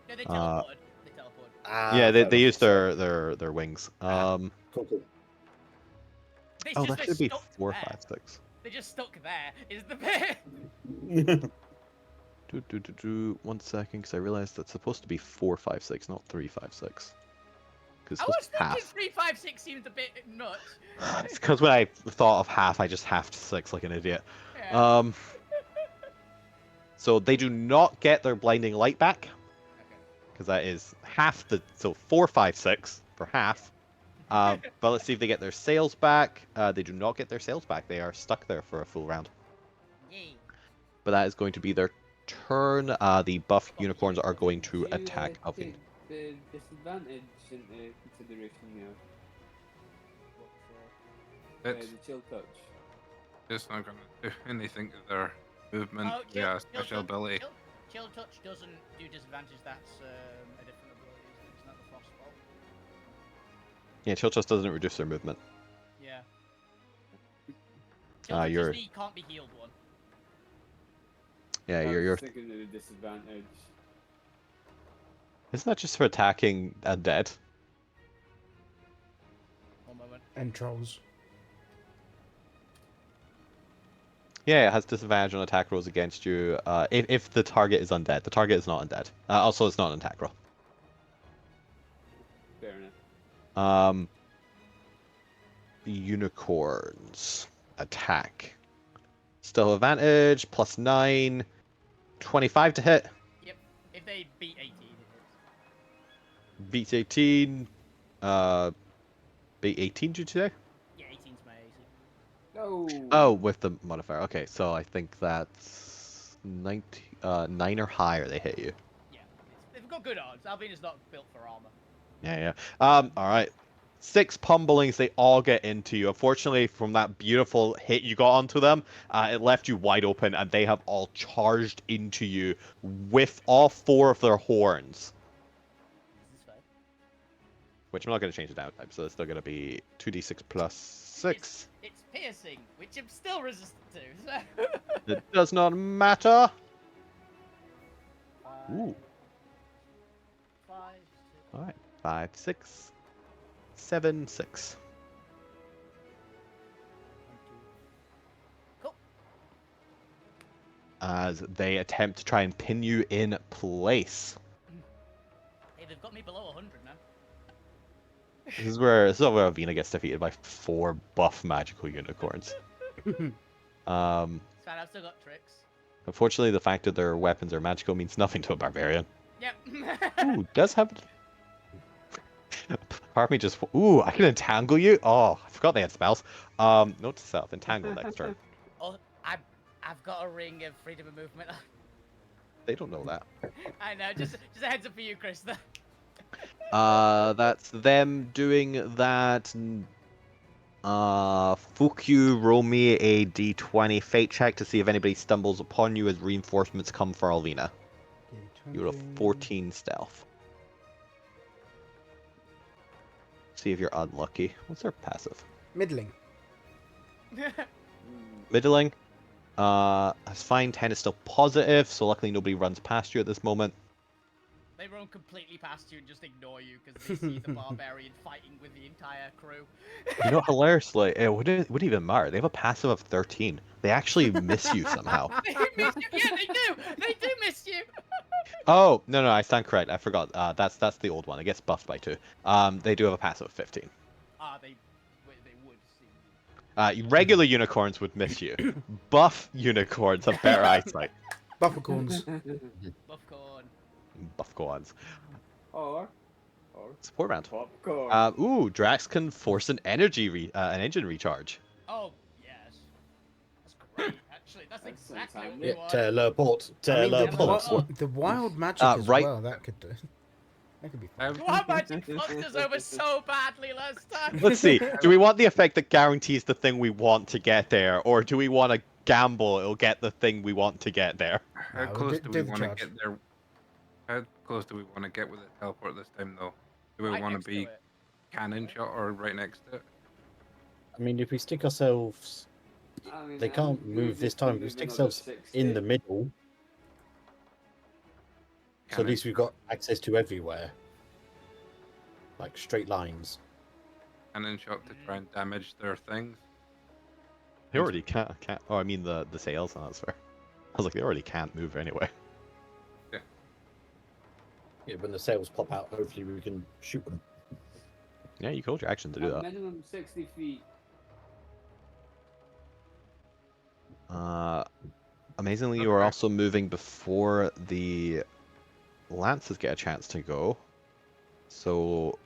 No, they teleported. They teleported. Yeah, fair they use enough. their wings. Cool, cool. They Oh, just that should be stuck 4, there. 5, 6. They just stuck there. Is the bit. 1 second, because I realized that's supposed to be 4, 5, 6, not 3, 5, 6. Because I it's was supposed to be thinking half. 3, 5, 6 seemed a bit nuts. It's because when I thought of half, I just halved 6 like an idiot. Yeah. So they do not get their blinding light back, Okay. because that is half the... So 4, 5, 6 for half. But let's see if they get their sails back. They do not get their sails back. They are stuck there for a full round. Yay. But that is going to be their turn. The buff unicorns are going to Did you, attack Alvin. take the disadvantage into consideration now? It's The chill touch. just not gonna do anything to their movement. Oh, Yeah, special ability. Chill touch doesn't do disadvantage. That's a different ability. Isn't it? It's not the frostfall. Yeah, chill just doesn't reduce their movement. Yeah. Chill touch you're- is the can't be healed one. Yeah, I you're was thinking of the disadvantage. Isn't that just for attacking undead? One moment. And trolls. Yeah, it has disadvantage on attack rolls against you. If the target is undead, the target is not undead. Also, it's not an attack roll. Fair enough. Unicorns attack. Still advantage, +9, 25 to hit. Yep. If they beat 18, it is. Beats 18. Beat 18, did you say? Yeah, 18's my AC. No. Oh, with the modifier. Okay, so I think that's 9 or higher they hit you. Yeah. They've got good odds. Alvina's not built for armor. Yeah. All right. 6 pummelings, they all get into you. Unfortunately, from that beautiful hit you got onto them, it left you wide open, and they have all charged into you with all 4 of their horns. This is fine. Which I'm not going to change the down type, so it's still going to be 2d6 plus 6. It's piercing, which I'm still resistant to. So. It does not matter. Ooh. 5, 6. All right. 5, 6, 7, 6. Cool. As they attempt to try and pin you in place. Hey, they've got me below 100 now. This is where Avina gets defeated by 4 buff magical unicorns. It's fine, I've still got tricks. Unfortunately, the fact that their weapons are magical means nothing to a barbarian. Yep. Ooh, does have. Part of me just. Ooh, I can entangle you. Oh, I forgot they had spells. Note to self: entangle next turn. Oh, I've got a ring of freedom of movement. They don't know that. I know, just a heads up for you, Chris. That's them doing that. Fukyu, roll me a d20 fate check to see if anybody stumbles upon you as reinforcements come for Alvina. You're a 14 stealth. See if you're unlucky. What's their passive? Middling. Middling? That's fine. 10 is still positive, so luckily nobody runs past you at this moment. They run completely past you and just ignore you because they see the barbarian fighting with the entire crew. You know, hilariously, it wouldn't even matter. They have a passive of 13. They actually miss you somehow. They miss you. Yeah, they do. They do miss you. Oh, no, I stand correct. I forgot. That's the old one. It gets buffed by 2. They do have a passive of 15. They would see you. Regular unicorns would miss you. Buff unicorns have better eyesight. Buffercorns. Buffcorn. Buffcorns. or Support round. popcorn. Ooh, Drax can force an an engine recharge. Oh yes. That's great. Actually, that's That exactly sounds what we Yeah, want. teleport, I mean, teleport. the wild magic as right- well. That could do. That could be fun. Why magic fucked us over so badly last time? Let's see. Do we want the effect that guarantees the thing we want to get there, or do we want to gamble it'll get the thing we want to get there? How No, close do do we the want to charge. get there? How close do we want to get with the teleport this time, though? Do we Right want to next be it. cannon shot or right next to it? I mean, if we stick ourselves, I mean, they can't I'm move just this time. If we moving stick another ourselves in the 60. middle, so at Cannon least we've got access to everywhere, like straight lines. cannon shot to try and damage their things. They already can't. Oh, I mean the sails. Oh, that's fair. I was like, they already can't move anyway. Yeah, when the sails pop out, hopefully we can shoot them. Yeah, you can hold your action to do that. Minimum 60 feet. Amazingly, you are Okay. also moving before the lances get a chance to go. So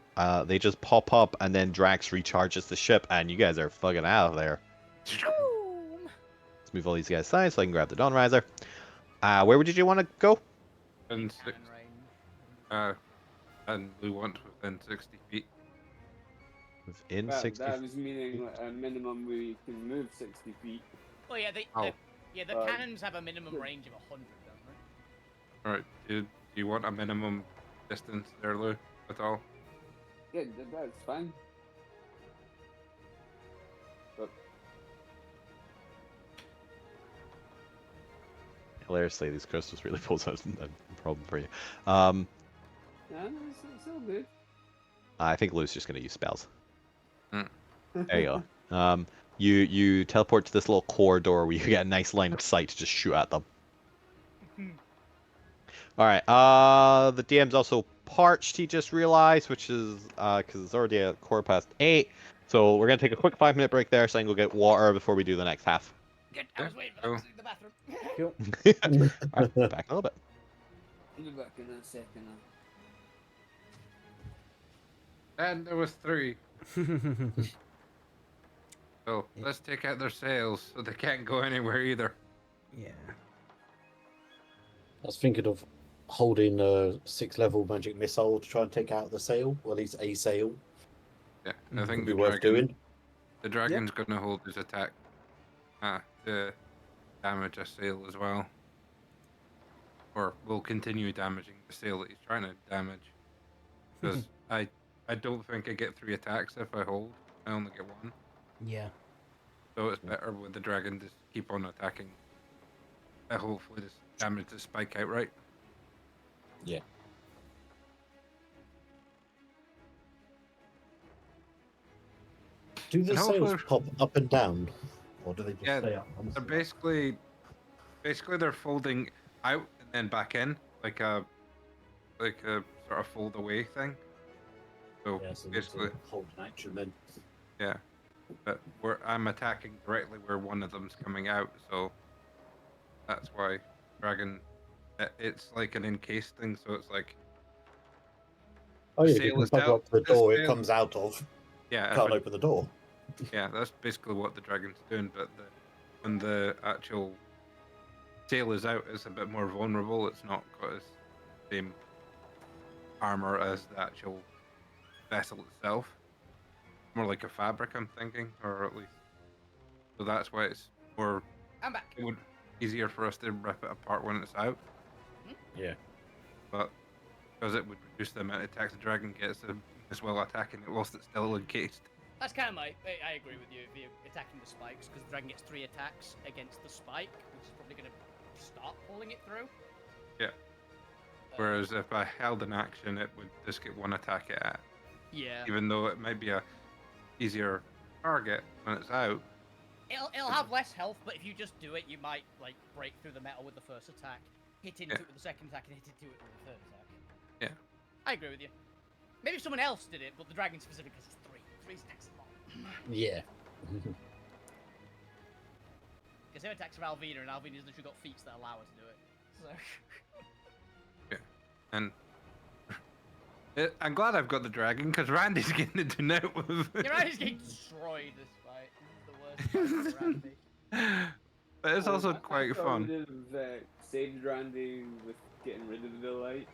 they just pop up, and then Drax recharges the ship, and you guys are fucking out of there. Boom. Let's move all these guys aside so I can grab the Dawn Riser. Where did you want to go? And Cannon range. and we want within 60 feet. Within Well, 60. that was meaning like, a minimum we can move 60 feet. Oh yeah, the Um, cannons have a minimum range of 100, don't they? Alright, do you want a minimum distance there, Lou, at all? Yeah, that's fine. But Hilariously, these crystals really pose a problem for you. yeah, no, it's all good. I think Lou's just going to use spells. Hmm. There you go. You teleport to this little corridor where you get a nice line of sight to just shoot at them. All right. The DM's also parched. He just realized, which is because it's already a quarter past 8. So we're gonna take a quick 5-minute break there, so I can go get water before we do the next half. Good. I was waiting for them to leave the bathroom. Cool. All right, back in a little bit. I'll be back in a second. And there was 3. So let's take out their sails so they can't go anywhere either. Yeah. I was thinking of holding a 6-level magic missile to try and take out the sail, or at least a sail. Yeah, I think Would be the worth dragon, doing. the dragon's gonna hold his attack to damage a sail as well. Or will continue damaging the sail that he's trying to damage. Because I don't think I get 3 attacks if I hold. I only get 1. Yeah. So it's better with the dragon to keep on attacking. Hopefully just damage the spike outright. Yeah. Do the And sails hopefully- pop up and down, or do they just Yeah, stay up? They're basically they're folding out and then back in like a sort of fold away thing. So Yeah, so basically, hold an action then. yeah. But I'm attacking directly where one of them's coming out, so that's why dragon. It's like an encased thing, so it's like Oh yeah, sail you can is bugger out, up the this door it sail- comes out of. yeah, Can't open the door. yeah. That's basically what the dragon's doing. But when the actual sail is out, it's a bit more vulnerable. It's not got its same armor as the actual vessel itself. More like a fabric, I'm thinking, or at least. So that's why it's more I'm back. easier for us to rip it apart when it's out. Yeah. But because it would reduce the amount of attacks the dragon gets as well attacking it whilst it's still encased. That's kind of I agree with you if you're attacking the spikes, because the dragon gets 3 attacks against the spike, which is probably going to start pulling it through. Yeah. Whereas if I held an action, it would just get 1 attack at. Yeah. Even though it might be a easier target when it's out. It'll have less health, but if you just do it, you might like break through the metal with the first attack, hit into it with the second attack, and hit into it with the third attack. Yeah. I agree with you. Maybe if someone else did it, but the dragon specific because it's 3. 3 stacks a lot. Yeah. Because it attacks Alvina, and Alvina's literally got feats that allow her to do it. So. Yeah. And I'm glad I've got the dragon, because Randy's getting it to note with. Your Randy's getting destroyed this fight. This is the worst fight for Randy. But it's also I quite thought fun. We did have saved Randy with getting rid of the light.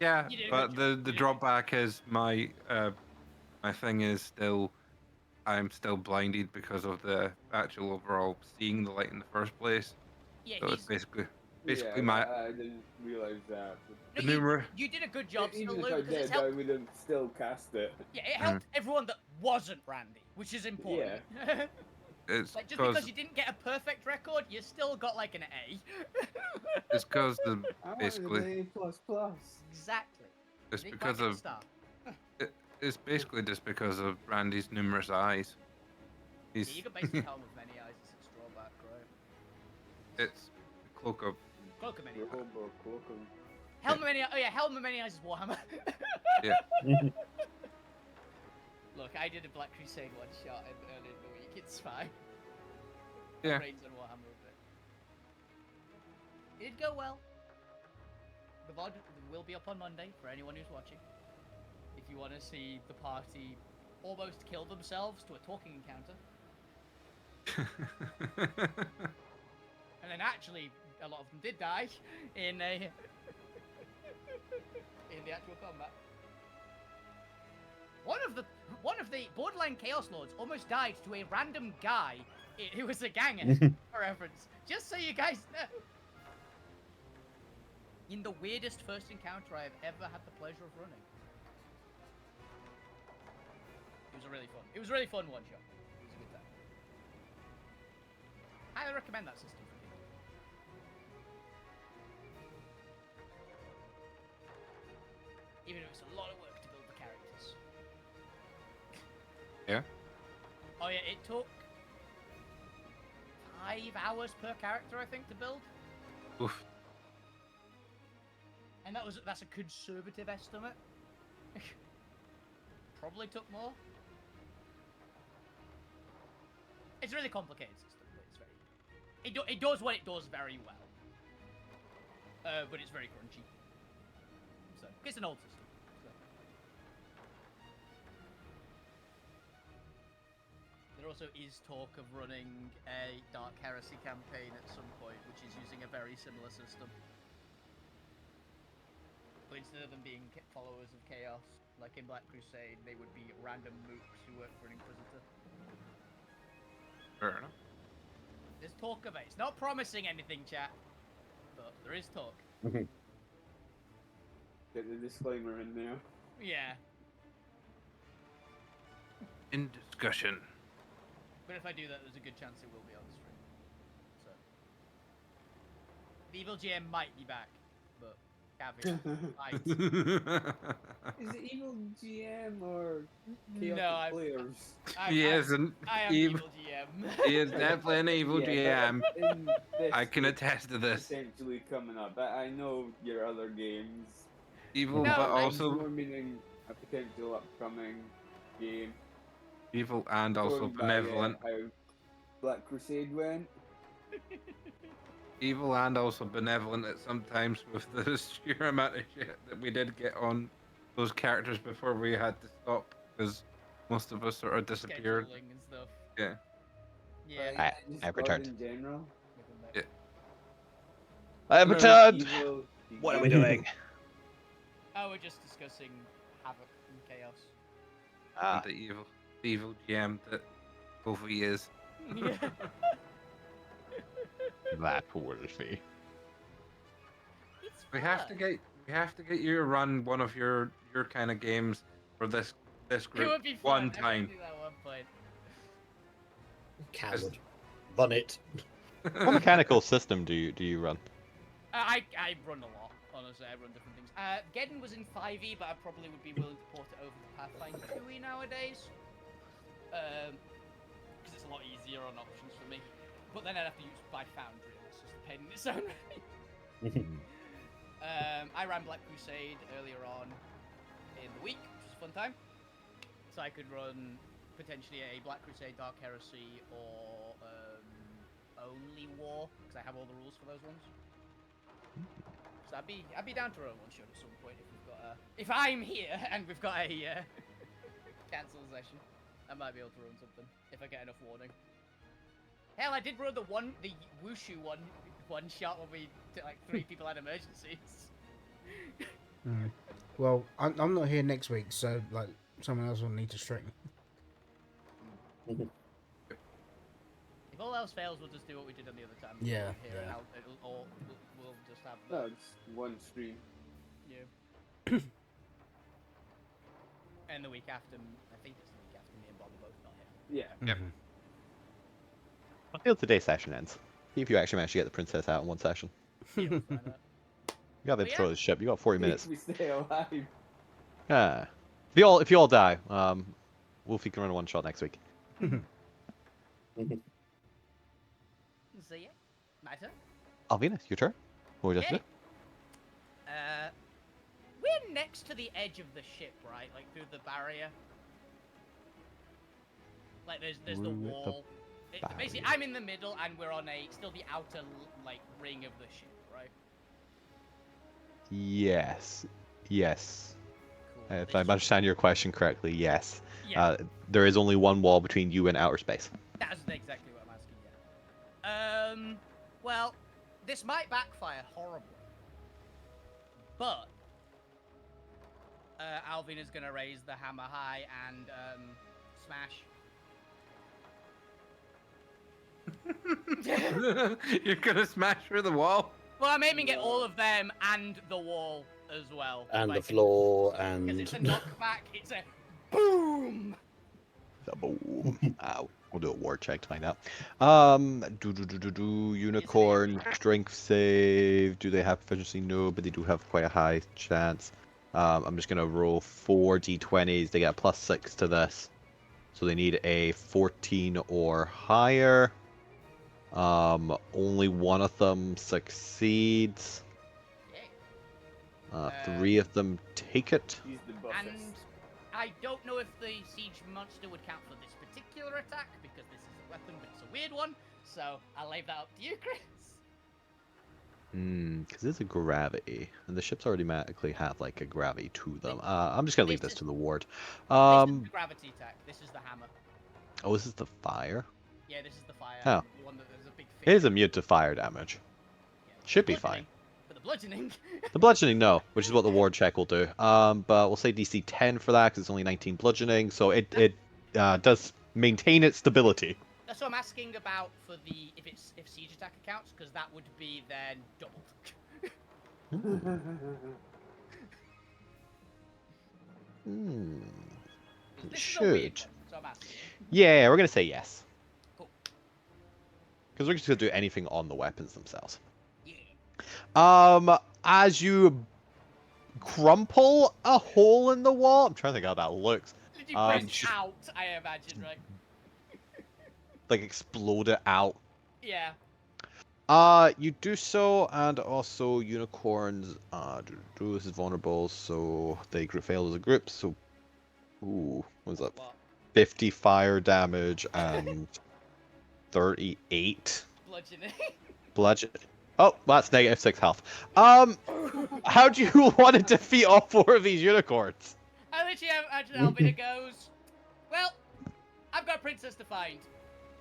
Yeah, You did a but good the job. drawback is my thing is still, I'm still blinded because of the actual overall seeing the light in the first place. Yeah, So it's he's. basically Yeah, my I didn't realize that. the No, numer. you did a good job, still, Even if I Luke, because it's did, I helped. would have still cast it. Yeah, it helped everyone that wasn't Randy, which is important. It's Like, just because because you didn't get a perfect record, you still got like an A. it's because I wanted basically an A++. Exactly. it's You didn't because quite get a of star. it's basically just because of Randy's numerous eyes. Yeah, He's you could basically helm with many eyes. It's a drawback, right? it's the cloak of Cloak of many eyes. Robo Cloakum. Helm of many. Oh yeah, helm of many eyes is Warhammer. Yeah. Look, I did a Black Crusade one shot earlier in the week. It's fine. Yeah. Raids on Warhammer a bit. It did go well. The VOD will be up on Monday for anyone who's watching. If you want to see the party almost kill themselves to a talking encounter, and then actually a lot of them did die in a in the actual combat. One of the borderline Chaos Lords almost died to a random guy who was a ganger, for reference. Just so you guys know. In the weirdest first encounter I have ever had the pleasure of running. It was a really fun one shot. It was a good time. Highly recommend that system for people. Even if it's a lot of work to build the characters. Yeah. Oh yeah, it took 5 hours per character, I think, to build. Oof. And that's a conservative estimate. Probably took more. It's a really complicated system, but it's very. It does what it does very well. But it's very crunchy. So it's an old system. So. There also is talk of running a Dark Heresy campaign at some point, which is using a very similar system. But instead of them being followers of Chaos, like in Black Crusade, they would be random mooks who work for an Inquisitor. Fair enough. There's talk of it. It's not promising anything, chat. But there is talk. Get the disclaimer in there. Yeah. In discussion. But if I do that, there's a good chance it will be on the stream. So. The evil GM might be back, but caveat. Might. Is it evil GM or No, chaotic players? He isn't. I am evil. evil GM. He is definitely an evil Yeah, GM. but in this I can case, attest to this. Potentially coming up. I know your other games. Evil, No, but I- also More meaning a potential upcoming game. evil and also Going by, benevolent. how Black Crusade went. Evil and also benevolent at sometimes with the sheer amount of shit that we did get on those characters before we had to stop because most of us sort of disappeared. Scheduling and stuff. Yeah. Yeah. Just I've God returned. In general. Yeah. I have No, returned! Evil, What are we doing? Oh, we're just discussing Havoc and Chaos. Ah, And the evil GM that Wolfie is. Yeah. that Wolfie. It's We have to fun. get you to run one of your kind of games for this this It group would be one fun. time. I do that at one point. Coward. Run it. What mechanical system do you run? I run a lot, honestly. I run different things. Geddon was in 5e, but I probably would be willing to port it over to Pathfinder 2e nowadays. Because it's a lot easier on options for me. But then I'd have to use by Foundry, and it's just a pain in its own right. I ran Black Crusade earlier on in the week, which was a fun time. So I could run potentially a Black Crusade, Dark Heresy, or only War, because I have all the rules for those ones. So I'd be down to run one shot at some point if we've got if I'm here and we've got a cancel session. I might be able to run something if I get enough warning. Hell, I did run the Wushu one shot when we did, like 3 people had emergencies. Well, I'm not here next week, so like someone else will need to straighten. If all else fails, we'll just do what we did on the other time. Yeah, Here, yeah. and or we'll just have. No, it's one stream. Yeah. And the week after, I think it's the week after me and Bob are both not here. Yeah. Yep. Until today's session ends. See if you actually manage to get the princess out in one session. Yeah, we'll find out. You got the But control of the ship. You got 40 minutes. We stay alive. Ah. If you all die, Wolfie can run a one shot next week. So yeah, my turn. Alvina, your turn. What would you Okay. do? We're next to the edge of the ship, right? Like through the barrier. Like there's the Through the wall. Basically, I'm in the middle, and we're on still the outer like ring of the ship, right? Yes. Yes. Cool. If I understand your question correctly, yes. Yeah, There is only one wall between you and outer space. that's exactly what I'm asking. Yeah. Well, this might backfire horribly, but Alvin is gonna raise the hammer high and smash. You're gonna smash through the wall. Well, I'm aiming at all of them and the wall as well. And if the I can- floor, Because it's a and knockback, it's a boom! Boom. Ow. We'll do a war check to find out. Unicorn strength save. Do they have proficiency? No, but they do have quite a high chance. I'm just gonna roll 4 d20s. They get a +6 to this, so they need a 14 or higher. Only one of them succeeds. Yay. 3 of them take it. He's the buffest. And I don't know if the siege monster would count for this particular attack, because this is a weapon, but it's a weird one, so I'll leave that up to you, Chris. Because it's a gravity, and the ships automatically have like a gravity to them. I'm just gonna leave this to the ward. This is the gravity attack, this is the hammer. Oh, this is the fire. Yeah, this is the fire. Oh. The one that there's a big It is fish. immune to fire damage. Yeah. Should be Bludgeoning, fine. But the bludgeoning. The bludgeoning, no, which is what the ward check will do. But we'll say DC 10 for that because it's only 19 bludgeoning, so it does maintain its stability. That's what I'm asking about for the if siege attack counts, because that would be then doubled. This is a weird Should. one, so I'm asking. Yeah, we're gonna say yes. Cool. Because we're just gonna do anything on the weapons themselves. Yeah. As you crumple a hole in the wall, I'm trying to think how that looks. Literally burst out, I imagine, right? Like explode it out. Yeah. You do so, and also unicorns. This is vulnerable, so they fail as a group. So, ooh, what was that? What? 50 fire damage and 38 Bludgeoning. bludgeon. Oh, that's -6 health. How do you want to defeat all 4 of these unicorns? I literally imagine Albina goes, well, I've got a princess to find.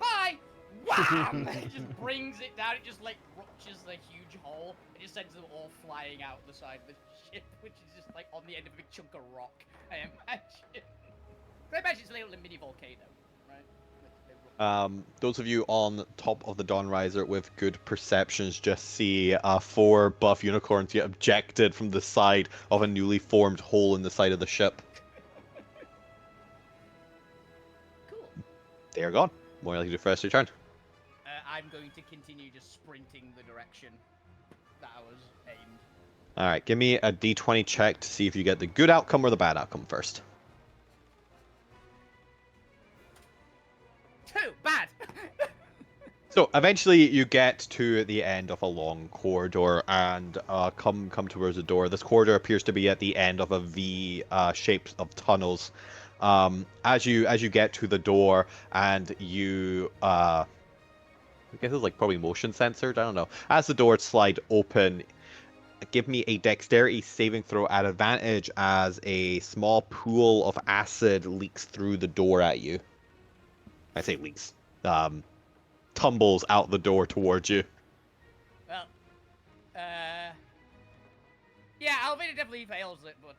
Bye! Wham! It just brings it down. It just, like, ruptures the huge hole. It just sends them all flying out the side of the ship, which is just, like, on the end of a big chunk of rock, I imagine. I imagine it's a little mini volcano, right? Those of you on top of the Dawn Riser with good perceptions just see 4 buff unicorns get ejected from the side of a newly formed hole in the side of the ship. They are gone. More likely to first return. I'm going to continue just sprinting the direction that I was aimed. All right, give me a d20 check to see if you get the good outcome or the bad outcome first. 2, bad. So eventually you get to the end of a long corridor and come towards the door. This corridor appears to be at the end of a V shape of tunnels. As you get to the door and you I guess it's like probably motion censored. I don't know. As the doors slide open, give me a dexterity saving throw at advantage as a small pool of acid leaks through the door at you. I say leaks. Tumbles out the door towards you. Well, yeah, Alvina definitely fails it, but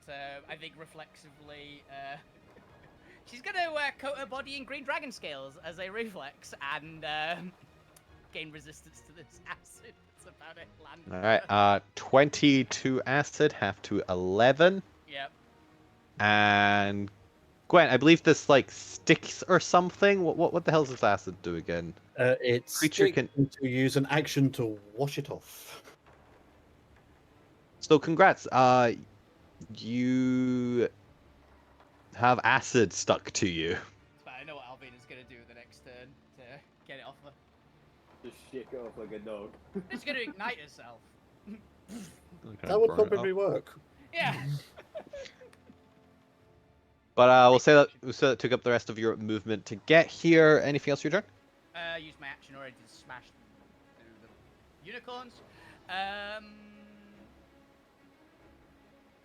I think reflexively, she's gonna coat her body in green dragon scales as a reflex and gain resistance to this acid. That's about it. Land. All right. 22 acid, half to 11, Yep. and Gwen, I believe this like sticks or something. What the hell does this acid do again? It's Creature can- to use an action to wash it off. So congrats. You have acid stuck to you. But I know what Alvina's gonna do the next turn to get it off her. Just shake it off like a dog. It's gonna ignite herself. That would probably work. Yeah. But we'll say that took up the rest of your movement to get here. Anything else for your turn? Use my action already to smash through the unicorns.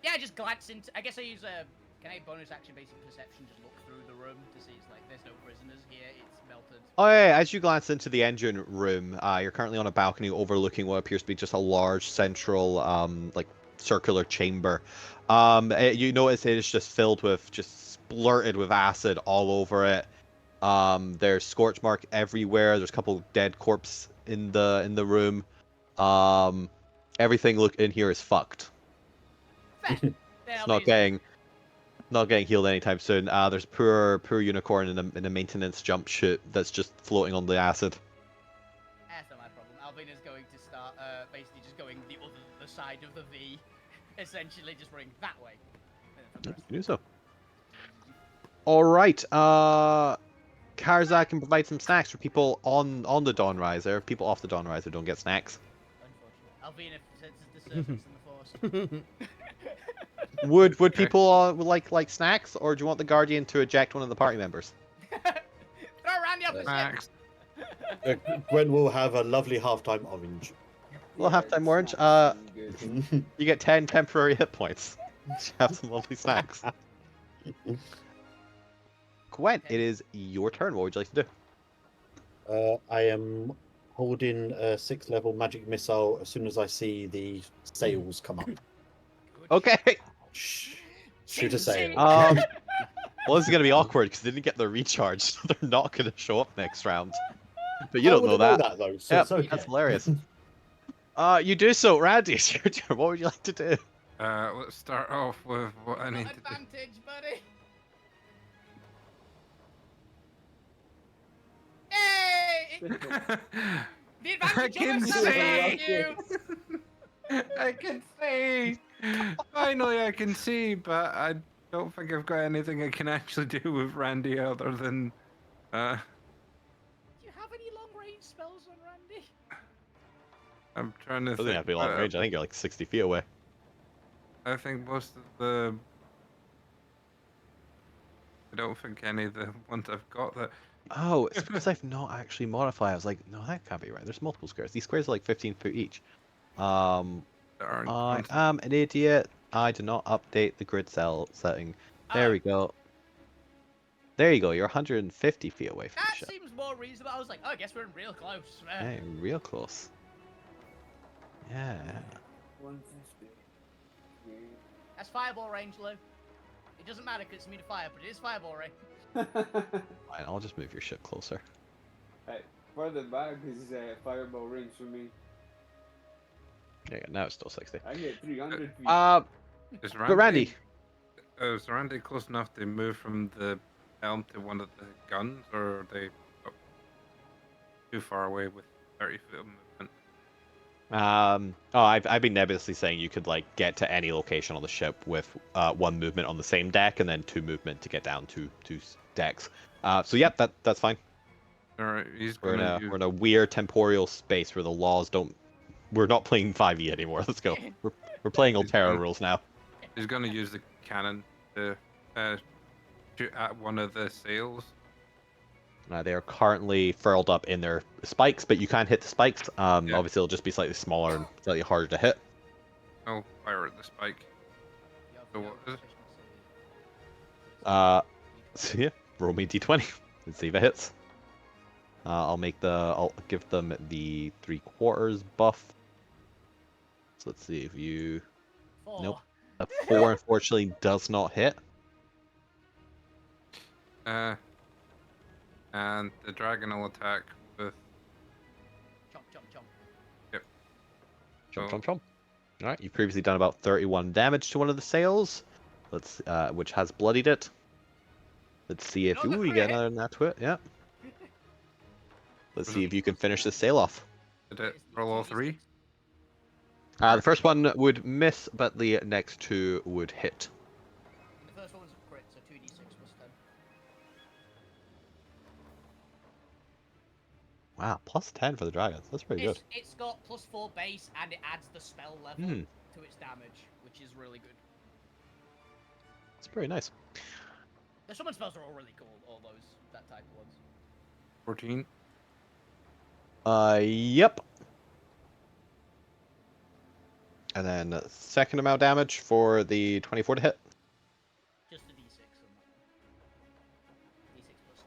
Yeah, just glance into. I guess I use a. Can I bonus action basic perception? Just look through the room to see it's like there's no prisoners here. It's melted. Oh yeah, as you glance into the engine room, you're currently on a balcony overlooking what appears to be just a large central, like circular chamber. You notice it is just filled with, just splurted with acid all over it. There's scorch mark everywhere. There's a couple dead corpses in the room. Everything in here is fucked. Fair. It's not getting healed anytime soon. There's poor unicorn in a maintenance jump chute that's just floating on the acid. That's not my problem. Alvina's going to start basically just going the other side of the V, essentially just running that way. Do so. All right. Karzak can provide some snacks for people on the Dawn Riser. People off the Dawn Riser don't get snacks. Unfortunately, Alvina senses the servants in the Force. Would people like snacks, or do you want the Guardian to eject one of the party members? Throw Randy off the ship. Max. Gwen will have a lovely halftime orange. Well, halftime orange. Snacks sound good. You get 10 temporary hit points. Have some lovely snacks. Gwen, it is your turn. What would you like to do? I am holding a 6th level magic missile as soon as I see the sails come up. Okay. Shoot a sail. Well, this is gonna be awkward because they didn't get the recharge, so they're not gonna show up next round. But you I don't know wouldn't that. though, so Yep, it's okay. that's hilarious. You do so, Randy. It's your turn. What would you like to do? Let's start off with what I need Got to do. advantage, buddy. Hey! The advantage can almost see. you. I can see. Finally, I can see, but I don't think I've got anything I can actually do with Randy other than. Do you have any long-range spells on Randy? I'm trying to Doesn't think. have to be long but range. I think you're like 60 feet away. I think most of the. I don't think any of the ones I've got that. Oh, it's because I've not actually modified. I was like, no, that can't be right. There's multiple squares. These squares are like 15 foot each. that aren't I constant. am an idiot. I did not update the grid cell setting. There we go. There you go. You're 150 feet away from the That ship. seems more reasonable. I was like, oh, I guess we're real close. Yeah, real close. Yeah. 150. That's fireball range, Lou. It doesn't matter because it's immune to fire, but it is fireball range. Fine, I'll just move your ship closer. Hey, further back is fireball range for me. Yeah, now it's still 60. I get 300 feet. Is but Randy. Is Randy close enough to move from the helm to one of the guns, or are they up too far away with 30 foot of movement? Oh, I've been nebulously saying you could like get to any location on the ship with one movement on the same deck and then two movement to get down to two decks. So yeah, that's fine. All right, he's We're in gonna a use. we're in a weird temporal space where the laws don't. We're not playing 5e anymore. Let's go. We're playing He's Alterra gonna- rules now. He's gonna use the cannon to shoot at one of the sails. They are currently furled up in their spikes, but you can hit the spikes. Yeah. Obviously, it'll just be slightly smaller and slightly harder to hit. I'll fire at the spike. You have So no what is it? proficiency. So yeah, roll me d20 and see if it hits. I'll give them the 3/4 buff. So let's see if you. 4. Nope. A 4 unfortunately does not hit. And the dragon will attack with. Chomp, chomp, chomp. Chomp, Oh. chomp, chomp. All right, you've previously done about 31 damage to one of the sails. Let's, which has bloodied it. Let's see if Another you get crit. another nat to it. Yeah. Let's see if you can finish this sail off. Did it roll all 3? The first one would miss, but the next 2 would hit. The first one was a crit, so 2d6 plus 10. Wow, plus 10 for the dragons. That's pretty good. It's got plus 4 base and it adds the spell level Hmm. to its damage, which is really good. It's pretty nice. The summon spells are all really cool, all those, that type of ones. 14. Yep. And then second amount damage for the 24 to hit. Just a d6 on that one. D6 plus 10.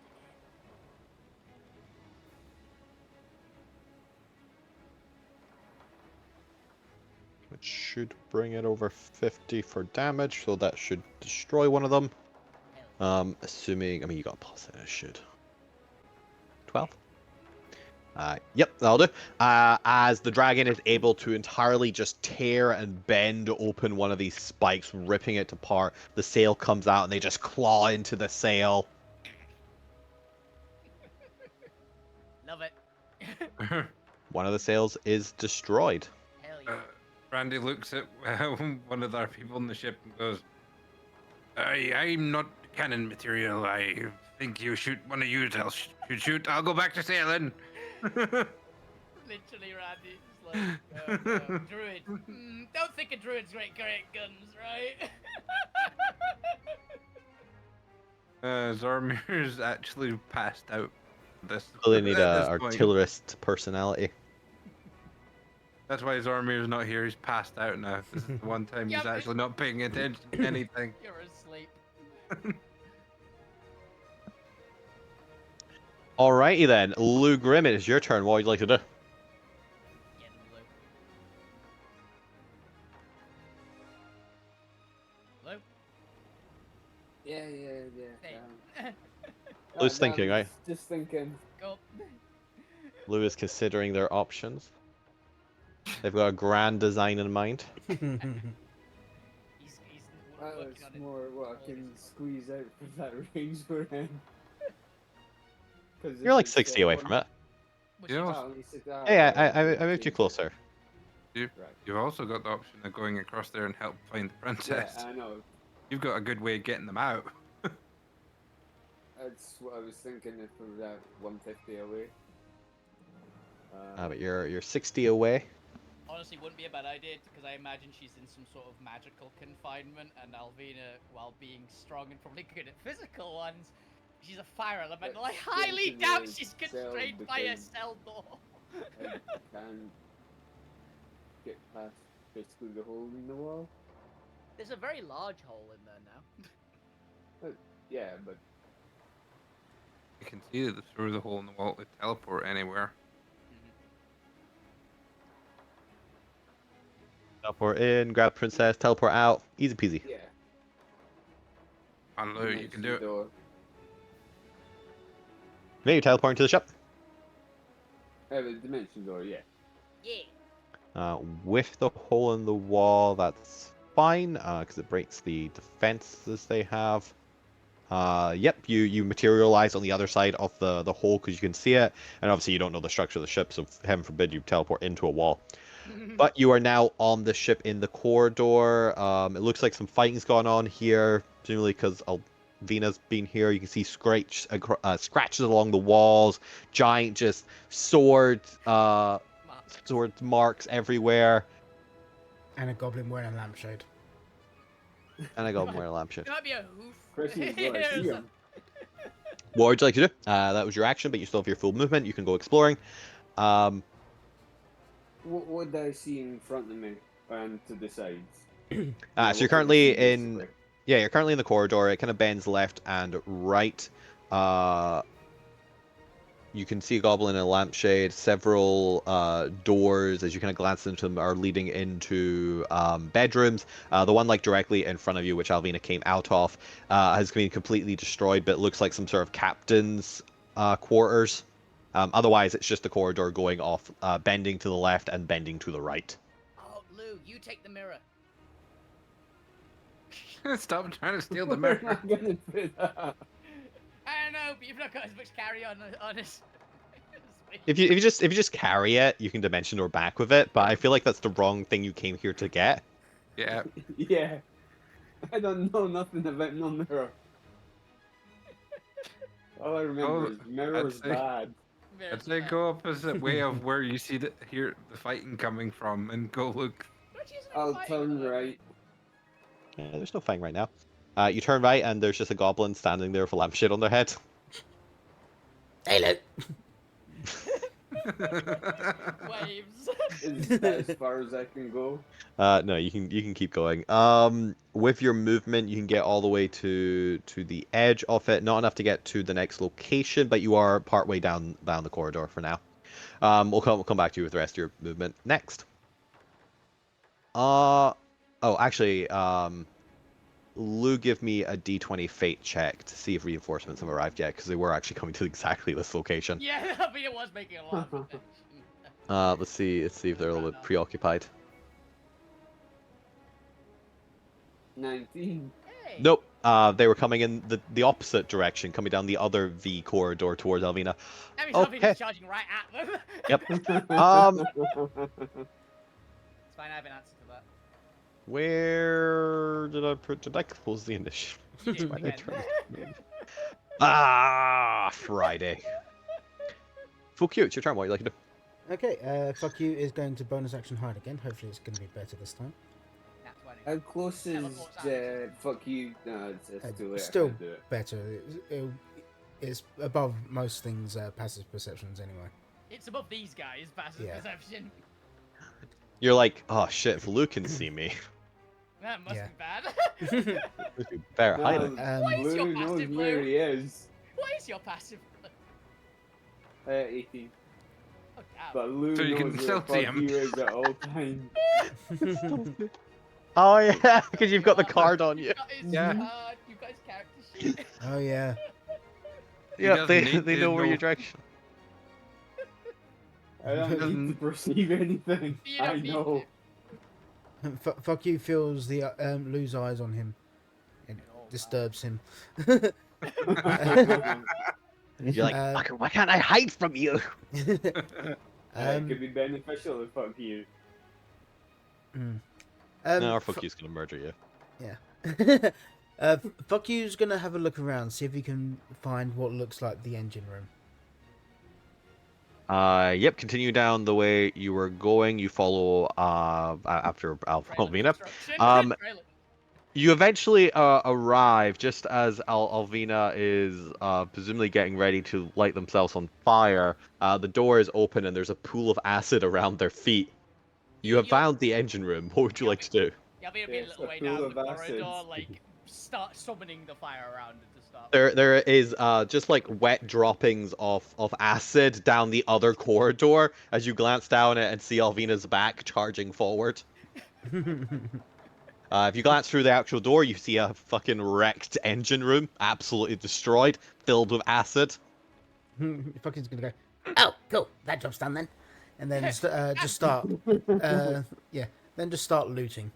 Which should bring it over 50 for damage, so that should destroy one of them. Hell. Assuming, I mean, you got plus it, it should. 12? Yep, that'll do. As the dragon is able to entirely just tear and bend open one of these spikes, ripping it apart, the sail comes out and they just claw into the sail. Love it. One of the sails is destroyed. Hell yeah. Randy looks at one of our people on the ship and goes, I'm not cannon material. I think you shoot one of you. I'll shoot. I'll go back to sailing. Literally, Randy. It's like, druid. Don't think a druid's great guns, right? Zormir's actually passed out. Really need at a this point. artillerist personality. That's why Zormir's not here. He's passed out now. This is the one time Yeah, he's but- actually not paying attention to anything. You're asleep. Alrighty then, Lou Grim, it is your turn. What would you like to do? Yeah, Lou. Lou? Yeah. Hey. Lou's thinking, right? Just thinking. Go. Lou is considering their options. They've got a grand design in mind. He's That was working on it. more what I can squeeze out from that range we're in. 'Cause if You're like it's, 60 away one- from it. Which Yeah. is- Oh, only 60 Hey, right, I moved you closer. Right. You've also got the option of going across there and help find the Yeah, princess. I know. You've got a good way of getting them out. That's what I was thinking if we were at 150 away. But you're 60 away. honestly wouldn't be a bad idea because I imagine she's in some sort of magical confinement, and Alvina, while being strong and probably good at physical ones, she's a fire elemental. I Let's highly get doubt into the she's cell constrained by a because- cell door. I can get past basically the hole in the wall. There's a very large hole in there now. Yeah, but You can see that through the hole in the wall to teleport anywhere. Teleport in, grab princess, teleport out. Easy peasy. yeah. And Lou, you can do it. Door. Maybe you teleport into the ship. The dimension door, yeah. Yeah. With the hole in the wall, that's fine, because it breaks the defenses they have. Yep, you materialize on the other side of the hole because you can see it, and obviously you don't know the structure of the ship, so heaven forbid you teleport into a wall. But you are now on the ship in the corridor. It looks like some fighting's gone on here, presumably because Alvina's been here. You can see scratches along the walls, giant just sword marks everywhere, And a goblin wearing a lampshade. and I got more lampshade. It might be a hoof. Christmas is what I see 'em. What would you like to do? That was your action, but you still have your full movement. You can go exploring. Um, What do I see in front of me and to the sides? so you're currently in. Yeah, you're currently in the corridor. It kind of bends left and right. You can see a goblin in a lampshade. Several doors, as you kind of glance into them, are leading into bedrooms. The one like directly in front of you, which Alvina came out of, has been completely destroyed, but it looks like some sort of captain's quarters. Otherwise, it's just the corridor going off, bending to the left and bending to the right. Oh, Lou, you take the mirror. Stop trying to steal the Where am mirror. I gonna put that? I don't know, but you've not got as much carry on us. If you just carry it, you can dimension door back with it. But I feel like that's the wrong thing you came here to get. Yeah. Yeah. I don't know nothing about no mirror. All I remember is mirror's say- bad. I'd say go opposite way of where you see the fighting coming from, and go look. I'll turn right. Yeah, there's no fighting right now. You turn right, and there's just a goblin standing there with a lampshade on their head. Hey, look. Waves. Is that as far as I can go? No, you can keep going. With your movement, you can get all the way to the edge of it. Not enough to get to the next location, but you are partway down the corridor for now. We'll come back to you with the rest of your movement next. Oh, actually, Lou, give me a D20 fate check to see if reinforcements have arrived yet, because they were actually coming to exactly this location. Yeah, I mean, it was making a lot of attention. Let's see if they're a little bit preoccupied. 19. Hey. Nope. They were coming in the opposite direction, coming down the other V corridor towards Alvina. That means Okay. Alvina's charging right at them. Yep. It's fine, I have an answer to that. Where did I close the initiative? You did, Why did I again. turn Friday. Full Q, it's your turn. What you like to do? Okay, fuck you is going to bonus action hide again. Hopefully it's going to be better this time. That's 20. How close is Teleport's fuck you? No, it's too late. I Still can't do it. better. It's above most things passive perceptions anyway. It's above these guys, passive Yeah. perception. You're like, oh shit, if Lou can see me, That must Yeah. be bad. it'd be better hiding. Why is your Blue knows passive where blue? he is. What is your passive? 18. Oh, damn. But Lou So you can knows still where see fuck him. you is at all times. Oh yeah, because you've got the card on you. You've got his Yeah. card, you've got his character sheet. Oh yeah. He Yeah, doesn't need they to know where know. your direction. I don't need Doesn't- to perceive anything. You don't I need know. Fuck you feels the Lou's eyes on him. It disturbs him. You're like, Uh, fucker, why can't I hide from you? It could um, be beneficial if fuck you. No, or fuck you's gonna murder you. Fuck you's gonna have a look around, see if he can find what looks like the engine room. Yep, continue down the way you were going. You follow after Alvina. Um, You eventually arrive just as Alvina is presumably getting ready to light themselves on fire. The door is open and there's a pool of acid around their feet. You have found the engine room. What would you like to do? Yeah, we'll be a Yes, little a way pool down of the corridor, acids. like, start summoning the fire around it to start. There is just like wet droppings of acid down the other corridor as you glance down it and see Alvina's back charging forward. If you glance through the actual door, you see a fucking wrecked engine room, absolutely destroyed, filled with acid. Fucking's gonna go. Oh, cool. That job's done then. And then just start. Then just start looting.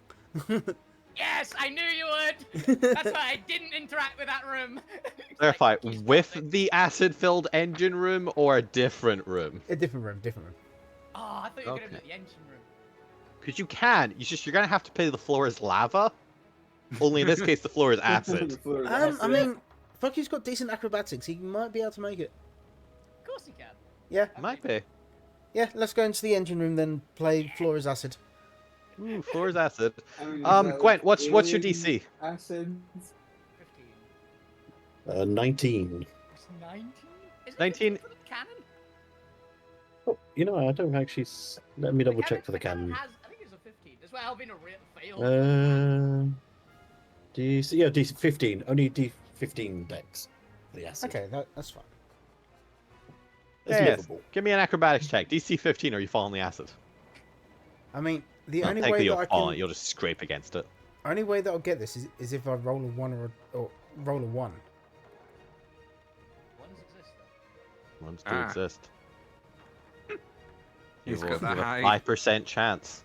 Yes, I knew you would. That's why I didn't interact with that room. It's like, Clarify, he's with got me. the acid-filled engine room or a different room? A different room, different room. Oh, I thought you were gonna Okay. be at the engine room. Because you can. You're gonna have to pay the floor as lava. Only in this case, the floor is acid. The floor is I acid. mean, Fucky's got decent acrobatics. He might be able to make it. Of course he can. Yeah, Might be. yeah. Let's go into the engine room then. Play floor is acid. Ooh, floor is acid. I mean, is that Gwent, what's your alien DC? Acid. 15. 19. It's 19? Is it 19. 15 for the cannon? Oh, you know, I don't actually. Let me double check for the cannon cannon. has, I think it's a 15. That's why Alvin a real failed. DC, yeah, DC 15. Only D15 decks. For the acid. Okay, that's fine. It's Yes. livable. Give me an acrobatics check. DC 15, or you fall on the acid. I mean, the No, only technically way you'll that I fall on can, it. You'll just scrape against it. only way that I'll get this is if I roll a 1 or roll a 1. Ones exist though. Ones do Ah. exist. He's You got have the a high. 5% chance.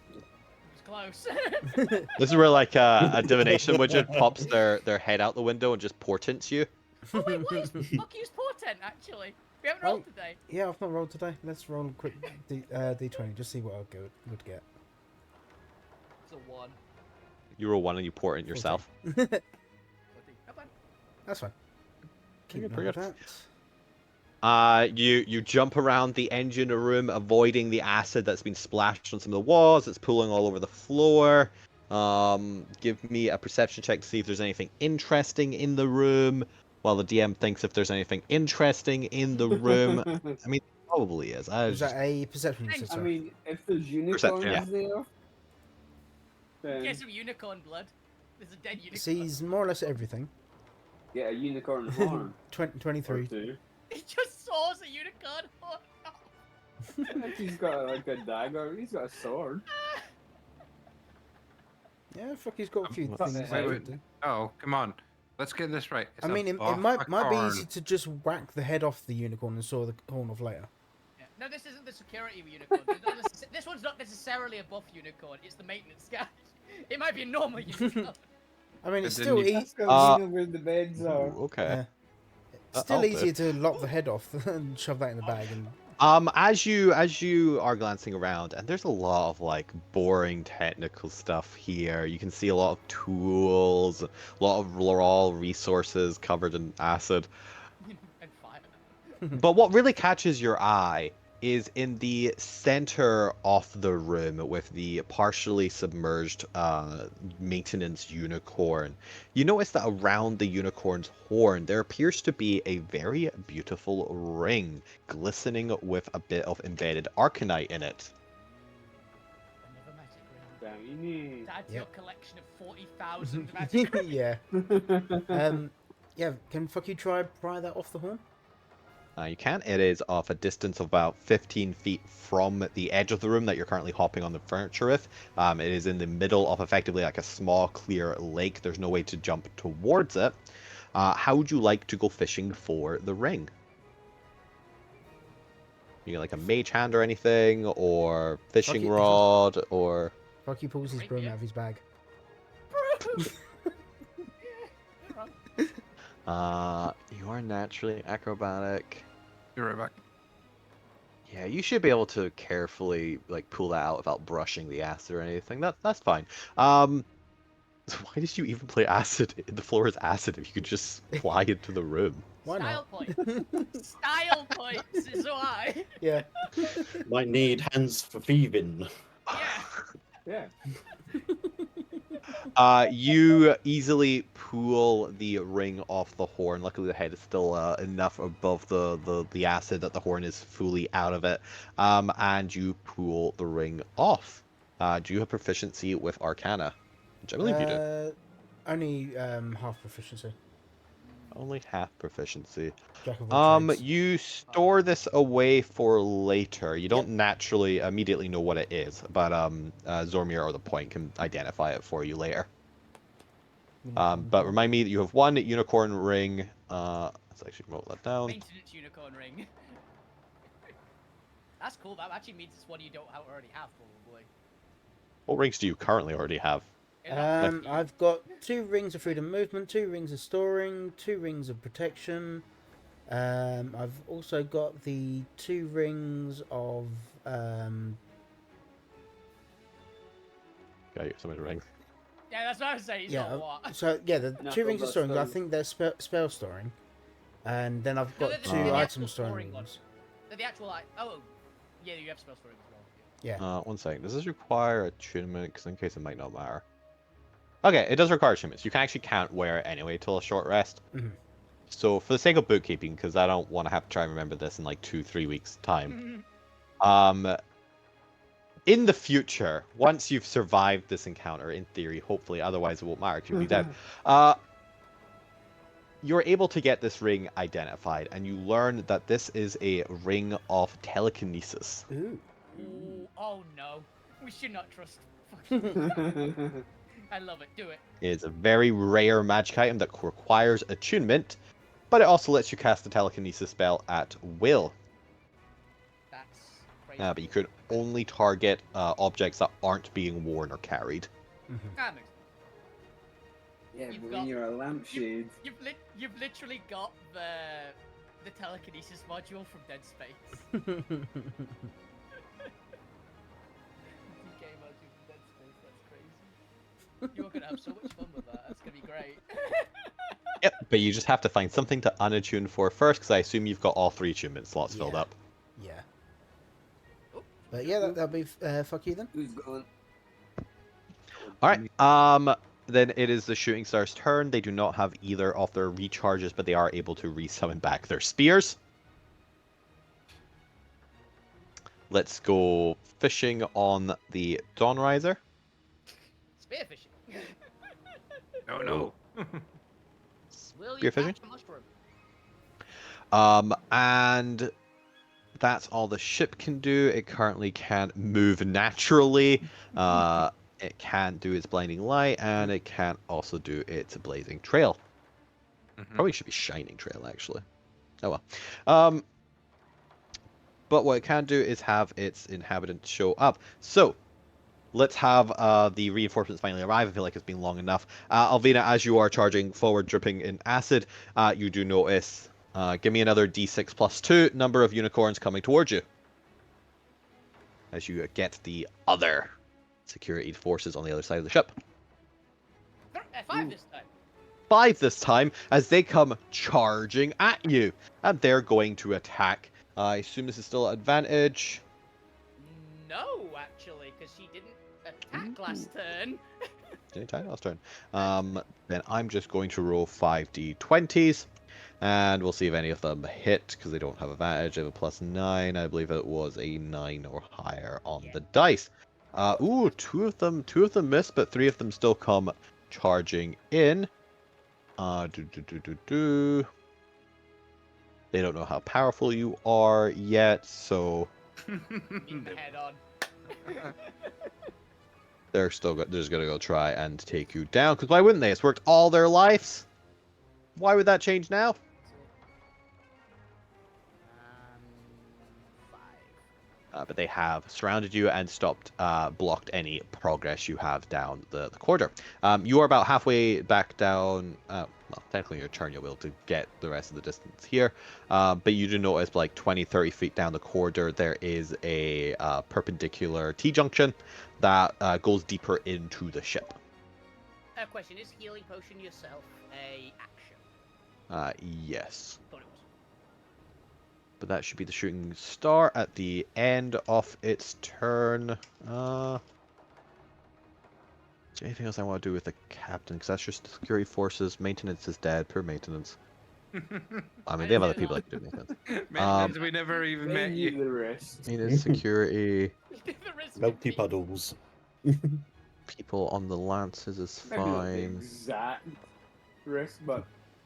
It's close. This is where like a divination widget pops their head out the window and just portents you. Oh wait, what is Bucky's portent actually? We haven't rolled today. Yeah, I've not rolled today. Let's roll a quick D20, just see what I would get. It's a 1. You roll 1 and you portent yourself. 14. Not bad. That's fine. Keep Okay, note pretty of good. that. You jump around the engine room, avoiding the acid that's been splashed on some of the walls. It's pooling all over the floor. Give me a perception check to see if there's anything interesting in the room. While the DM thinks if there's anything interesting in the room. I mean, probably is. Was that a perception Thanks. assist? I mean, if there's unicorns yeah. there, then Get some unicorn blood. There's a dead unicorn. Sees more or less everything. get a unicorn horn. 23. Or two. He just saws a unicorn. Oh, no. Like he's got like a dagger. He's got a sword. Yeah, fuck, he's got a few Wait, things. wait, I wait. could do. Oh, come on. Let's get this right. It's I a mean, it buff might be corn. easy to just whack the head off the unicorn and saw the horn off later. Yeah. No, this isn't the security unicorn. This one's not necessarily a buff unicorn. It's the maintenance guy. It might be a normal unicorn. I mean, it's But still then you- Let's go Uh, see where the beds are. Ooh, okay. yeah. It's still I'll do. easier to lop the head off and shove that in the bag. And As you are glancing around, and there's a lot of like boring technical stuff here. You can see a lot of tools, a lot of raw resources covered in acid. And fire. But what really catches your eye is in the center of the room with the partially submerged maintenance unicorn. You notice that around the unicorn's horn there appears to be a very beautiful ring glistening with a bit of embedded arcanite in it. Another magic ring. Damn, To add to Yep. your collection of 40,000 magic rings. yeah, yeah. Can fuck you try pry that off the horn? You can. It is off a distance of about 15 feet from the edge of the room that you're currently hopping on the furniture with. It is in the middle of effectively like a small clear lake. There's no way to jump towards it. How would you like to go fishing for the ring? You get like a mage hand or anything, or fishing it. rod, or Fuck you pulls his Right, broom yeah. out of his bag. Bro! Yeah, you're wrong. you are naturally acrobatic. Be right back. Yeah, you should be able to carefully like pull that out without brushing the acid or anything. That's fine. So why did you even play acid? The floor is acid if you could just fly into the room. Why Style not? points. Style points is why. Yeah. Might need hands for thieving. Yeah. Yeah. You easily pull the ring off the horn. Luckily, the head is still enough above the acid that the horn is fully out of it. And you pull the ring off. Do you have proficiency with Arcana? Which I believe you do. Only half proficiency. Only half proficiency. Jack of all trades. You store this away for later. You don't naturally immediately know what it is, but Zormir or the Point can identify it for you later. But remind me that you have one unicorn ring. Let's actually wrote that down. Maintenance unicorn ring. That's cool. That actually means it's one you don't already have, probably. What rings do you currently already have? I've got 2 rings of freedom movement, 2 rings of storing, 2 rings of protection. I've also got the 2 rings of Got you so many rings. Yeah, that's what I was saying. He's got what? So yeah, the And I've 2 got rings of that storing. I spell. think they're spell storing, and then I've No, got they're 2 the item actual storing storing one. rings. They're the actual like. Oh, yeah, you have spell storing as well. Yeah. One second. Does this require attunement? Because in case it might not matter. Okay, it does require attunements. You can actually can't wear it anyway till a short rest. Mhm. So for the sake of bookkeeping, because I don't want to have to try and remember this in like 2-3 weeks time. In the future, once you've survived this encounter, in theory, hopefully, otherwise it won't matter because you'll be dead. You're able to get this ring identified, and you learn that this is a ring of telekinesis. Ooh. Ooh, oh no, we should not trust. I love it. Do it. It is a very rare magic item that requires attunement, but it also lets you cast a telekinesis spell at will. That's crazy. But you could only target objects that aren't being worn or carried. That makes Yeah, You've but got- when you're a lampshade. You've literally got the telekinesis module from Dead Space. DK module from Dead Space. That's crazy. You're gonna have so much fun with that. That's gonna be great. Yep, but you just have to find something to unattune for first, because I assume you've got all 3 attunement slots filled Yeah. up. Yeah. Oh, But yeah, that'll be fuck you then. Who's going? Alright, then it is the Shooting Star's turn. They do not have either of their recharges, but they are able to resummon back their spears. Let's go fishing on the Dawnriser. spearfishing. No. Will you Spearfishing? catch a mushroom? And that's all the ship can do. It currently can't move naturally. It can't do its blinding light, and it can't also do its blazing trail. Probably should be shining trail, actually. Oh well. But what it can do is have its inhabitants show up. So, let's have the reinforcements finally arrive. I feel like it's been long enough. Alvina, as you are charging forward, dripping in acid, you do notice. Give me another d6 plus 2 number of unicorns coming towards you. As you get the other security forces on the other side of the ship. 5 this time. 5 this time, as they come charging at you. And they're going to attack. I assume this is still at advantage. No, actually, because she didn't attack last turn. Did it attack last turn? Then I'm just going to roll 5d20s. And we'll see if any of them hit, because they don't have advantage. They have a plus 9. I believe it was a 9 or higher on the dice. Ooh, two of them miss, but 3 of them still come charging in. They don't know how powerful you are yet, so Meet the head on. they're just gonna go try and take you down. Because why wouldn't they? It's worked all their lives. Why would that change now? 5. But they have surrounded you and blocked any progress you have down the corridor. You are about halfway back down. Well, technically your turn, you'll be able to get the rest of the distance here. But you do notice, like 20, 30 feet down the corridor, there is a perpendicular T-junction that goes deeper into the ship. Question, is healing potion yourself a action? Yes. Thought it was. But that should be the shooting star at the end of its turn. Is there anything else I want to do with the captain? Because that's just security forces. Maintenance is dead. Poor maintenance. I mean, they have other people that can do maintenance. Maintenance, we never even They met knew you. the rest. Maintenance, security. The risk of Melty being- puddles. People on the lances is Maybe not the fine. exact rest, but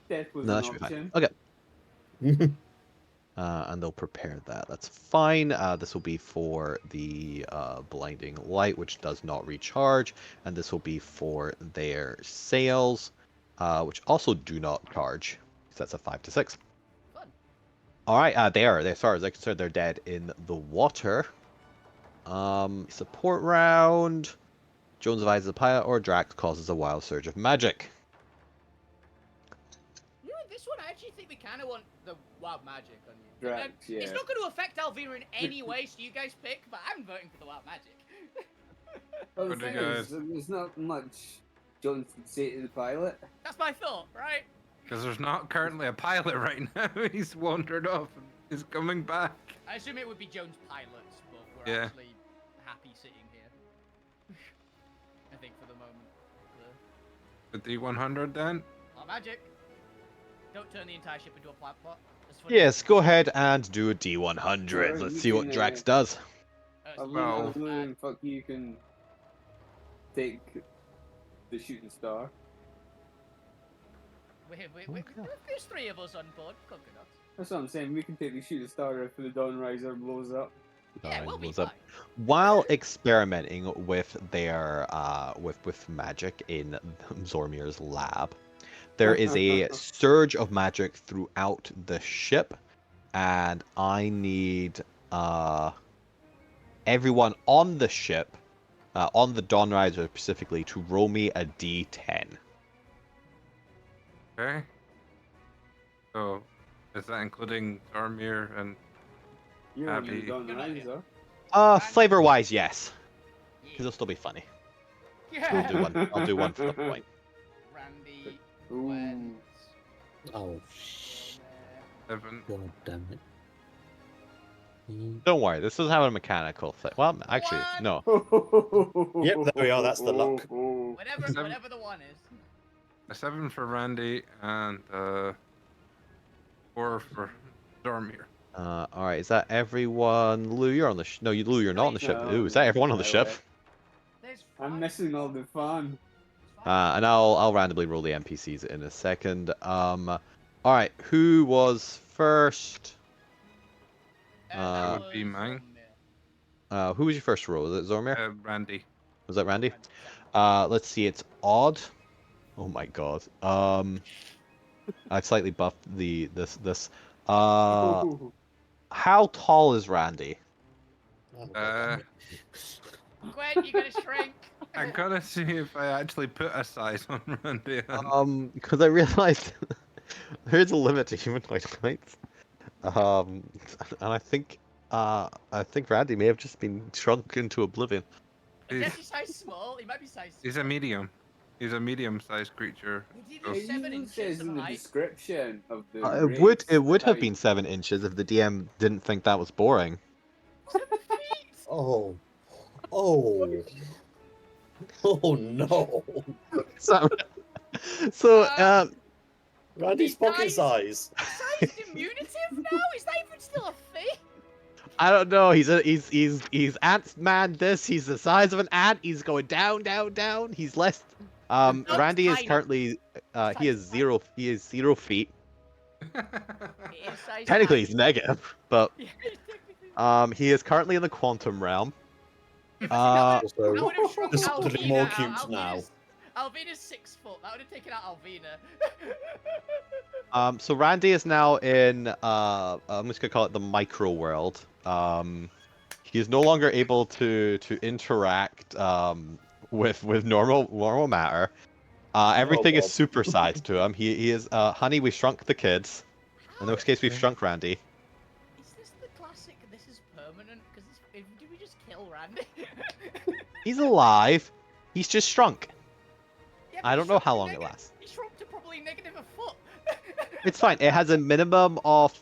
death was No, an that should be fine. option. Okay. And they'll prepare that. That's fine. This will be for the blinding light, which does not recharge, and this will be for their sails, which also do not charge. So that's a 5 to 6. Fun. All right. As far as I concerned, they're dead in the water. Support round. Jones advises a pilot or Drax causes a wild surge of magic. You know, this one, I actually think we kind of want the wild magic on you. Drax, And yeah. It's not going to affect Alvina in any way, so you guys pick, but I'm voting for the wild magic. Well, the What do you thing is, guys- there's not much Jones can say to the pilot. That's my thought, right? Because there's not currently a pilot right now. He's wandered off and he's coming back. I assume it would be Jones pilots, but we're Yeah. actually happy sitting here. I think for the moment. The D100 then? Wild magic. Don't turn the entire ship into a plant pot. That's funny. Yes, go ahead and do a D100. Sure, Let's you see what can, Drax does. Well- Alvina, fuck you can take the shooting star. There's 3 of us on board. Coconuts. That's what I'm saying. We can take the shooting star if the Dawn Riser blows up. Yeah, we'll be Blows up. fine. While experimenting with their with magic in Zormir's lab, there is a surge of magic throughout the ship, and I need everyone on the ship, on the Dawn Riser specifically, to roll me a D10. Okay. So, is that including Dormir and You're on the Abby. Dawn Good idea. Riser. Flavor-wise, yes, because it'll still be funny. Yeah. I'll do one for the point. Randy, Ooh. Gwen, Oh, there. 7? god damn it. Don't worry, this doesn't have a mechanical thing. Well, actually, What? no. Yep, there we are, that's the luck. Whatever the one is. A 7 for Randy and 4 for Dormir. All right, is that everyone? Lou, you're on the no, Lou, you're not on the ship. No, Ooh, is that everyone on the no ship? way. There's I'm 5. missing all the fun. And I'll randomly roll the NPCs in a second. All right, who was first? That would be mine. Who was your first roll? Was it Zormir? Randy. Was that Randy? Let's see, it's odd. Oh my god. I've slightly buffed this. How tall is Randy? Oh, god Uh, damn it. Gwen, you gotta shrink. I gotta see if I actually put a size on Randy. And Because I realized there's a limit to humanoid heights. And I think Randy may have just been shrunk into oblivion. Unless he's size small, he might be size he's a small. medium. He's a medium-sized creature. He did Oh. do It 7 even says inches in of the height. description of the It would have race been 7 inches if the DM didn't think that was boring. 7 feet! Oh. Oh. Oh no. So, Randy's He pocket dies. size. Size diminutive now? Is that even still a thing? I don't know. He's ant-man. He's the size of an ant. He's going down. He's less. Randy is tiny. currently he is 0 feet. It is size Technically, nine. he's negative, but Yeah, technically. he is currently in the quantum realm. Yeah, but see, Also, that would have shrunk There's something Alvina more out. cubes now. Alvina's 6 foot. That would have taken out Alvina. So Randy is now in I'm just gonna call it the micro world. He is no longer able to interact with normal matter. Everything is God. supersized to him. He is honey, we shrunk the kids. In this case, we've shrunk Randy. Is this the classic? This is permanent? Because did we just kill Randy? He's alive. He's just shrunk. Yeah, but I he don't know shrunk how to long it negative- lasts. He shrunk to probably negative a foot. It's fine. It has a minimum of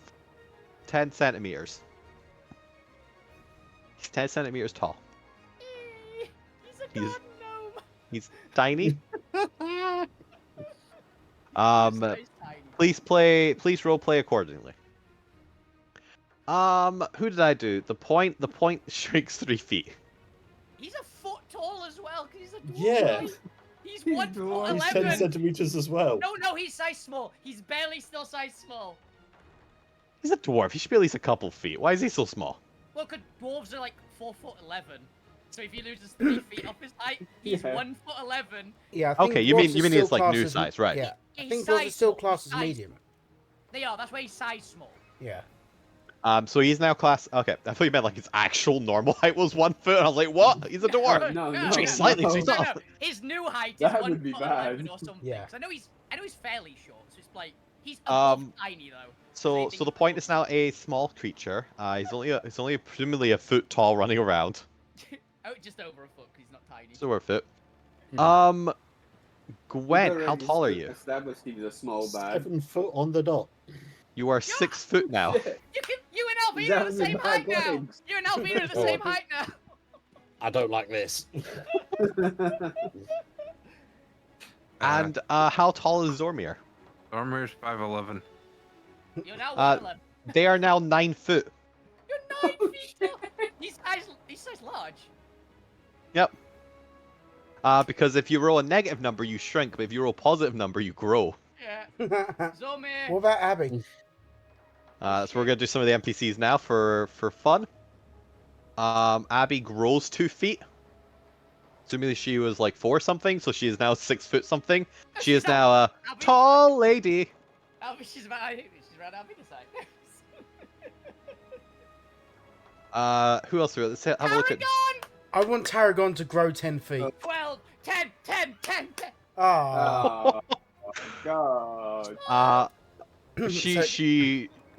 10 centimeters. He's 10 centimeters tall. He's a He's- garden gnome. He's tiny. He's so tiny. Please role play accordingly. Who did I do? The point shrinks 3 feet. He's a foot tall as well, because he's a dwarf. Yeah. Right? He's He's 1 dwarf. foot He's 11. 10 centimeters as well. No, he's size small. He's barely still size small. He's a dwarf. He should be at least a couple feet. Why is he so small? Well, because dwarves are like 4 foot 11. So if he loses 3 feet off his height, he's Yeah. 1 foot 11. Yeah, I think Okay, you dwarfs mean are it's still like classed new as- size, right? Yeah, I He's think dwarves are size still small, classed as size- medium. They are. That's why he's size small. Yeah. So he's now class. Okay, I thought you meant like his actual normal height was 1 foot. And I was like, what? He's a dwarf. No, No, She's slightly no. she's No, off. no, his new height is That 1 would be foot 11 bad. or something. Yeah. 'Cause I know he's fairly short, so it's like he's above Um, tiny though. So the point is now a small creature. He's only presumably a foot tall, running around. Oh, just over a foot 'cause he's not tiny. So we're fit. Hmm. Gwen, We've how already tall are you? Established he was a small bag. 7 foot on the dot. You are 6 foot now. You and Alvina are the same height now. legs. You and Alvina are the Oh. same height now. I don't like this. And how tall is Zormir? Dormir's 5'11". You're now Uh, 111. They are now 9 foot. You're 9 feet tall. He's size large. Yep. Because if you roll a negative number, you shrink, but if you roll a positive number, you grow. Yeah. what Zomir. about Abby? So we're gonna do some of the NPCs now for fun. Abby grows 2 feet. Assuming she was like 4 something, so she is now 6 foot something. She is now a Abby- tall lady. She's around Alvina's height. Who else? Let's have a look at. Tarragon! I want Tarragon to grow 10 feet. 12, 10, 10, 10, 10. Ah. Oh, God. She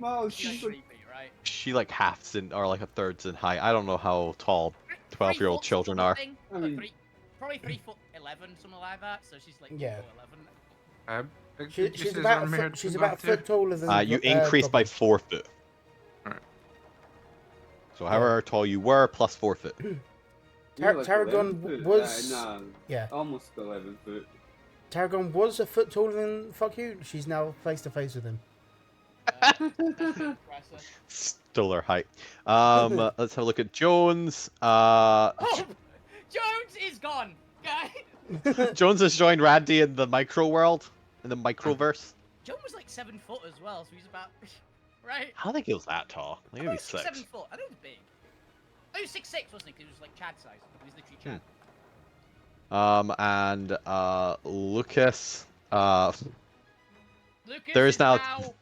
Oh, She's like she's 3 feet, right? she like halves in or like a thirds in height. I don't know how tall 12-year-old 3 foot children are. something, I mean- probably 3'11", something like that. So she's like Yeah. 11. She's about a foot taller than. You increased by Goblin. 4 foot. Alright. So however tall you were, plus 4 foot. You're like Tarragon 11 foot. was- Nah, Yeah. almost 11 foot. Tarragon was a foot taller than fuck you. She's now face to face with him. Impressive. Stole her height. Let's have a look at Jones. Oh, Jones is gone, guy. Jones has joined Randy in the micro world, in the microverse. Jones was like 7 foot as well, so he's about right. I don't think he was that tall. Maybe I thought he was 6. 7 foot. I know he was big. He was 6'6", wasn't he? 'Cause he was like Chad size. He was literally Chad. And Lucas. Lucas There's is now-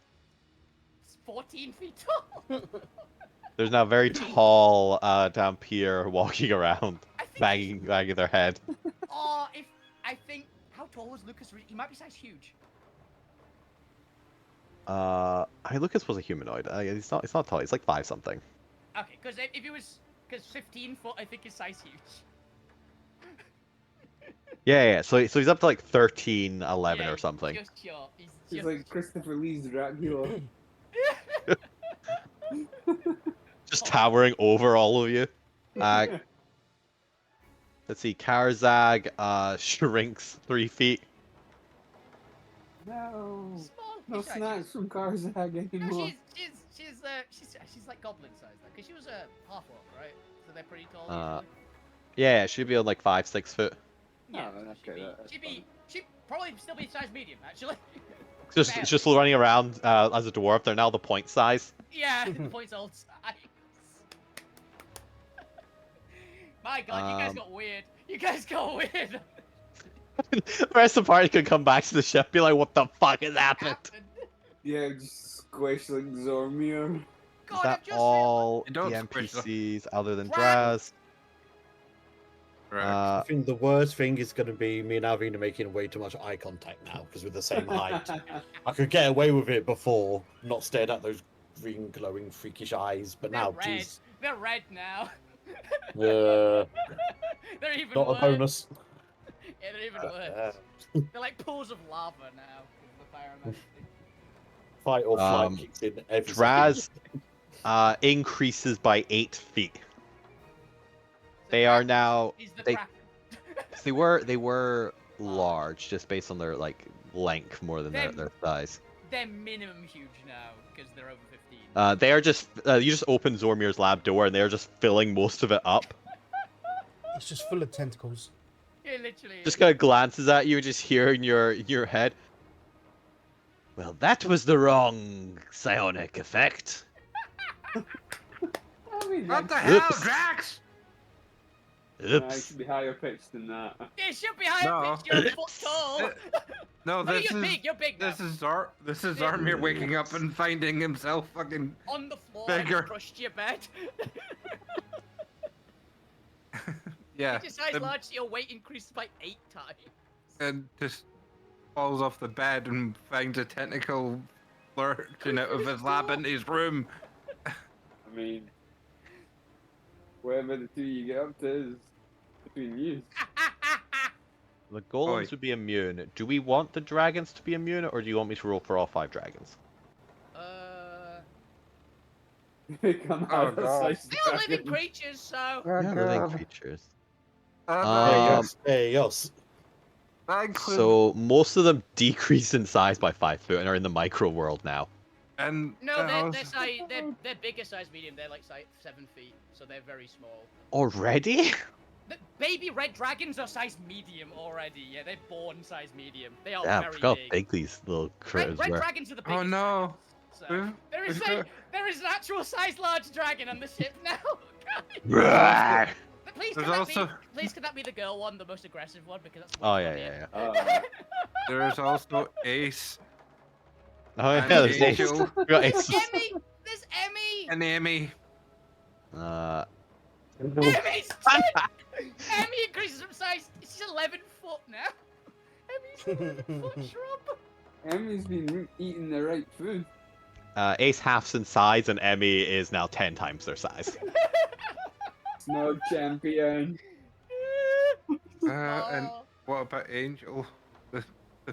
14 feet tall. There's now very tall Dampier walking around, I think. banging their head. Oh, if I think how tall was Lucas? He might be size huge. I mean, Lucas was a humanoid. He's not tall. He's like 5 something. Okay, because if he was, because 15 foot, I think is size huge. Yeah. So he's up to like 13, 11 Yeah, or something. Just short. He's He's just like Christopher Lee's Dracula. Just towering over all of you. Let's see. Karzag shrinks 3 feet. No. small. No He's right, snacks from Karzag No, anymore. she's like goblin size though, because she was a half orc, right? So they're pretty tall. Uh, usually. Yeah, she'd be on like 5, 6 foot. Yeah, Oh, so okay, she'd probably still be size medium actually. Just running around as a dwarf. They're now the point size. Yeah, the point's old size. My God, you guys got weird. You guys got weird. The rest of the party could come back to the ship, be like, "What the fuck has happened?" Yeah, just squish like Zormir. Is God, that I've just all You the don't squish them. NPCs other than Draz. Draz? I think the worst thing is going to be me and Alvina making way too much eye contact now because we're the same height. I could get away with it before, not staring at those green, glowing, freakish eyes, but They're now, red. jeez. They're red now. Yeah, They're even not a worse. bonus. Yeah, they're even worse. They're like pools of lava now. With the fire and Fight or flight Um, kicks in every Draz increases by 8 feet. They are now. He's the they- Kraken. They were large, just based on their like length more than their Them- size. They're minimum huge now because they're over 15. They are just. You just open Zormir's lab door, and they are just filling most of it up. It's just full of tentacles. Yeah, literally. Just kind of glances at you and just hear in your head. Well, that was the wrong psionic effect. I mean, What the like, hell, Oops. Drax? Nah, it Oops. should be higher pitched than that. It should be higher No. pitched. You're a foot tall. Uh, No, No, this you're is big. You're big now. this is Zarmir waking up and finding himself fucking On the floor, bigger. and crushed your bed. yeah, Make your size and, large, so your weight increases by 8 times. and just falls off the bed and finds a tentacle lurching out of his lap into his room. I mean, whatever the two you get up to is between you. The golems Oi. would be immune. Do we want the dragons to be immune, or do you want me to roll for all 5 dragons? They come Oh, out of God. size They are living dragon. creatures, so. Yeah, living creatures. Uh, Yes. that includes, So most of them decrease in size by 5 foot and are in the micro world now. and No, also- they're bigger size medium. They're like 7 feet, so they're very small. Already? The baby red dragons are size medium already. Yeah, they're born size medium. They are Damn, very forgot how big. big these little critters Red were. dragons are the biggest. Oh no! dragons, so. We've- we've got- There is an actual size large dragon on the ship now. Roar! Please, There's can that also- be? Please, can that be the girl one, the most aggressive one? Because that's. Oh way yeah, funnier. yeah, yeah. There's also Ace Oh yeah, and there's Ace. Angel We got Ace. Emmy, there's Emmy. and Amy. Emmy's 10. Emmy increases from size. She's 11 foot now. Emmy's 11 foot shrub. Emmy's been eating the right food. Ace halves in size, and Emmy is now 10 times their size. Snog champion. And what about Angel? Oh,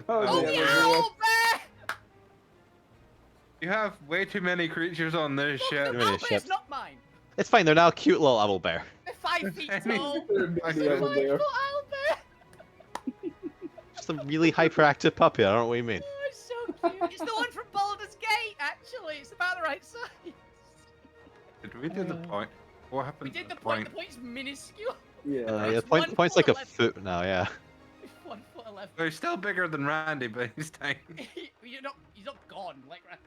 Oh, yeah, the we're owl bear! You have way too many creatures on this Look, ship. the many owl bear's ships. not mine. It's fine, they're now a cute little owl bear. They're 5 feet Emmy. tall. I The see. owl bear. 5 foot owl bear. Just a really hyperactive puppy, I don't know what you mean. Oh, it's so cute. It's the one from Baldur's Gate, actually. It's about the right size. Did we do the point? What We happened did to the the point. The point's minuscule. Yeah. Yeah, It's the point, 1 the point's foot like a 11. foot now, yeah. 1 foot 11. Well, he's still bigger than Randy, but he's tiny. You're not gone like Randy.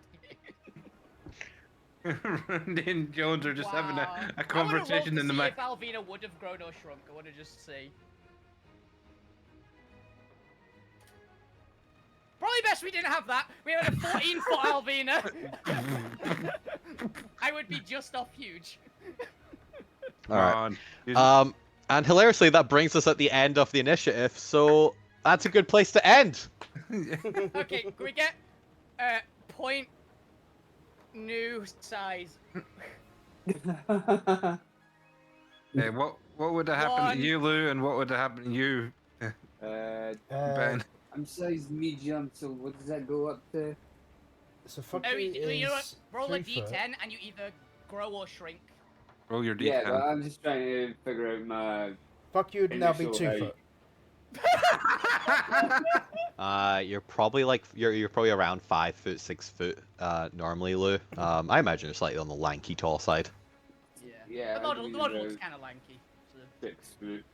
Randy and Jones are just having Wow. a conversation in the mic. mic. If Alvina would have grown or shrunk, I want to just see. Probably best we didn't have that. We had a 14-foot Alvina. I would be just off huge. Alright. On. And hilariously, that brings us at the end of the initiative, so that's a good place to end. Okay, can we get point new size? Hey, what would have happened One. to you, Lou, and what would have happened to you, Ben? I'm size medium, so what does that go up to? So fuck Oh, you you know what? is Roll a 3 d10 foot. and you either grow or shrink. Roll your d10. Yeah, but I'm just trying to figure out my. Fuck you would now be Initial 2 height. foot. You're probably like you're probably around 5 foot, 6 foot, normally, Lou. I imagine you're slightly on the lanky, tall side. Yeah. Yeah, The model, I'd be looks about kind of lanky. So. 6 foot.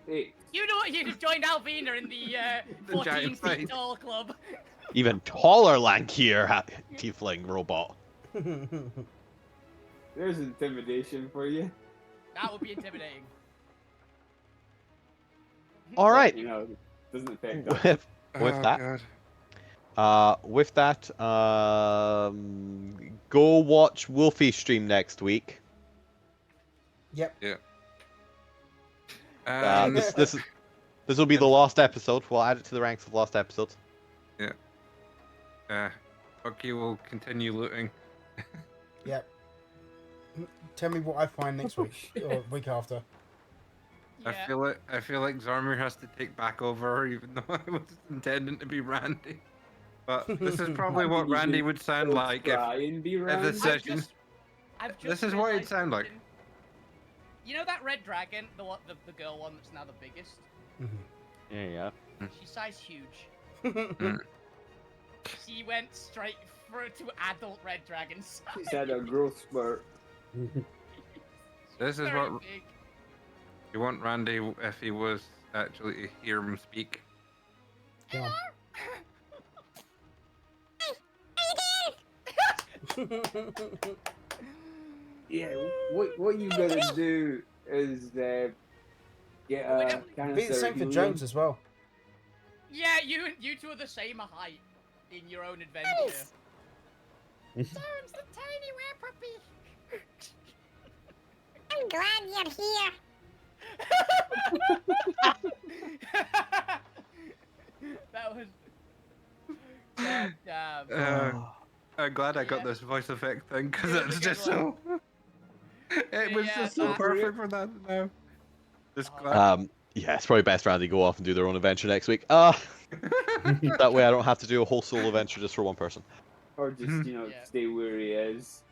Eight. You know what? You'd have joined Alvina in the The 14 giant feet fight. tall club. Even taller, lankier tiefling robot. There's intimidation for you. That would be intimidating. All right. You know, doesn't affect us. With Oh, that, God. with that, go watch Wolfie stream next week. Yep. This will be the last episode. We'll add it to the ranks of lost episodes. Bucky will continue looting. Yep. Tell me what I find next week or week after. Yeah. I feel like Zarmir has to take back over, even though I was intending to be Randy. But this is probably what Randy would sound like if Try and be if Randy. this session. I've just This is what it'd realised sound like. something. You know that red dragon, the girl one that's now the biggest? Yeah. She's size huge. Mm. She went straight to adult red dragon size. He's had a growth spurt. This is Very what big. you want Randy if he was actually to hear him speak. Go on. Yeah, what you gotta do is get a Be the same for Jones as well. Yeah, you two are the same height in your own adventure. Jones, the tiny were puppy. I'm glad you're here. That was. God damn. I'm glad I got Yeah. this voice effect thing because It was it's a good just so. It was Yeah, just so that- perfect for that now. Just Oh. glad. Yeah, it's probably best Randy go off and do their own adventure next week. That way I don't have to do a whole solo adventure just for one person. Or just, Yeah. stay where he is.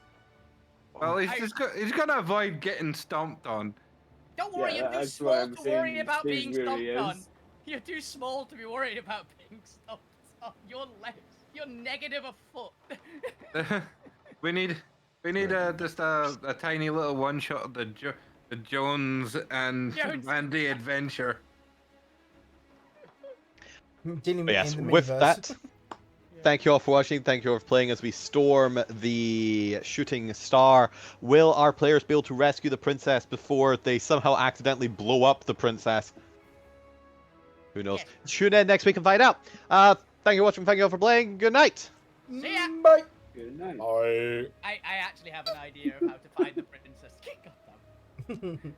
Well, he's gonna avoid getting stomped on. Don't worry, Yeah, you're too that's small why I'm to worry saying about stays being where he stomped on. is. You're too small to be worried about being stomped on. You're negative a foot. we need just a tiny little one shot of the Jones and Jones. Randy adventure. Dealing But yes, in the with miniverse. that, thank you all for watching. Thank you all for playing as we storm the shooting star. Will our players be able to rescue the princess before they somehow accidentally blow up the princess? Who knows? Yes. Tune in next week and find out. Thank you for watching. Thank you all for playing. Good night. See ya. Bye. Good night. I I actually have an idea of how to find the princess. God damn.